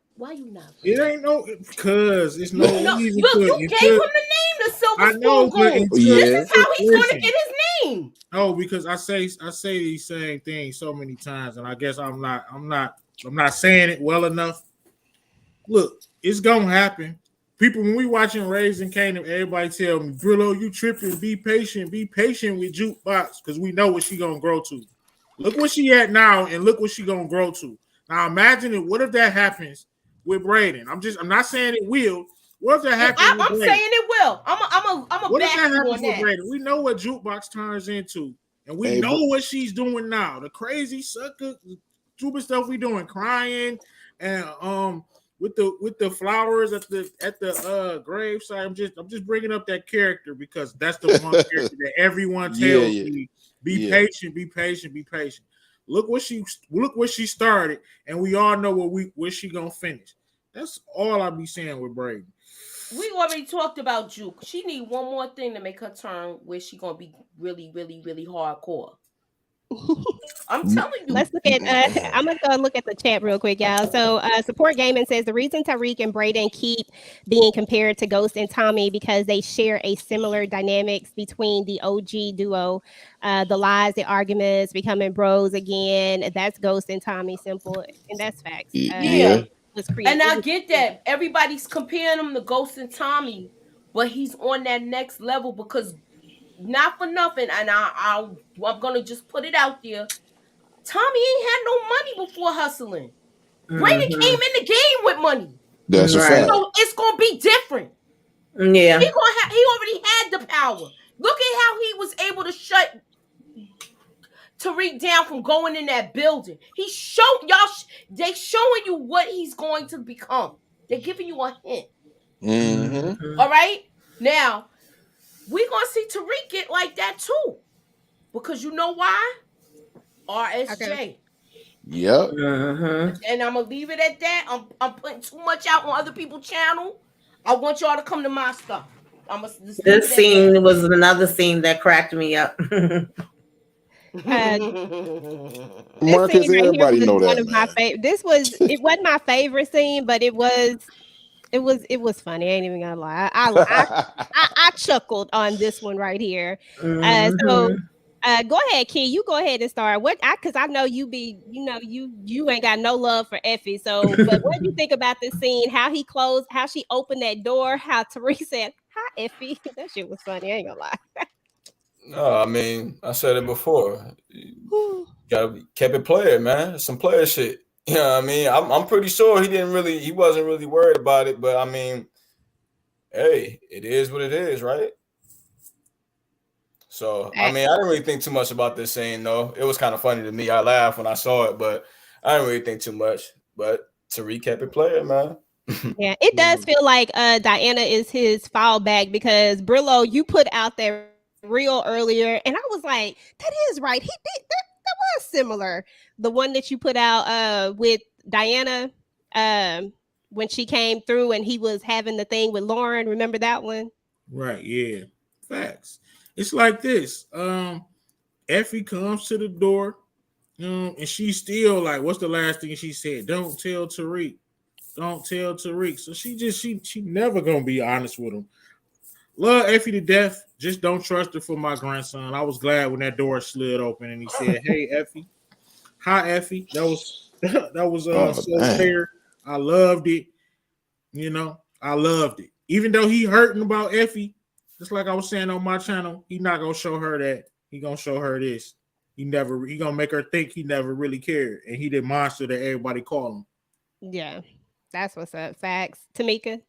It ain't because it's no reason. Look, you gave him the name, the Silver I know, but this is how he's gonna get his name. No, because I say these same things so many times, and I guess I'm not saying it well enough. Look, it's gonna happen. people, when we watching Raising Canaan, everybody tell me, Brillo, you tripping, be patient with Jukebox, because we know what she gonna grow to. Look where she at now, and look what she gonna grow to. Now imagine it. What if that happens with Braden? I'm not saying it will. What if that happens with I'm Braden? saying it will. I'm a What if back that you happens on with that. Braden? We know what Jukebox turns into, and we know what she's doing now. The crazy sucker, stupid stuff we doing, crying, and with the flowers at the gravesite. I'm just bringing up that character because that's the one character that everyone tells me, be patient, be patient, be patient. Look where she started, and we all know where she gonna finish. That's all I be saying with Braden. We already talked about Juke. She need one more thing to make her turn where she gonna be really, really, really hardcore. I'm telling you. Let's look at. I'm gonna go look at the chat real quick, y'all. So, Support Gaming says the reason Tariq and Braden keep being compared to Ghost and Tommy because they share a similar dynamics between the OG duo, the lies, the arguments, becoming bros again. That's Ghost and Tommy, simple, and that's facts. Yeah. And I get created. that everybody's comparing him to Ghost and Tommy, but he's on that next level because not for nothing, and I'm gonna just put it out there. Tommy ain't had no money before hustling. Braden came in the game with money. That's a fact. So it's gonna be different. Yeah. He already had the power. Look at how he was able to shut Tariq down from going in that building. He showed y'all. They showing you what he's going to become. They're giving you a hint. Mm-hmm. All right. Now we're gonna see Tariq get like that too, because you know why? RSJ. Okay. Yep. And I'm gonna leave it at that. I'm putting too much out on other people's channel. I want y'all to come to my stuff. This scene was another scene that cracked me up. Marcus, Right everybody know that. One of my favorite. It wasn't my favorite scene, but it was funny. I ain't even gonna lie. I chuckled on this one right here. So go ahead, Key. You go ahead and start. Because I know you ain't got no love for Effie. So, but what do you think about this scene? How he closed, how she opened that door, how Tariq said, "Hi, Effie." That shit was funny. I ain't gonna lie. No, I mean, I said it before. You gotta keep it player, man. Some player shit. You know what I mean? I'm pretty sure he wasn't really worried about it, but I mean, hey, it is what it is, right? So I mean, I didn't really think too much about this scene though. It was kind of funny to me. I laughed when I saw it, but I didn't really think too much. But to recap it player, man. Yeah, it does feel like Diana is his fallback because Brillo, you put out that reel earlier, and I was like, that is right. He did that was similar. The one that you put out with Diana when she came through and he was having the thing with Lauren. Remember that one? Right, yeah. Facts. It's like this. Effie comes to the door, and she's still like, what's the last thing she said? Don't tell Tariq. Don't tell Tariq. So she never gonna be honest with him. Love Effie to death. Just don't trust her for my grandson. I was glad when that door slid open and he said, "Hey, Effie." Hi, Effie. That was so fair. I loved it. You know, I loved it. Even though he hurting about Effie, just like I was saying on my channel, he not gonna show her that. He gonna show her this. He gonna make her think he never really cared, and he the monster that everybody call him. Yeah, that's what's up. Facts, Tamika.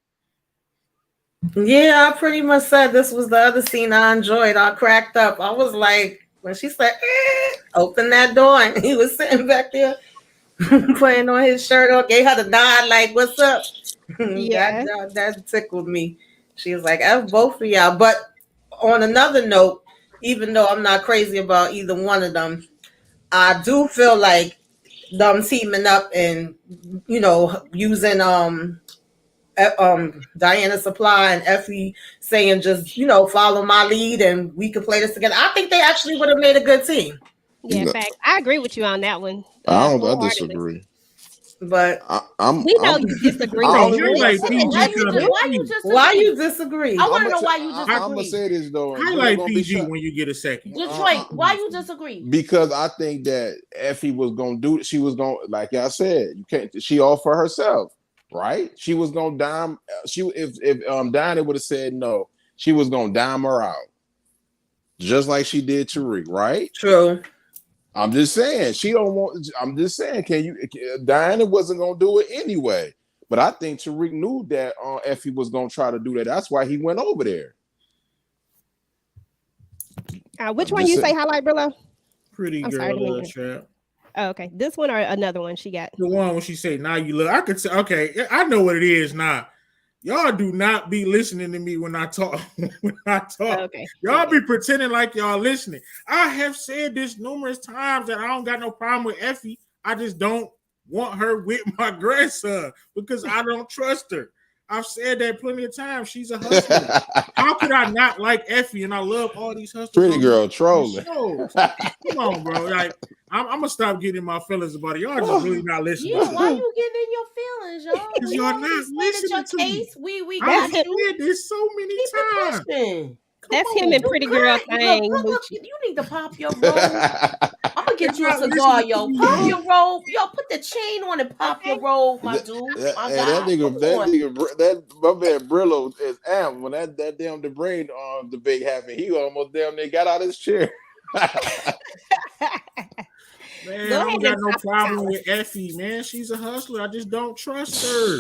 Yeah, I pretty much said this was the other scene I enjoyed. I cracked up. I was like, when she said, open that door, and he was sitting back there putting on his shirt or gave her the nod, like, what's up? Yeah. that tickled me. She was like, F both of y'all. But on another note, even though I'm not crazy about either one of them, I do feel like them teaming up and, using Diana Supply and Effie saying just follow my lead and we could play this together. I think they actually would have made a good team. Yeah, fact. I agree with you on that one. I disagree. But we know you disagree. Why you disagree? I want to know why you disagree. I'm gonna say this though. Highlight PG when you get a second. Detroit, why you disagree? Because I think that Effie was gonna do. She was gonna, like I said, you can't. She all for herself. right? She was gonna dime. If Diana would have said no, she was gonna dime her out, just like she did Tariq, right? True. I'm just saying she don't want. I'm just saying, Diana wasn't gonna do it anyway. But I think Tariq knew that Effie was gonna try to do that. That's why he went over there. Which one you say highlight, Brillo? Pretty girl, trap. Oh, okay. This one or another one she got? The one when she say, "Now you look." I could say, okay, I know what it is now. Y'all do not be listening to me when I talk. Okay. Y'all be pretending like y'all listening. I have said this numerous times that I don't got no problem with Effie. I just don't want her with my grandson because I don't trust her. I've said that plenty of times. She's a hustler. How could I not like Effie? And I love all these hustlers. Pretty girl trolling. Come on, bro. Like I'm gonna stop getting my feelings about it. Y'all just really not listening. Yeah, why you getting in your feelings, y'all? Because y'all not listening to me. I've said this so many times. That's him and Pretty Girl thing. Look, you need to pop your robe. I'm gonna get you a cigar, yo. Pop your robe, yo. Put the chain on and pop your robe, my dude. My man Brillo is amped when that damn debate debate happened. He almost damn near got out of his chair. Man, I don't got no problem with Effie, man. She's a hustler. I just don't trust her.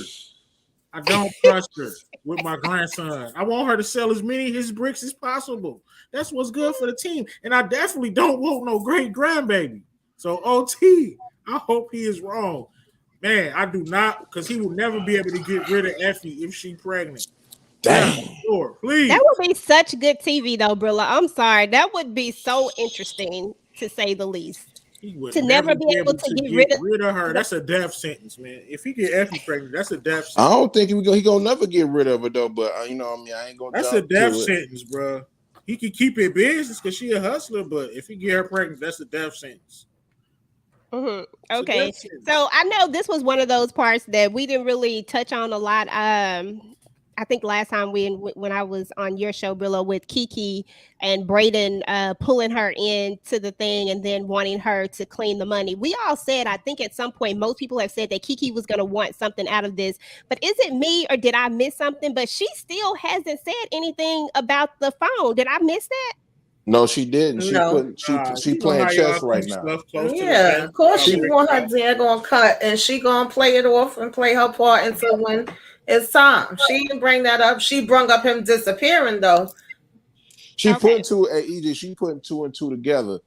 I don't trust her with my grandson. I want her to sell as many of his bricks as possible. That's what's good for the team. And I definitely don't want no great grandbaby. So OT, I hope he is wrong. Man, I do not, because he will never be able to get rid of Effie if she's pregnant. Dang. Sure, please. That would be such good TV though, Brilla. I'm sorry. That would be so interesting to say the least. He would to never be able to get rid of her. That's a death sentence, man. If he get Effie pregnant, that's a death sentence. I don't think he gonna never get rid of her though. But you know, what I mean, I ain't gonna. That's a death sentence, bro. He can keep it business because she a hustler, but if he get her pregnant, that's a death sentence. Mm-hmm. Okay, so I know this was one of those parts that we didn't really touch on a lot. I think last time when I was on your show, Brillo, with Kiki and Braden pulling her into the thing and then wanting her to clean the money. We all said, I think at some point, most people have said that Kiki was going to want something out of this. But is it me or did I miss something? But she still hasn't said anything about the phone. Did I miss that? No, she didn't. She playing chess right now. Yeah, of course she want her dad gonna cut and she gonna play it off and play her part until when it's time. She didn't bring that up. She brung up him disappearing though. She put two at EJ. She putting two and two together.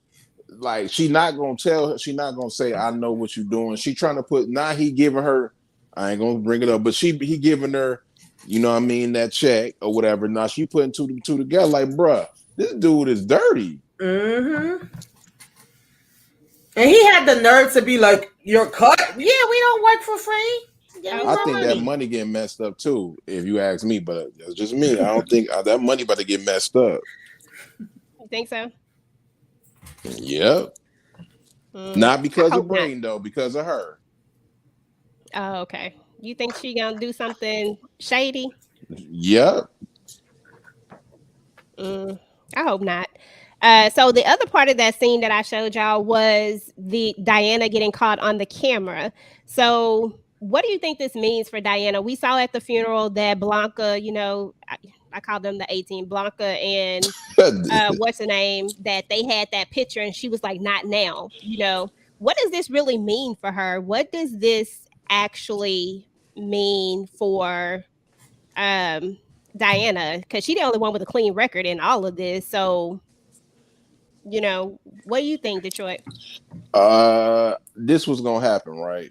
Like she not gonna tell her. She not gonna say, "I know what you're doing." She trying to put. Now he giving her. I ain't gonna bring it up, but he giving her. You know what I mean? That check or whatever. Now she putting two together. Like, bruh, this dude is dirty. Mm-hmm. And he had the nerve to be like, "You're cut." Yeah, we don't work for free. I think that money getting messed up too, if you ask me, but that's just me. I don't think that money about to get messed up. You think so? Yep. Not because of Brain though, because of her. Oh, okay. You think she gonna do something shady? Yep. I hope not. So the other part of that scene that I showed y'all was the Diana getting caught on the camera. So what do you think this means for Diana? We saw at the funeral that Blanca, you know, I call them the 18, Blanca and what's her name, that they had that picture and she was like, not now, you know. What does this really mean for her? What does this actually mean for Diana? Because she's the only one with a clean record in all of this. So, you know, what do you think, Detroit? This was gonna happen, right?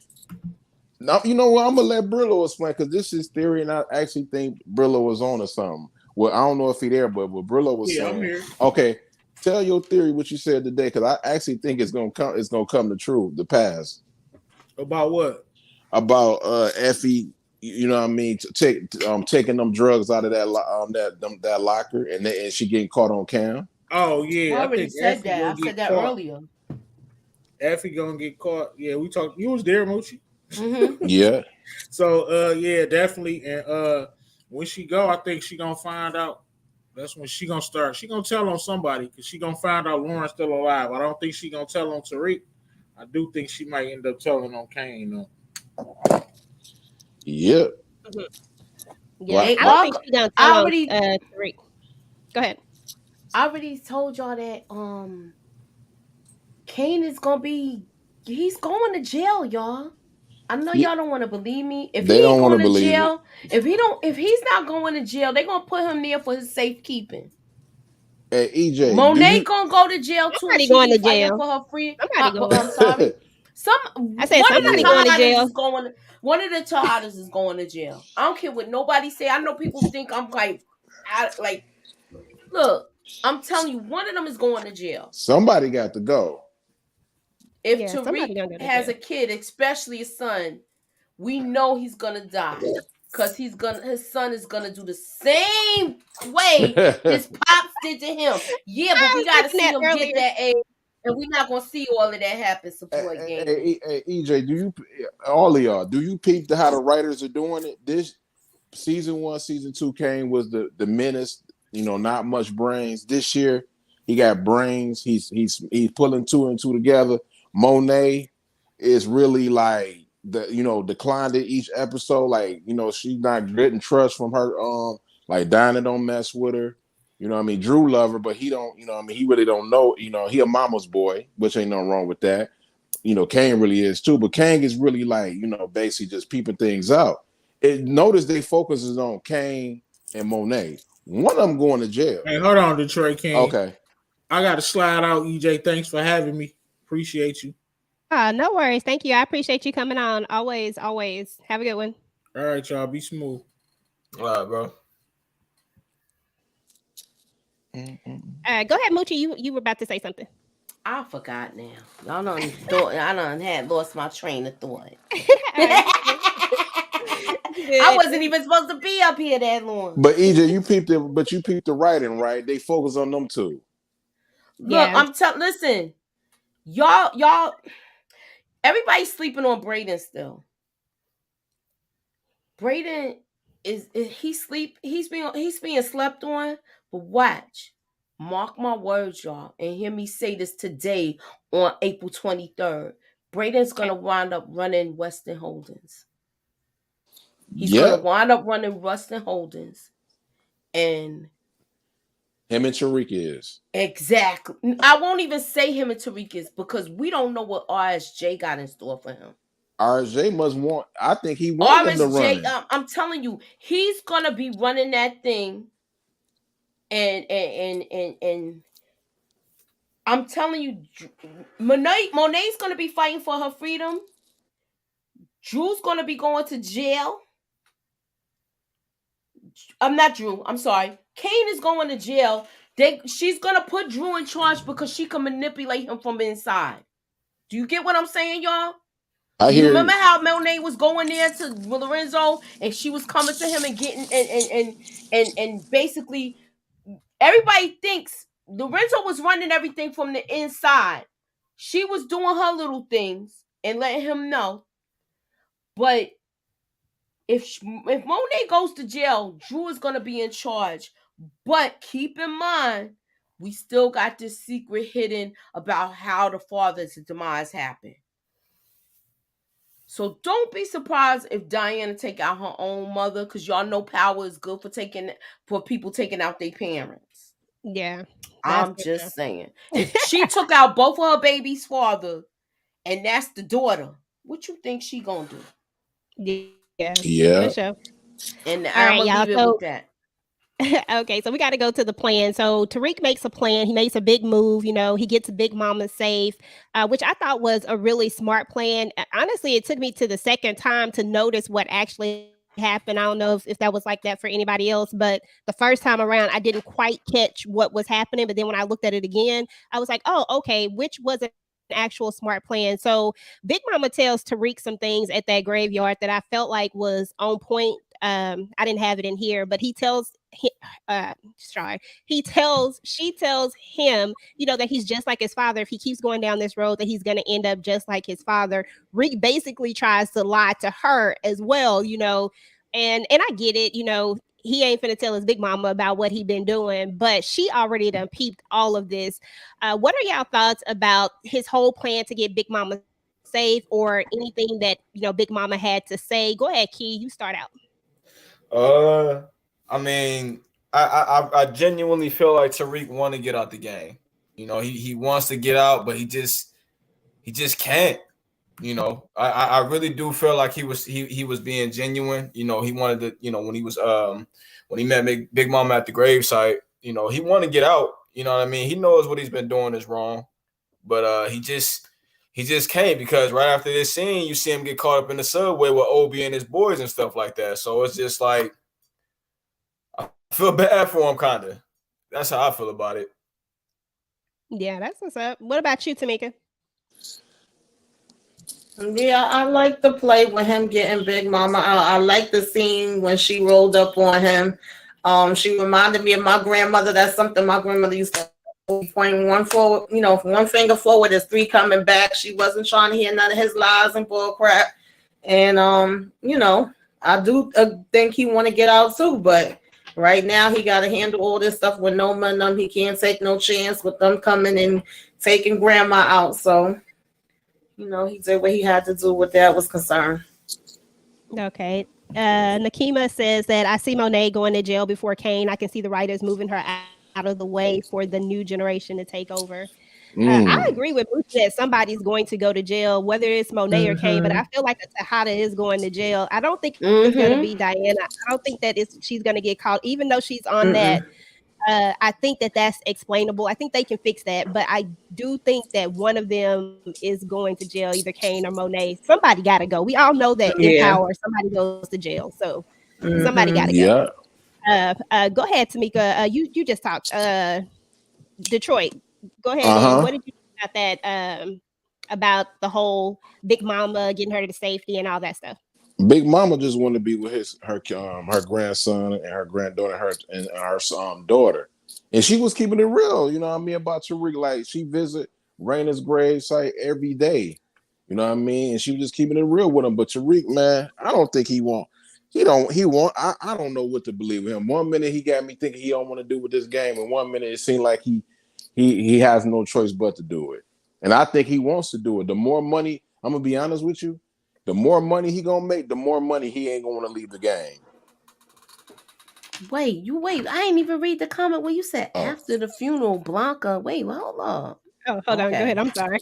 Now, you know what? I'm gonna let Brillo explain because this is theory, and I actually think Brillo was on or something. Well, I don't know if he there, but what Brillo was saying. I'm here. Okay, tell your theory what you said today, because I actually think it's gonna come. It's gonna come to truth. The past about what? About Effie. You know what I mean? Taking them drugs out of that locker, and she getting caught on cam. Oh yeah, I already said that. I said that earlier. Effie gonna get caught. Yeah, we talked. You was there, Moochie. Mm-hmm. Yeah. So yeah, definitely. And when she go, I think she gonna find out. That's when she gonna start. She gonna tell on somebody because she gonna find out Lauren's still alive. I don't think she gonna tell on Tariq. I do think she might end up telling on Kane though. Yep. Mhm. Yeah, Right. Hey, I don't Right. think she gonna tell I on already Tariq. Go ahead. I already told y'all that Kane is gonna be he's going to jail, y'all. I know Yeah, y'all don't want to believe me. If he they ain't don't want to going to believe it. jail, if he's not going to jail, they're gonna put him there for his safekeeping. Hey, EJ, do Monet you? gonna go to jail too, and Somebody she going be to fighting jail. for her free. Somebody going. I'm sorry. Some I said one of the somebody Yeah. going to Tejadas jail. is going. One of the Tejadas is going to jail. I don't care what nobody say. I know people think I'm like look. I'm telling you, one of them is going to jail. Somebody got to go. If Yeah, somebody Tariq gonna go to has jail. a kid, especially a son, we know he's gonna die. Cause his son is gonna do the same way his pops did to him. Yeah, but I we was gotta thinking see that him get earlier. that age, and we're not gonna see all of that happen. Support gaming. Hey, EJ, do you? All of y'all, do you peep how the writers are doing it? This season one, season two, Kane was the menace. Not much brains. This year, he got brains. He's pulling two and two together. Monet is really like declined it each episode. Like she's not getting trust from her. Like Dinah don't mess with her. I mean, Drew love her, but he don't. I mean, he really don't know. He a mama's boy, which ain't nothing wrong with that. Kane really is too, but Kane is really like, basically just peeping things out. Notice they focuses on Kane and Monet. One of them going to jail. Hey, hold on, Detroit King. Okay. I got to slide out, EJ. Thanks for having me. Appreciate you. No worries. Thank you. I appreciate you coming on. Always, always. Have a good one. All right, y'all. Be smooth. All right, bro. Go ahead, Moochie. You were about to say something. I forgot now. Y'all done thought I done had lost my train of thought. All right, I good. wasn't even supposed to be up here that long. But EJ, you peeped the writing, right? They focus on them two. Look, Yeah, listen, y'all, everybody's sleeping on Braden still. Braden is he's being slept on, but watch. Mark my words, y'all, and hear me say this today on April 23rd. Braden's okay. gonna wind up running Weston Holdings. He's gonna Yep. wind up running Weston Holdings. And Him and Tariq is. exactly. I won't even say him and Tariq is because we don't know what RSJ got in store for him. RJ must want. I think he want them to run RSJ, it. I'm telling you, he's gonna be running that thing, and I'm telling you, Monet's gonna be fighting for her freedom. Drew's gonna be going to jail. I'm not Drew. I'm sorry. Kane is going to jail. She's gonna put Drew in charge because she can manipulate him from inside. Do you get what I'm saying, y'all? I You hear remember how Monet was going there to Lorenzo and she was coming to him and getting and basically everybody thinks Lorenzo was running everything from the inside. She was doing her little things and letting him know. But if Monet goes to jail, Drew is going to be in charge. But keep in mind, we still got this secret hidden about how the father's demise happened. So don't be surprised if Diana take out her own mother, because y'all know power is good for people taking out their parents. Yeah, that's I'm for just sure. saying. If she took out both of her baby's father, and that's the daughter, what you think she gonna do? Yeah, for Yeah. sure. And All I'm right, gonna y'all. leave it So with that. okay, so we got to go to the plan. So Tariq makes a plan. He makes a big move. He gets Big Mama safe, which I thought was a really smart plan. Honestly, it took me to the second time to notice what actually happened. I don't know if that was like that for anybody else, but the first time around, I didn't quite catch what was happening. But then when I looked at it again, I was like, oh, okay, which was an actual smart plan. So Big Mama tells Tariq some things at that graveyard that I felt like was on point. I didn't have it in here, but she tells him, that he's just like his father. If he keeps going down this road, that he's going to end up just like his father. Rick basically tries to lie to her as well, and I get it, he ain't finna tell his big mama about what he been doing, but she already done peeped all of this. What are y'all thoughts about his whole plan to get Big Mama safe? safe or anything that Big Mama had to say? Go ahead, Key. You start out. I mean, I genuinely feel like Tariq want to get out the game. He wants to get out, but he just can't. I really do feel like he was being genuine. He wanted to, when he met Big Mama at the gravesite, he wanted to get out. You know what I mean? He knows what he's been doing is wrong, but he just can't, because right after this scene, you see him get caught up in the subway with Obi and his boys and stuff like that. So it's just like, I feel bad for him, kinda. That's how I feel about it. Yeah, that's what's up. What about you, Tamika? Yeah, I like the play with him getting Big Mama out. I like the scene when she rolled up on him. She reminded me of my grandmother. That's something my grandmother used to point one forward, one finger forward is three coming back. She wasn't trying to hear none of his lies and bull crap. And I do think he want to get out too, but right now he got to handle all this stuff with no money. He can't take no chance with them coming and taking grandma out. So he did what he had to do with that was concerned. Okay. Nakima says that I see Monet going to jail before Kane. I can see the writers moving her out of the way for the new generation to take over. I agree with Bruce that somebody's going to go to jail, whether it's Monet or Kane, but I feel like Tejada is going to jail. I don't think it's going to be Diana. I don't think that she's going to get caught, even though she's on that. I think that's explainable. I think they can fix that, but I do think that one of them is going to jail, either Kane or Monet. Somebody got to go. We all know that in power, somebody goes to jail, so somebody got to go. Go ahead, Tamika. You just talked. Detroit. Go ahead. And what did you think about that? About the whole Big Mama getting her to safety and all that stuff. Big Mama just wanted to be with her grandson and her granddaughter, and her daughter, and she was keeping it real. You know what I mean, about Tariq. Like, she visit Raina's grave site every day. You know what I mean, and she was just keeping it real with him. But Tariq, man, I don't think he won't. He won't. I don't know what to believe with him. One minute he got me thinking he don't want to do with this game, and one minute it seemed like he has no choice but to do it. And I think he wants to do it. The more money, I'm gonna be honest with you, the more money he gonna make, the more money he ain't gonna want to leave the game. Wait. I ain't even read the comment where you said after the funeral, Blanca. Wait, hold on. Oh, hold on. Go ahead. I'm sorry.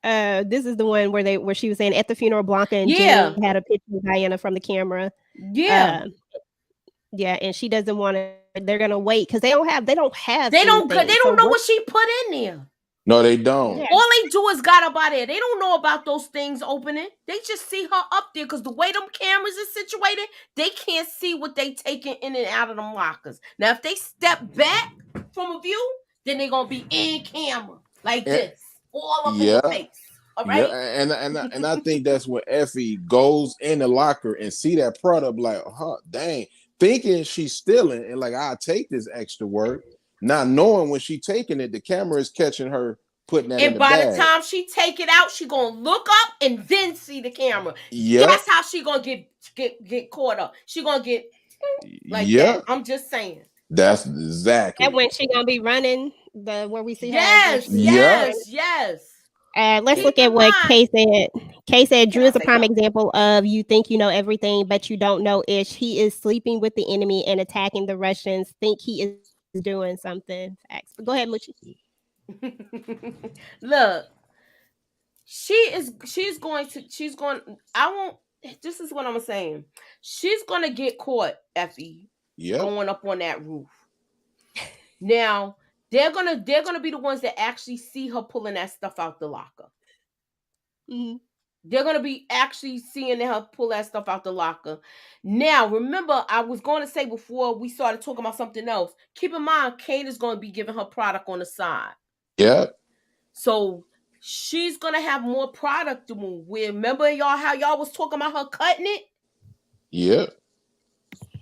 This is the one where she was saying at the funeral, Blanca and Jenny had a picture of Diana from the camera. Yeah. And she doesn't want to. They're gonna wait because they don't know what she put in there. No, they don't. Yeah. All they do is got up out there. They don't know about those things opening. They just see her up there because the way them cameras is situated, they can't see what they taking in and out of them lockers. Now, if they step back from a view, then they're gonna be in camera like this, all up in the face. All right. Yeah, and I think that's when Effie goes in the locker and see that product, like, dang, thinking she's stealing, and like, I'll take this extra work. Not knowing when she taking it, the camera is catching her putting that in the bag. And by the time she take it out, she gonna look up and then see the camera. Yep. That's how she gonna get caught up. She gonna get like that. I'm just saying. That's exactly. And when she gonna be running where we see her. Yes. Let's look at what Kay said. Kay said Drew is a prime example of you think you know everything, but you don't know Ish. He is sleeping with the enemy and attacking the Russians. Think he is doing something. Facts. But go ahead, Muchi. Look, she's going. This is what I'm saying. She's gonna get caught, Effie. Going up on that roof. Now they're gonna be the ones that actually see her pulling that stuff out the locker. Mm-hmm. They're going to be actually seeing her pull that stuff out the locker. Now, remember, I was going to say before we started talking about something else, keep in mind, Kate is going to be giving her product on the side. Yeah. So she's going to have more product to move. Remember how y'all was talking about her cutting it? Yeah.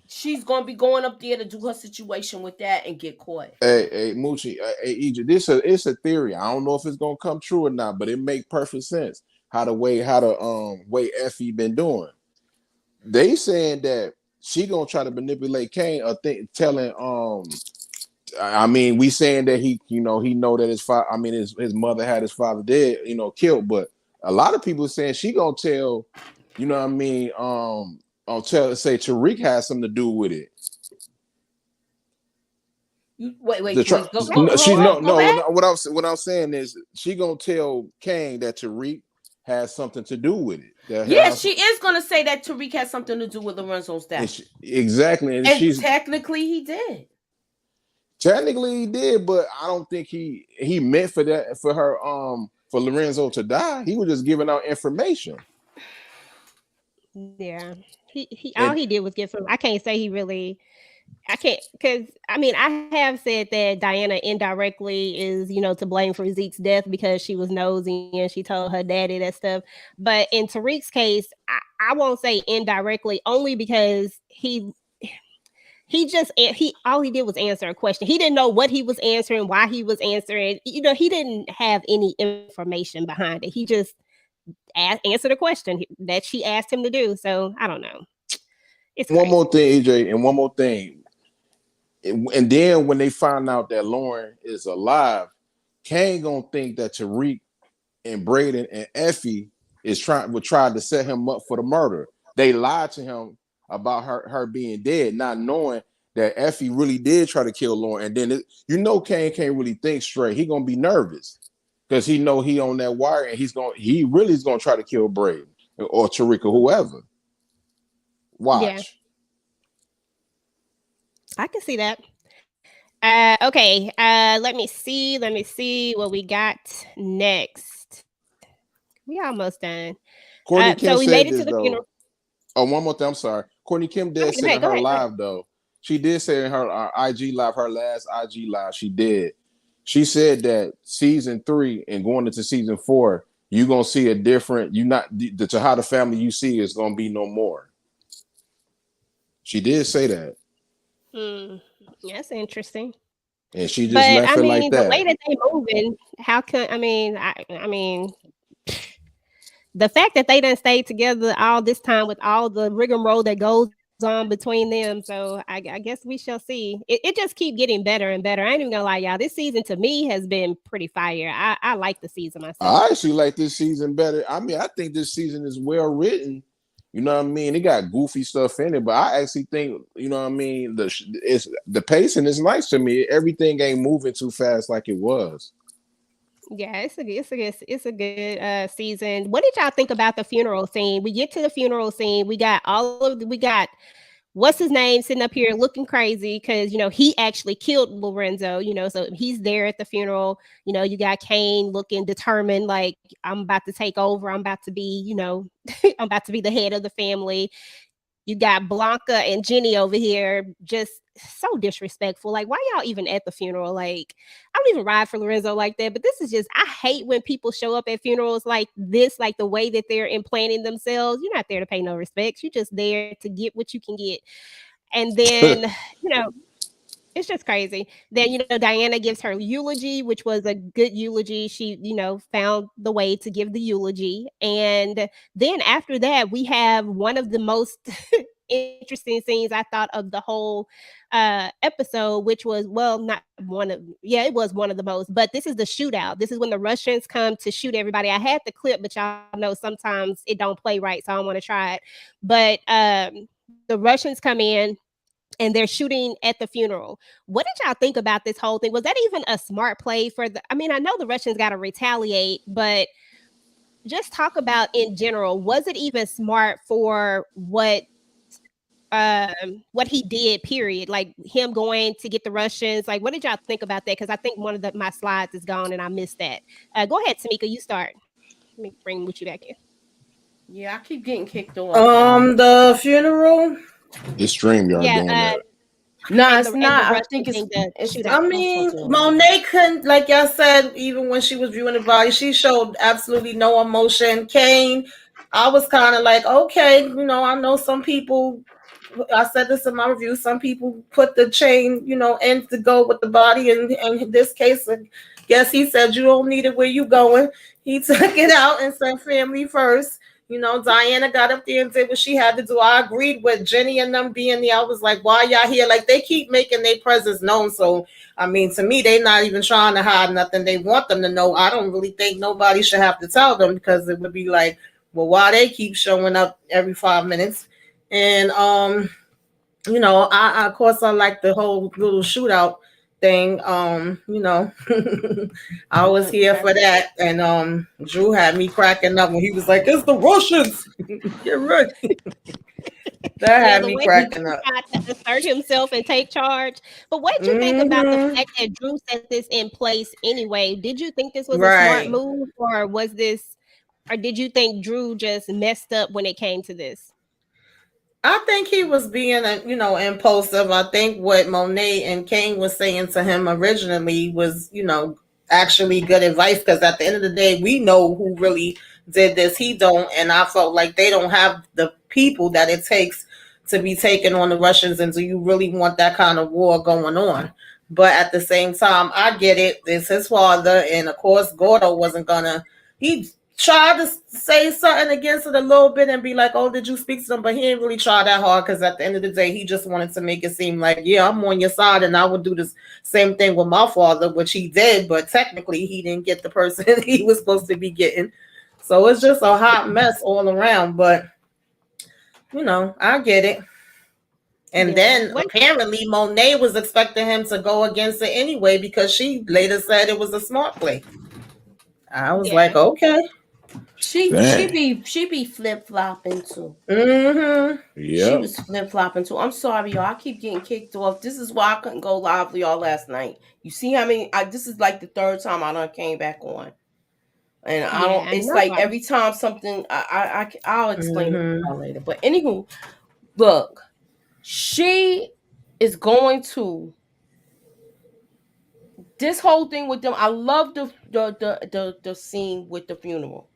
She's going to be going up there to do her situation with that and get caught. Hey, Moochie, hey, Egypt, it's a theory. I don't know if it's going to come true or not, but it make perfect sense. How the way Effie been doing. They saying that she gonna try to manipulate Kane, telling I mean, we saying that he know that his father. I mean, his mother had his father dead, killed. But a lot of people saying she gonna tell, you know what I mean? I'll say Tariq has something to do with it. Wait, No. go back. What I'm saying is she gonna tell Kane that Tariq has something to do with it. Yeah, she is gonna say that Tariq has something to do with Lorenzo's death. Exactly, and technically he did. Technically he did, but I don't think he meant for that for her for Lorenzo to die. He was just giving out information. Yeah, he all he did was give him. I can't say he really. I can't, because I mean, I have said that Diana indirectly is, to blame for Zeke's death because she was nosy and she told her daddy that stuff. But in Tariq's case, I won't say indirectly, only because he all he did was answer a question. He didn't know what he was answering, why he was answering. He didn't have any information behind it. He just answered a question that she asked him to do. So I don't know. It's one more thing, EJ, and one more thing. And then when they find out that Lauren is alive, Kane gonna think that Tariq and Braden and Effie would try to set him up for the murder. They lied to him about her being dead, not knowing that Effie really did try to kill Lauren. And then Kane can't really think straight. He gonna be nervous because he know he on that wire, and he really is gonna try to kill Braden or Tariq or whoever. Watch. Yeah. I can see that. Okay. Let me see what we got next. We almost done. Courtney Kim so we made it to the funeral. Oh, one more thing. I'm sorry. Courtney Kim did say in her live though. She did say in her IG live, her last IG live, she did. She said that season 3 and going into season 4, you're gonna see a different. You not the Tejada family you see is gonna be no more. She did say that. That's interesting. And she just left it like that. The way that they moving, how can I mean the fact that they done stayed together all this time with all the rigmarole that goes on between them. So I guess we shall see. It just keep getting better and better. I ain't even gonna lie, y'all. This season to me has been pretty fire. I like the season myself. I actually like this season better. I mean, I think this season is well written. You know what I mean? It got goofy stuff in it, but I actually think, you know what I mean, the pacing is nice to me. Everything ain't moving too fast like it was. Yeah, it's a good season. What did y'all think about the funeral scene? We get to the funeral scene. We got what's his name sitting up here looking crazy because he actually killed Lorenzo, so he's there at the funeral. You got Kane looking determined, like I'm about to take over, I'm about to be I'm about to be the head of the family. You got Blanca and Jenny over here just so disrespectful. Like, why y'all even at the funeral? Like, I don't even ride for Lorenzo like that. But this is just, I hate when people show up at funerals like this, like the way that they're implanting themselves. You're not there to pay no respects. You're just there to get what you can get. And then, it's just crazy. Then, Diana gives her eulogy, which was a good eulogy. She, found the way to give the eulogy. And then after that, we have one of the most interesting scenes I thought of the whole episode, which was, it was one of the most, but this is the shootout. This is when the Russians come to shoot everybody. I had the clip, but y'all know sometimes it don't play right, so I don't want to try it. But the Russians come in and they're shooting at the funeral. What did y'all think about this whole thing? Was that even a smart play I know the Russians got to retaliate, but just talk about in general, was it even smart for what he did, period? Like him going to get the Russians. Like, what did y'all think about that? Because I think one of my slides is gone and I missed that. Go ahead, Tamika, you start. Let me bring Muchi back in. Yeah, I keep getting kicked off. The funeral. This stream y'all doing that. No, it's not. I think Monet couldn't, like y'all said, even when she was viewing the body, she showed absolutely no emotion. Kane, I was kind of like, okay, I know some people, I said this in my review, some people put the chain, in to go with the body. And in this case, I guess he said, you don't need it where you going. He took it out and said family first. Diana got up there and did what she had to do. I agreed with Jenny and them being there. I was like, why y'all here? Like, they keep making their presence known. So, I mean, to me, they not even trying to hide nothing. They want them to know. I don't really think nobody should have to tell them, because it would be like, well, why they keep showing up every 5 minutes? And, I of course, I like the whole little shootout thing. I was here for that, and Drew had me cracking up when he was like, "It's the Russians." You're right. That had The me way he cracking up. tried to assert himself and take charge. But what did you think about the Hmm. fact that Drew set this in place anyway? Did you think this was a smart Right. move, or did you think Drew just messed up when it came to this? I think he was being, impulsive. I think what Monet and Kane was saying to him originally was, actually good advice, because at the end of the day, we know who really did this. He don't, and I felt like they don't have the people that it takes to be taking on the Russians. And do you really want that kind of war going on? But at the same time, I get it. It's his father, and of course, Gordo wasn't gonna. He tried to say something against it a little bit and be like, "Oh, did you speak to them?" But he didn't really try that hard, because at the end of the day, he just wanted to make it seem like, yeah, I'm on your side, and I would do this same thing with my father, which he did. But technically, he didn't get the person he was supposed to be getting. So it's just a hot mess all around. But I get it. And Yeah. then apparently Monet was expecting him to go against it anyway, because she later said it was a smart play. I was like, okay. She Dang. be flip flopping too. Mm-hmm. She Yep. was flip flopping too. I'm sorry, y'all. I keep getting kicked off. This is why I couldn't go live with y'all last night. You see how many? This is like the third time I done came back on, and I don't. Yeah, It's no like problem. every time something. I'll explain it to Mm-hmm. y'all later. But anywho, look, she is going to this whole thing with them. I love the scene with the funeral.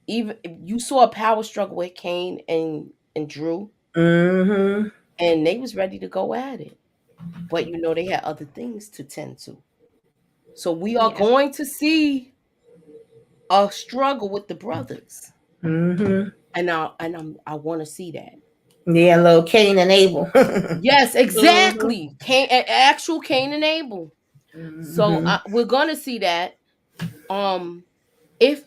Even you saw a power struggle with Kane and Drew, Mm-hmm. and they was ready to go at it, but they had other things to tend to. So we are Yeah. going to see a struggle with the brothers, Mm-hmm. and I want to see that. Yeah, little Cain and Abel. Yes, Mm-hmm. exactly. Actual Cain and Abel. So Mm-hmm. we're gonna see that. Um, if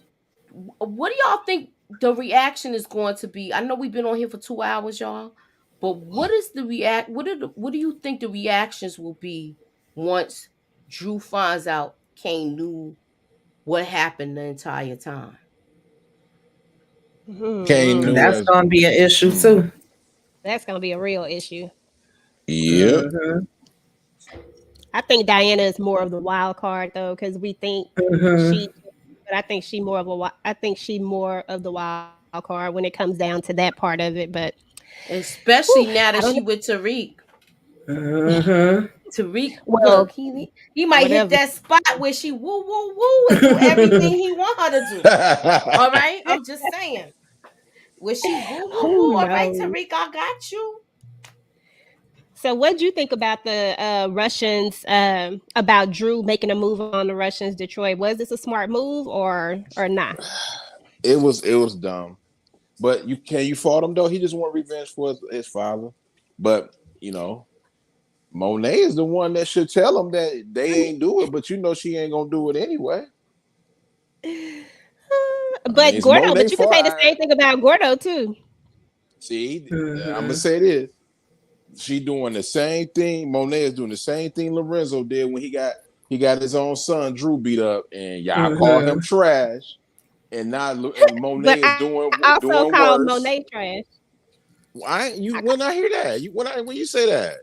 what do y'all think the reaction is going to be? I know we've been on here for 2 hours, y'all, but what is the react? What do you think the reactions will be once Drew finds out Kane knew what happened the entire time? Kane Mm-hmm. knew That's as gonna be an issue too. That's gonna be a real issue. yep. Mm-hmm. I think Diana is more of the wild card though, because we think Mm-hmm. she, but I think she more of I think she more of the wild card when it comes down to that part of it. But whew, Especially I now don't that she with Tariq. Mm-hmm. Tariq, Well, look, he might hit whatever. that spot where she woo woo woo and do everything he want her to do. All right, I'm just saying. Where she woo woo Who woo. All right, knows? Tariq, I got you. So, what do you think about the Russians? About Drew making a move on the Russians, Detroit? Was this a smart move or not? it was dumb. But you fault him though? He just want revenge for his father. But you know, Monet is the one that should tell him that I they mean, ain't do it, but she ain't gonna do it anyway. I mean, but it's Gordo. Monet But you can fault. say the same thing about Gordo too. See, I'm gonna Mm-hmm. say this. She doing the same thing. Monet is doing the same thing Lorenzo did when he got his own son Drew beat up, and y'all call him Mm-hmm. trash. And now and But Monet is I also doing call Monet worse. trash. Why I, you when I hear that? When you say that?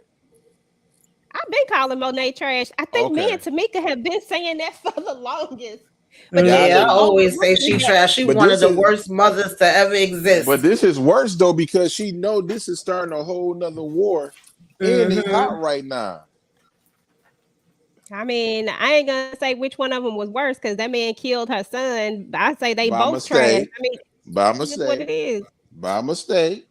I've been calling Monet trash. I think me and Okay. Tamika have been saying that for the longest. But then Y'all Yeah, I she didn't. always say overlooked she it. trash. She But one of this the is worst mothers to ever but exist. this is worse though because she know this is starting a whole nother war and it's hot Mm-hmm. right now. I mean, I ain't gonna say which one of them was worse because that man killed her son. I say they By both trash. mistake. I mean, By it is what it mistake. is. By mistake.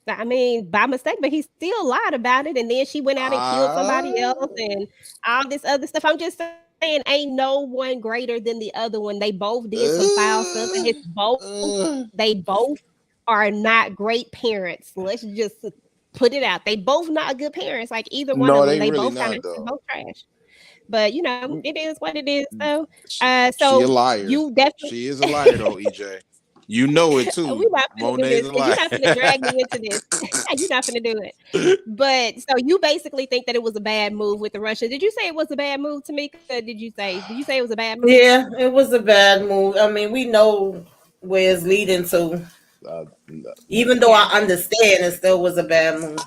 I mean, by mistake, but he still lied about it, and then she went out and killed somebody Ah, else, and all this other stuff. I'm just saying, saying ain't no one greater than the other one. They both did some foul stuff, and they both are not great parents. Let's just put it out. They both not good parents. Like either one of no, them, they they really both kind not of though. both trash. But you know, it is what it is. So, She a so liar. you definitely She is a liar though, EJ. You know it we too. not gonna do Monet's this a because you're liar. not gonna drag me into this. You're not gonna do it. But so you basically think that it was a bad move with the Russians. Did you say it was a bad move, Tamika? Did you say it was a bad move? Yeah, it was a bad move. I mean, we know where it's leading to. Uh, Even though I Gotcha. understand, it still was a bad move.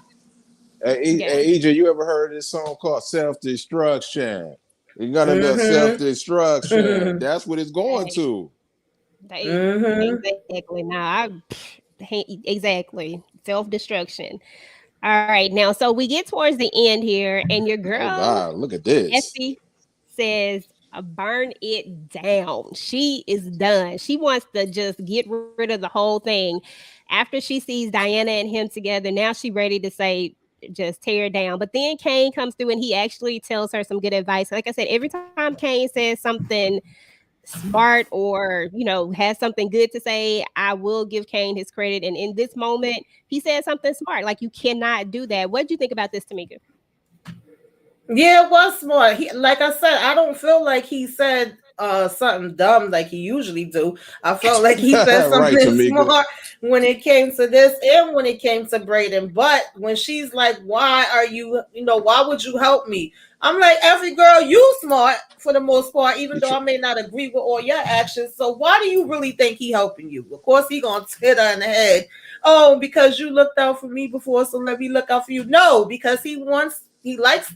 Gotcha. EJ, you ever heard of this song called Self Destruction? You're gonna go self Mm-hmm. destruction. That's what it's going Hey, to. Mm-hmm. exactly. Now exactly self destruction. All right, now so we get towards the end here, and your Oh girl God, look at this. Effie says, burn it down. She is done. She wants to just get rid of the whole thing. After she sees Diana and him together, now she ready to say, just tear it down. But then Kane comes through and he actually tells her some good advice. Like I said, every time Kane says something smart or, has something good to say, I will give Kane his credit. And in this moment, he said something smart. Like, you cannot do that. What do you think about this, Tamika? Yeah, it was smart. Like I said, I don't feel like he said something dumb like he usually do. I felt like he said Right, something Tamika. smart when it came to this and when it came to Braden. But when she's like, why are you, why would you help me? I'm like, every girl, you smart for the most part, even though I may not agree with all your actions. So why do you really think he helping you? Of course, he gonna hit her in the head. Oh, because you looked out for me before, so let me look out for you. No, because he likes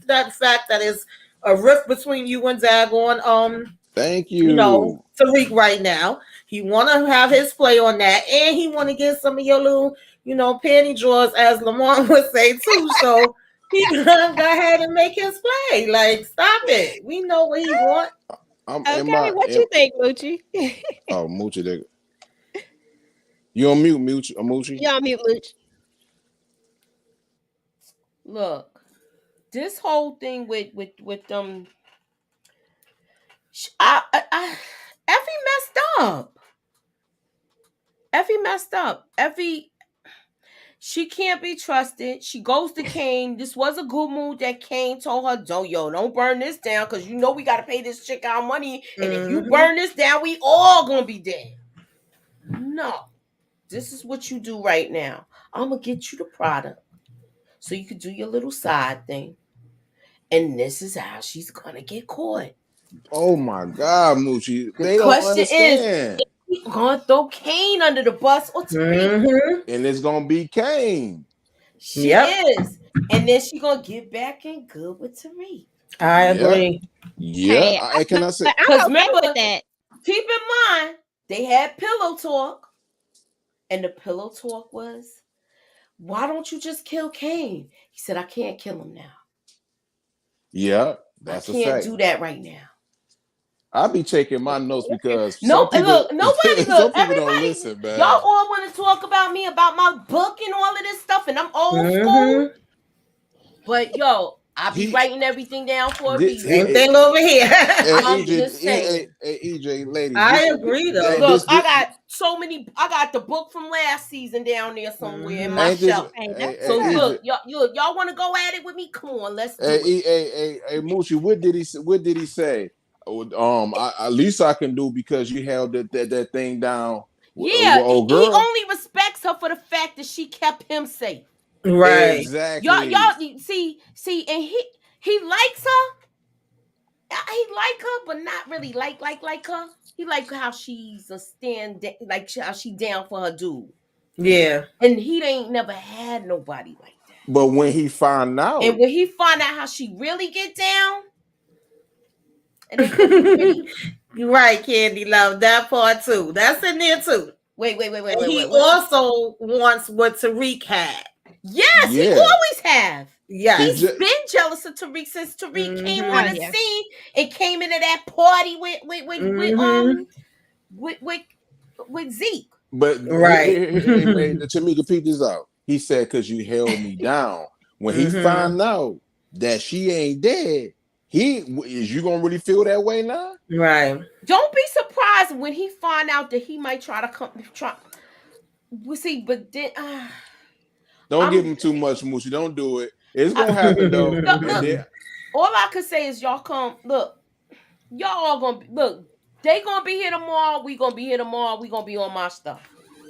that fact that is a rift between you and Dagon. Thank you. Tariq right now. He want to have his play on that, and he want to get some of your little, panty drawers, as Lamont would say too. So he gonna go ahead and make his play. Like, stop it. We know what he want. I'm in Okay, my. what you think, Moochie? Oh, Moochie, you on mute, Moochie? Y'all mute Mooch. Look, this whole thing with them, Effie messed up. Effie messed up. Effie, she can't be trusted. She goes to Kane. This was a good move that Kane told her, don't burn this down, because we got to pay this chick our money. And if you burn this down, we all going to be dead. No. This is what you do right now. I'm going to get you the product so you can do your little side thing. And this is how she's going to get caught. Oh my God, Moochie. The They don't question understand. is going to throw Kane under the bus or Tariq. And it's going to be Kane. She is. And then she going to get back in good with Tariq. I agree. Yeah. Hey, Can I say? I'm okay remember, with that. Keep in mind, they had pillow talk. And the pillow talk was, why don't you just kill Kane? He said, I can't kill him now. Yeah, that's a fact. I can't do that right now. I'll be taking my notes because nobody some people don't listen, man. Y'all all want to talk about me, about my book and all of this stuff, and I'm old school. But yo, I be writing everything down for a reason. Same thing over here. I'm just saying. EJ, ladies. I agree though. Look, I got so many. I got the book from last season down there somewhere in my shelf. So look, y'all want to go at it with me? Come on, let's do it. Hey, Moochie, what did he say? At least I can do because you held that thing down. Yeah, he only respects her for the fact that she kept him safe. Right. Exactly. Y'all see, and he likes her. He like her, but not really like her. He like how she's like how she down for her dude. Yeah. And he ain't never had nobody like that. But when he found out, how she really get down, and it's pretty. You're right, Candy Love. That part too. That's in there too. Wait. He also wants what Tariq had. Yes, he always have. Yes. He's been jealous of Tariq since Tariq came on the scene and came into that party with Zeke. But right. Tamika, peep this out. He said, because you held me down. When he found out that she ain't dead, is you gonna really feel that way now? Right. Don't be surprised when he find out that he might try to come. We see, but then Don't give him too much, Moochie. Don't do it. It's gonna happen though. Look, And then, all I can say is y'all come. Look, y'all all gonna look. They gonna be here tomorrow. We gonna be here tomorrow. We gonna be on my stuff.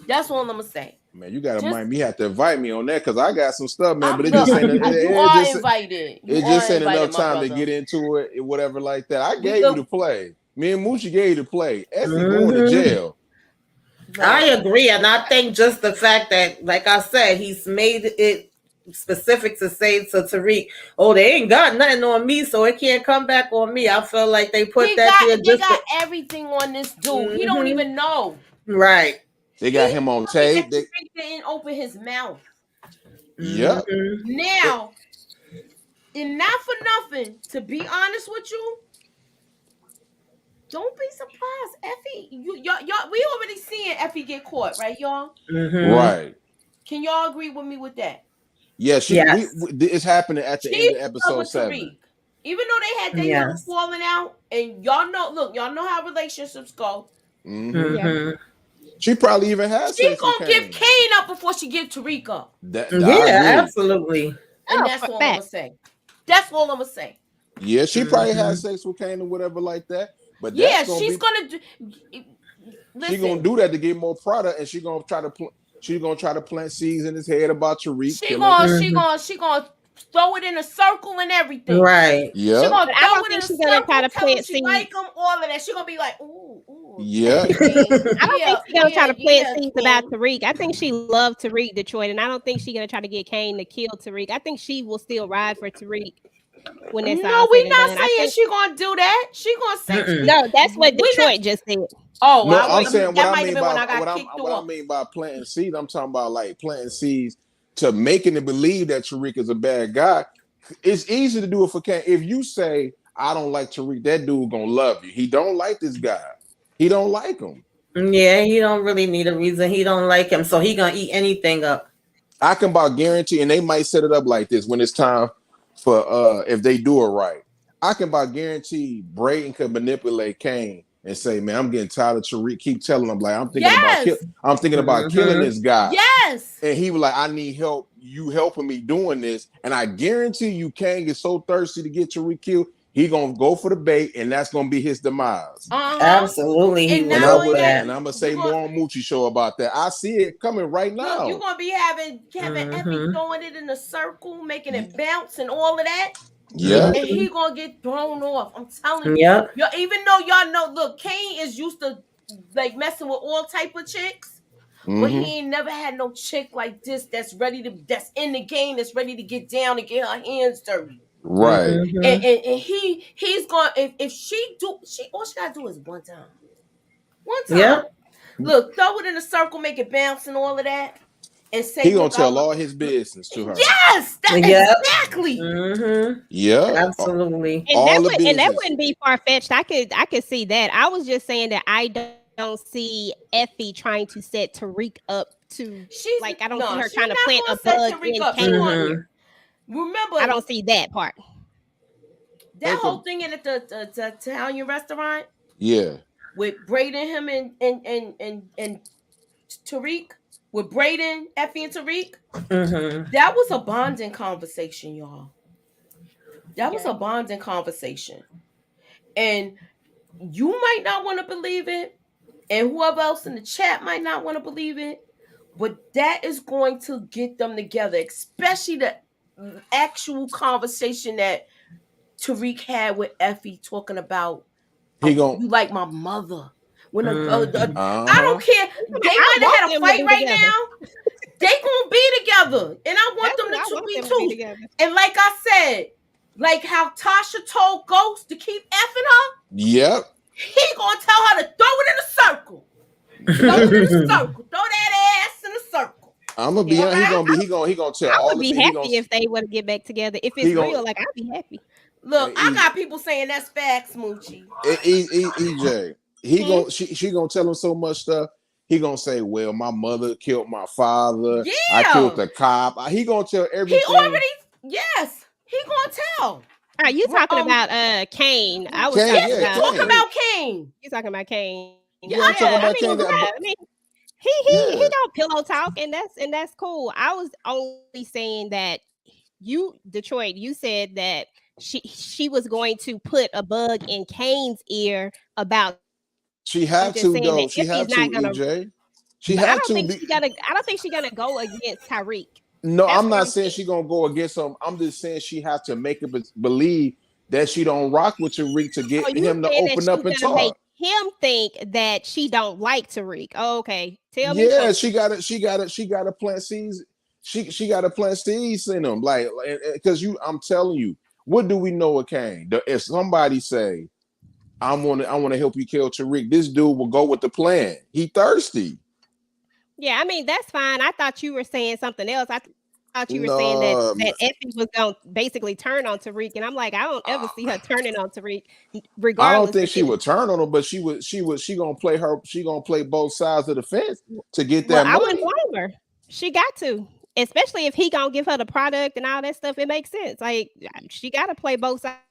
That's all I'm gonna say. man, you gotta mind me. You have to invite me on that because I got some stuff, man. But it Look, just ain't. you are invited. It just ain't enough time to get into it, whatever like that. I gave you to play. Me and Moochie gave you to play. Effie going to jail. I agree, and I think just the fact that, like I said, he's made it specific to say to Tariq, "Oh, they ain't got nothing on me, so it can't come back on me." I feel like they put there. They got everything on this dude. He don't even know. Right. They got him on tape. They didn't open his mouth. Yep. Now, and not for nothing, to be honest with you, don't be surprised. Effie, y'all, we already seeing Effie get caught, right, y'all? Right. Can y'all agree with me with that? Yeah, it's happening at the end of episode 7. Tariq. Even though they had their little falling out, and y'all know how relationships go. She probably even has. She gonna give Kane up before she give Tariq up. Absolutely. And that's all I'm gonna say. That's all I'm gonna say. Yeah, she probably has sex with Kane or whatever like that. But yeah, she's gonna do. She's gonna do that to get more product, and she's gonna try to plant seeds in his head about Tariq. She gonna throw it in a circle and everything. Right. Yeah. She gonna I don't think she's gonna try to plant seeds. Like them, all of that. She gonna be like, ooh. Yeah. I don't think she's gonna try to plant seeds about Tariq. I think she loved Tariq, Detroit, and I don't think she's gonna try to get Kane to kill Tariq. I think she will still ride for Tariq. When it's no, we're not saying she's gonna do that. She gonna say no. That's what Detroit just said. Oh, no, I'm saying what I I mean by planting seeds. I'm talking about like planting seeds to making it believe that Tariq is a bad guy. It's easy to do it for Kane. If you say I don't like Tariq, that dude gonna love you. He don't like this guy. He don't like him. Yeah, he don't really need a reason. He don't like him, so he gonna eat anything up. I can about guarantee, and they might set it up like this when it's time for if they do it right. I can about guarantee Brayden could manipulate Kane and say, "Man, I'm getting tired of Tariq. Keep telling him like I'm thinking about killing this guy." Yes. And he was like, "I need help. You helping me doing this." And I guarantee you, Kane is so thirsty to get Tariq killed. He gonna go for the bait, and that's gonna be his demise. Absolutely, and I'm gonna say more on Moochie show about that. I see it coming right now. Look, you're gonna be having Effie throwing it in a circle, making it bounce, and all of that. Yeah, and he gonna get thrown off. I'm telling you. Yep. Even though y'all know, look, Kane is used to like messing with all type of chicks, but he ain't never had no chick like this that's in the game, that's ready to get down and get her hands dirty. Right. And he's going if she all she gotta do is one time. Yeah. Look, throw it in a circle, make it bounce and all of that. And say he gonna tell all his business to her. Yes, exactly. Yeah, absolutely. And that wouldn't be far fetched. I could see that. I was just saying that I don't see Effie trying to set Tariq up to. I don't see her trying to plant a bug in Kane. Remember, I don't see that part. That whole thing in at the Italian restaurant. Yeah. With Brayden, him and Tariq. With Brayden, Effie, and Tariq. That was a bonding conversation, y'all. That was a bonding conversation. And you might not want to believe it. And whoever else in the chat might not want to believe it. But that is going to get them together. Especially the actual conversation that Tariq had with Effie talking about you like my mother. When I don't care. They might have had a fight right now. They gonna be together, and I want them to be too. And like I said, like how Tasha told Ghost to keep effing her. Yep. He gonna tell her to throw it in a circle. Throw it in a circle. Throw that ass in a circle. I'm gonna be honest. He gonna tell. I would be happy if they would get back together. If it's real, like I'd be happy. Look, I got people saying that's facts, Moochie. EJ. She gonna tell him so much stuff. He gonna say, "Well, my mother killed my father. Yeah. I killed the cop." He gonna tell everything. He gonna tell. All right, you talking about Kane. I was Kane, talking Yes, yeah, we about talking Kane. about Kane. you talking about Kane. Yeah, I'm talking Yeah, I about mean, Kane. yeah, I mean, he Yeah, don't pillow talk, and that's cool. I was only saying that you, Detroit, you said that she was going to put a bug in Kane's ear about Tariq. she I'm had just to saying that though. She Effie's had not to, gonna, EJ. She but had to. I don't think she's gonna go against Tariq. No, That's I'm what not I'm saying saying. she gonna go against him. I'm just saying she has to make it believe that she don't rock with Tariq to Oh, get you him to saying that open up she's and gonna make talk. him think that she don't like Tariq? Oh, okay, tell me Yeah, more. she gotta plant seeds. She gotta plant seeds in them. Like, because I'm telling you, what do we know of Kane? If somebody say, I want to help you kill Tariq, this dude will go with the plan. He thirsty. Yeah, I mean that's fine. I thought you were saying something else. I thought you were saying that No, Effie was gonna basically turn on Tariq, and I'm like, I don't ever see her turning on Tariq, I don't regardless think of she this. would turn on him, but she gonna play her. She gonna play both sides of the fence to get Well, that I wouldn't money. blame her. She got to, especially if he gonna give her the product and all that stuff. It makes sense. Like she got to play both sides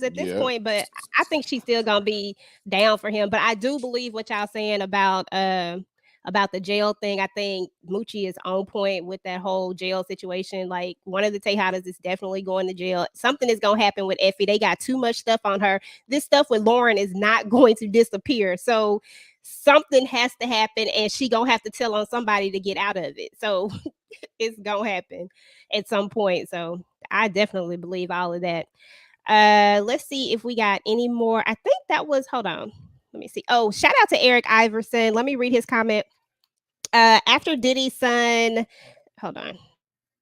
at this Yeah, point. But I think she's still gonna be down for him. But I do believe what y'all saying about the jail thing. I think Moochie is on point with that whole jail situation. Like one of the Tejadas is definitely going to jail. Something is gonna happen with Effie. They got too much stuff on her. This stuff with Lauren is not going to disappear. So something has to happen and she gonna have to tell on somebody to get out of it. So it's gonna happen at some point. So I definitely believe all of that. Let's see if we got any more. I think that was, hold on, let me see. Oh, shout out to Eric Iverson. Let me read his comment. After Diddy's son, hold on.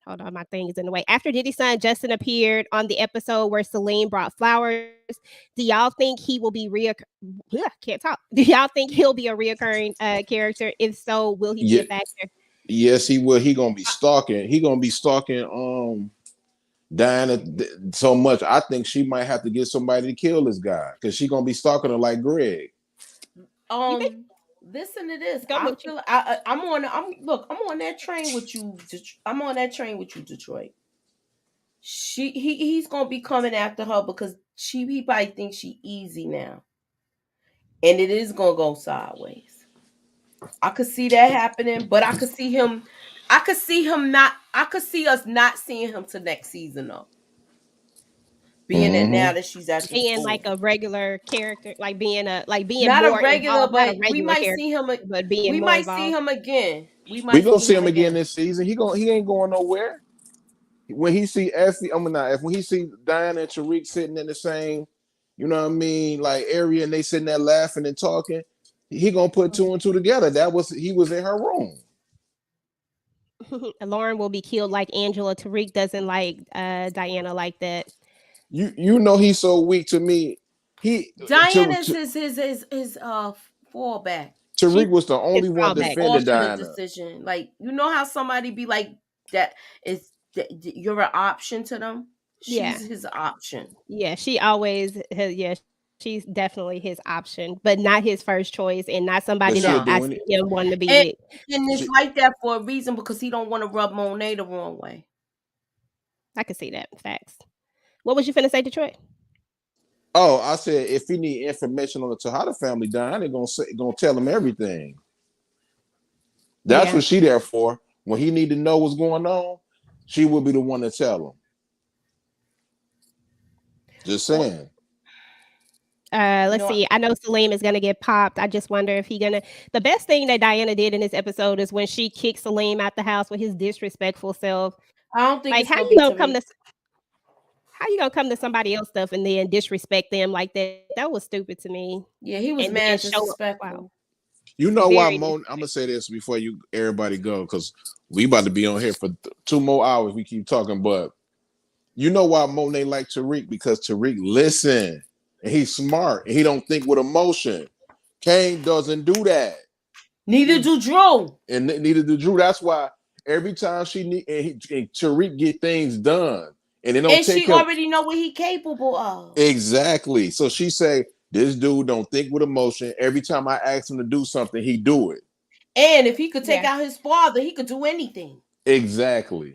Hold on, my thing is in the way. After Diddy's son Justin appeared on the episode where Celine brought flowers, do y'all think he will be can't talk? Do y'all think he'll be a reoccurring character? If so, will he be yeah, a factor? yes, he will. He gonna be stalking. He gonna be stalking. Diana so much. I think she might have to get somebody to kill this guy because she gonna be stalking her like Greg. You think? Listen to this. Go I Moochie. feel I'm on. I'm on that train with you. I'm on that train with you, Detroit. He's gonna be coming after her because he probably thinks she easy now, and it is gonna go sideways. I could see that happening, but I could see him. I could see him not. I could see us not seeing him to next season though. Being that now Mm-hmm. that she's at the Being like school, a regular character, like being not a more regular, involved, not a but we regular might character, see him. but being We more might see involved. him again. We We might gonna see see him him again again. this season. He ain't going nowhere. When he see Effie, I mean not Effie, when he see Diana and Tariq sitting in the same, you know what I mean, like area, and they sitting there laughing and talking, he gonna put two and two together. He was in her room. Lauren will be killed like Angela. Tariq doesn't like Diana like that. You know he's so weak to me. He Diana's his fallback. She's Tariq was the his only one fallback. defending Ultimate Diana. decision. Like you know how somebody be like that is you're an option to them. Yeah. She's his option. Yeah, she always has, yeah, she's definitely his option, but not his first choice and not But somebody she'll that No, I do see any him wanting to be and with. it's she like that for a reason because he don't want to rub Monet the wrong way. I can see that. Facts. What was you finna say, Detroit? Oh, I said if he need information on the Tejada family, Diana gonna tell him everything. That's Yeah. what she there for. When he need to know what's going on, she will be the one to tell him. Just Well, saying. you Let's know, see. I know Salim is gonna get popped. I just wonder if he gonna. The best thing that Diana did in this episode is when she kicked Salim out the house with his disrespectful self. I don't think Like, it's gonna be Tariq. how you gonna come to somebody else stuff and then disrespect them like that? That was stupid to me. Yeah, he was And then mad show up. Wow, disrespectful. You know why very Mon? I'm gonna say disrespectful. this before you everybody go because we about to be on here for 2 more hours. We keep talking, but you know why Monet like Tariq because Tariq listen and he's smart and he don't think with emotion. Kane doesn't do that. Neither do Drew. And neither do Drew. That's why every time she need and Tariq get things done, and it don't And take she him already know what he capable of. exactly. So she say, "This dude don't think with emotion. Every time I ask him to do something, he do it." And if he could take Yeah. out his father, he could do anything. Exactly.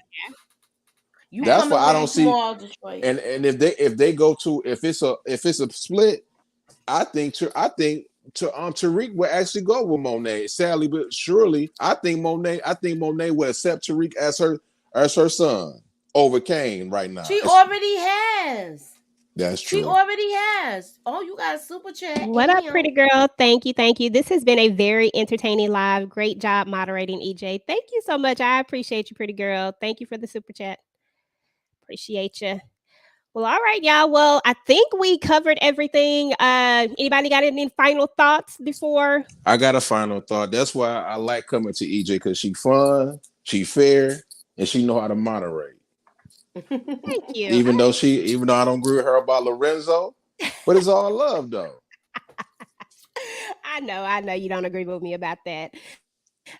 You That's why coming I back don't see. tomorrow, Detroit? And if they go to if it's a split, I think Tariq will actually go with Monet. Sadly, but surely, I think Monet will accept Tariq as her son over Kane right now. She already has. That's She true. already has. Oh, you got a super chat. What up, pretty girl? Thank you. Thank you. This has been a very entertaining live. Great job moderating, EJ. Thank you so much. I appreciate you, pretty girl. Thank you for the super chat. Appreciate you. Well, all right, y'all. Well, I think we covered everything. Anybody got any final thoughts before? I got a final thought. That's why I like coming to EJ because she fun, she fair, and she know how to moderate. Thank you. Even though I don't agree with her about Lorenzo, but it's all love though. I know you don't agree with me about that.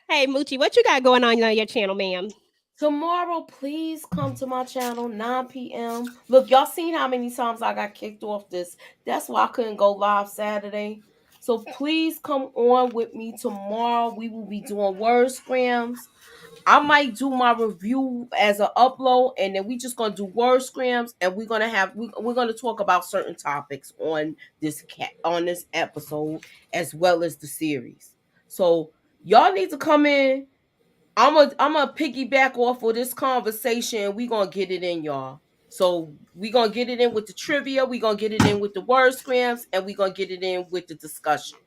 Hey, Moochie, what you got going on your channel, ma'am? Tomorrow, please come to my channel, 9 p.m. Look, y'all seen how many times I got kicked off this. That's why I couldn't go live Saturday. So please come on with me tomorrow. We will be doing word scrams. I might do my review as an upload, and then we just gonna do word scrams, and we're gonna talk about certain topics on this episode as well as the series. So y'all need to come in. I'm a piggyback off of this conversation. We gonna get it in, y'all. So we gonna get it in with the trivia. We gonna get it in with the word scrams, and we gonna get it in with the discussion.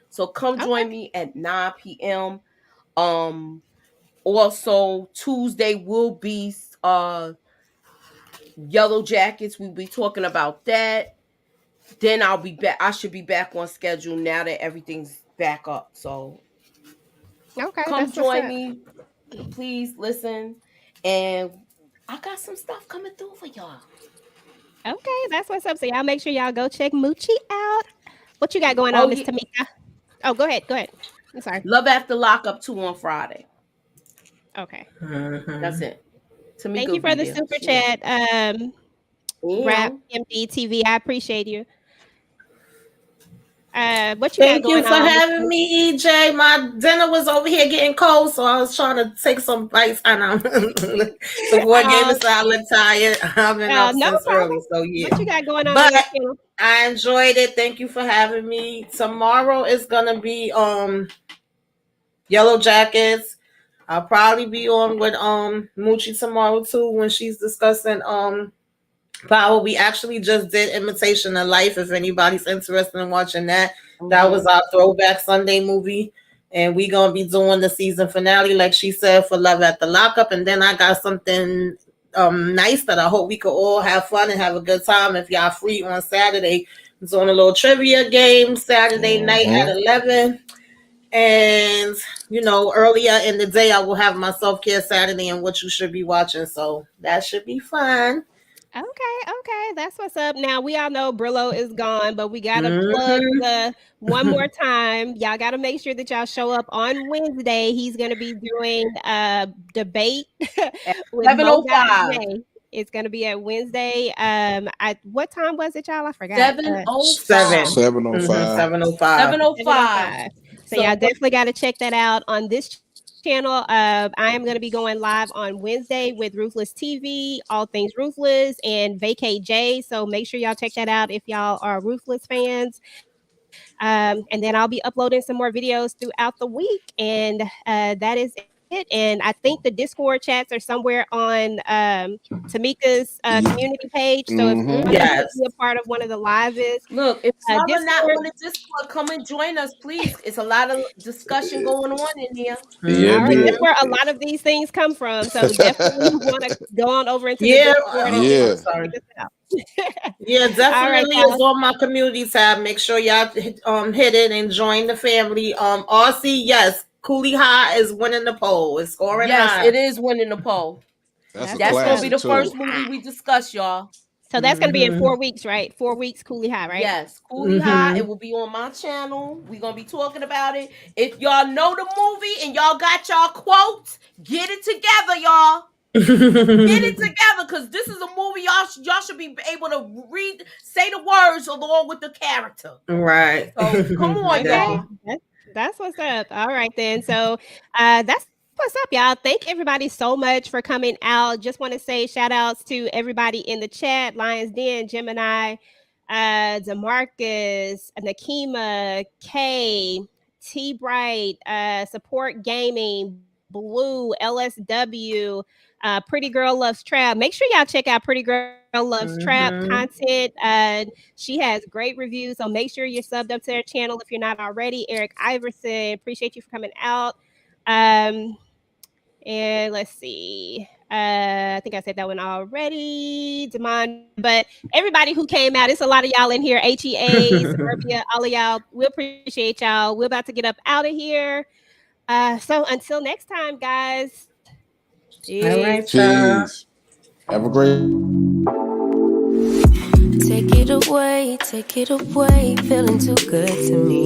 So come join me at 9 p.m. Also Tuesday will be Yellow Jackets. We'll be talking about that. Then I'll be back. I should be back on schedule now that everything's back up. So Okay, come join me. Please listen. And I got some stuff coming through for y'all. Okay, that's what's up. So y'all make sure y'all go check Moochie out. What you got going on, Miss Tamika? Oh, go ahead. I'm sorry. Love After Lockup 2 on Friday. Okay. That's it. Tamika, thank you for the super chat. Rap MD TV. I appreciate you. What you got going on? Thank you for having me, EJ. My dinner was over here getting cold, so I was trying to take some bites. I know. The boy gave us all tired. I've been up since early, so yeah. What you got going on? But I enjoyed it. Thank you for having me. Tomorrow is gonna be Yellow Jackets. I'll probably be on with Moochie tomorrow too when she's discussing Power. We actually just did Imitation of Life. If anybody's interested in watching that, that was our throwback Sunday movie. And we gonna be doing the season finale, like she said, for Love at the Lockup. And then I got something nice that I hope we could all have fun and have a good time. If y'all free on Saturday, doing a little trivia game Saturday night at 11. And earlier in the day I will have my self-care Saturday and what you should be watching. So that should be fun. Okay, that's what's up. Now we all know Brillo is gone, but we gotta plug the one more time. Y'all gotta make sure that y'all show up on Wednesday. He's gonna be doing a debate with 7:05. It's gonna be at Wednesday. What time was it, y'all? I forgot. 7:05. 7:05. So y'all definitely got to check that out on this channel. I am going to be going live on Wednesday with Ruthless TV, All Things Ruthless, and Vacate J. So make sure y'all check that out if y'all are Ruthless fans. And then I'll be uploading some more videos throughout the week. And that is it. And I think the Discord chats are somewhere on Tamika's community page. So if you want to be a part of one of the lives, look, if y'all are not on the Discord, come and join us, please. It's a lot of discussion going on in here. Yeah, that's where a lot of these things come from. So definitely want to go on over into the Discord and check us out. Yeah, definitely is on my community tab. Make sure y'all hit it and join the family. RC, yes, Cooley High is winning the poll. It's scoring high. Yes, it is winning the poll. That's gonna be the first movie we discuss, y'all. So that's gonna be in 4 weeks, right? 4 weeks, Cooley High, right? Yes, Cooley High. It will be on my channel. We're gonna be talking about it. If y'all know the movie and y'all got y'all quotes, get it together, y'all. Get it together, because this is a movie y'all should be able to say the words along with the character. Right. So come on, y'all. That's what's up. All right then. So that's What's up, y'all? Thank everybody so much for coming out. Just want to say shout outs to everybody in the chat: Lions Den, Gemini, Demarcus, Nakima, K, T Bright, Support Gaming, Blue, LSW, Pretty Girl Loves Trap. Make sure y'all check out Pretty Girl Loves Trap content. She has great reviews, so make sure you're subbed up to her channel if you're not already. Eric Iverson, appreciate you for coming out. And let's see. I think I said that one already. Demond, but everybody who came out, it's a lot of y'all in here. HEA, Suburbia, all of y'all. We appreciate y'all. We're about to get up out of here. So until next time, guys. Peace. All right, Peace. Have a great. Take it away, feeling too good to me.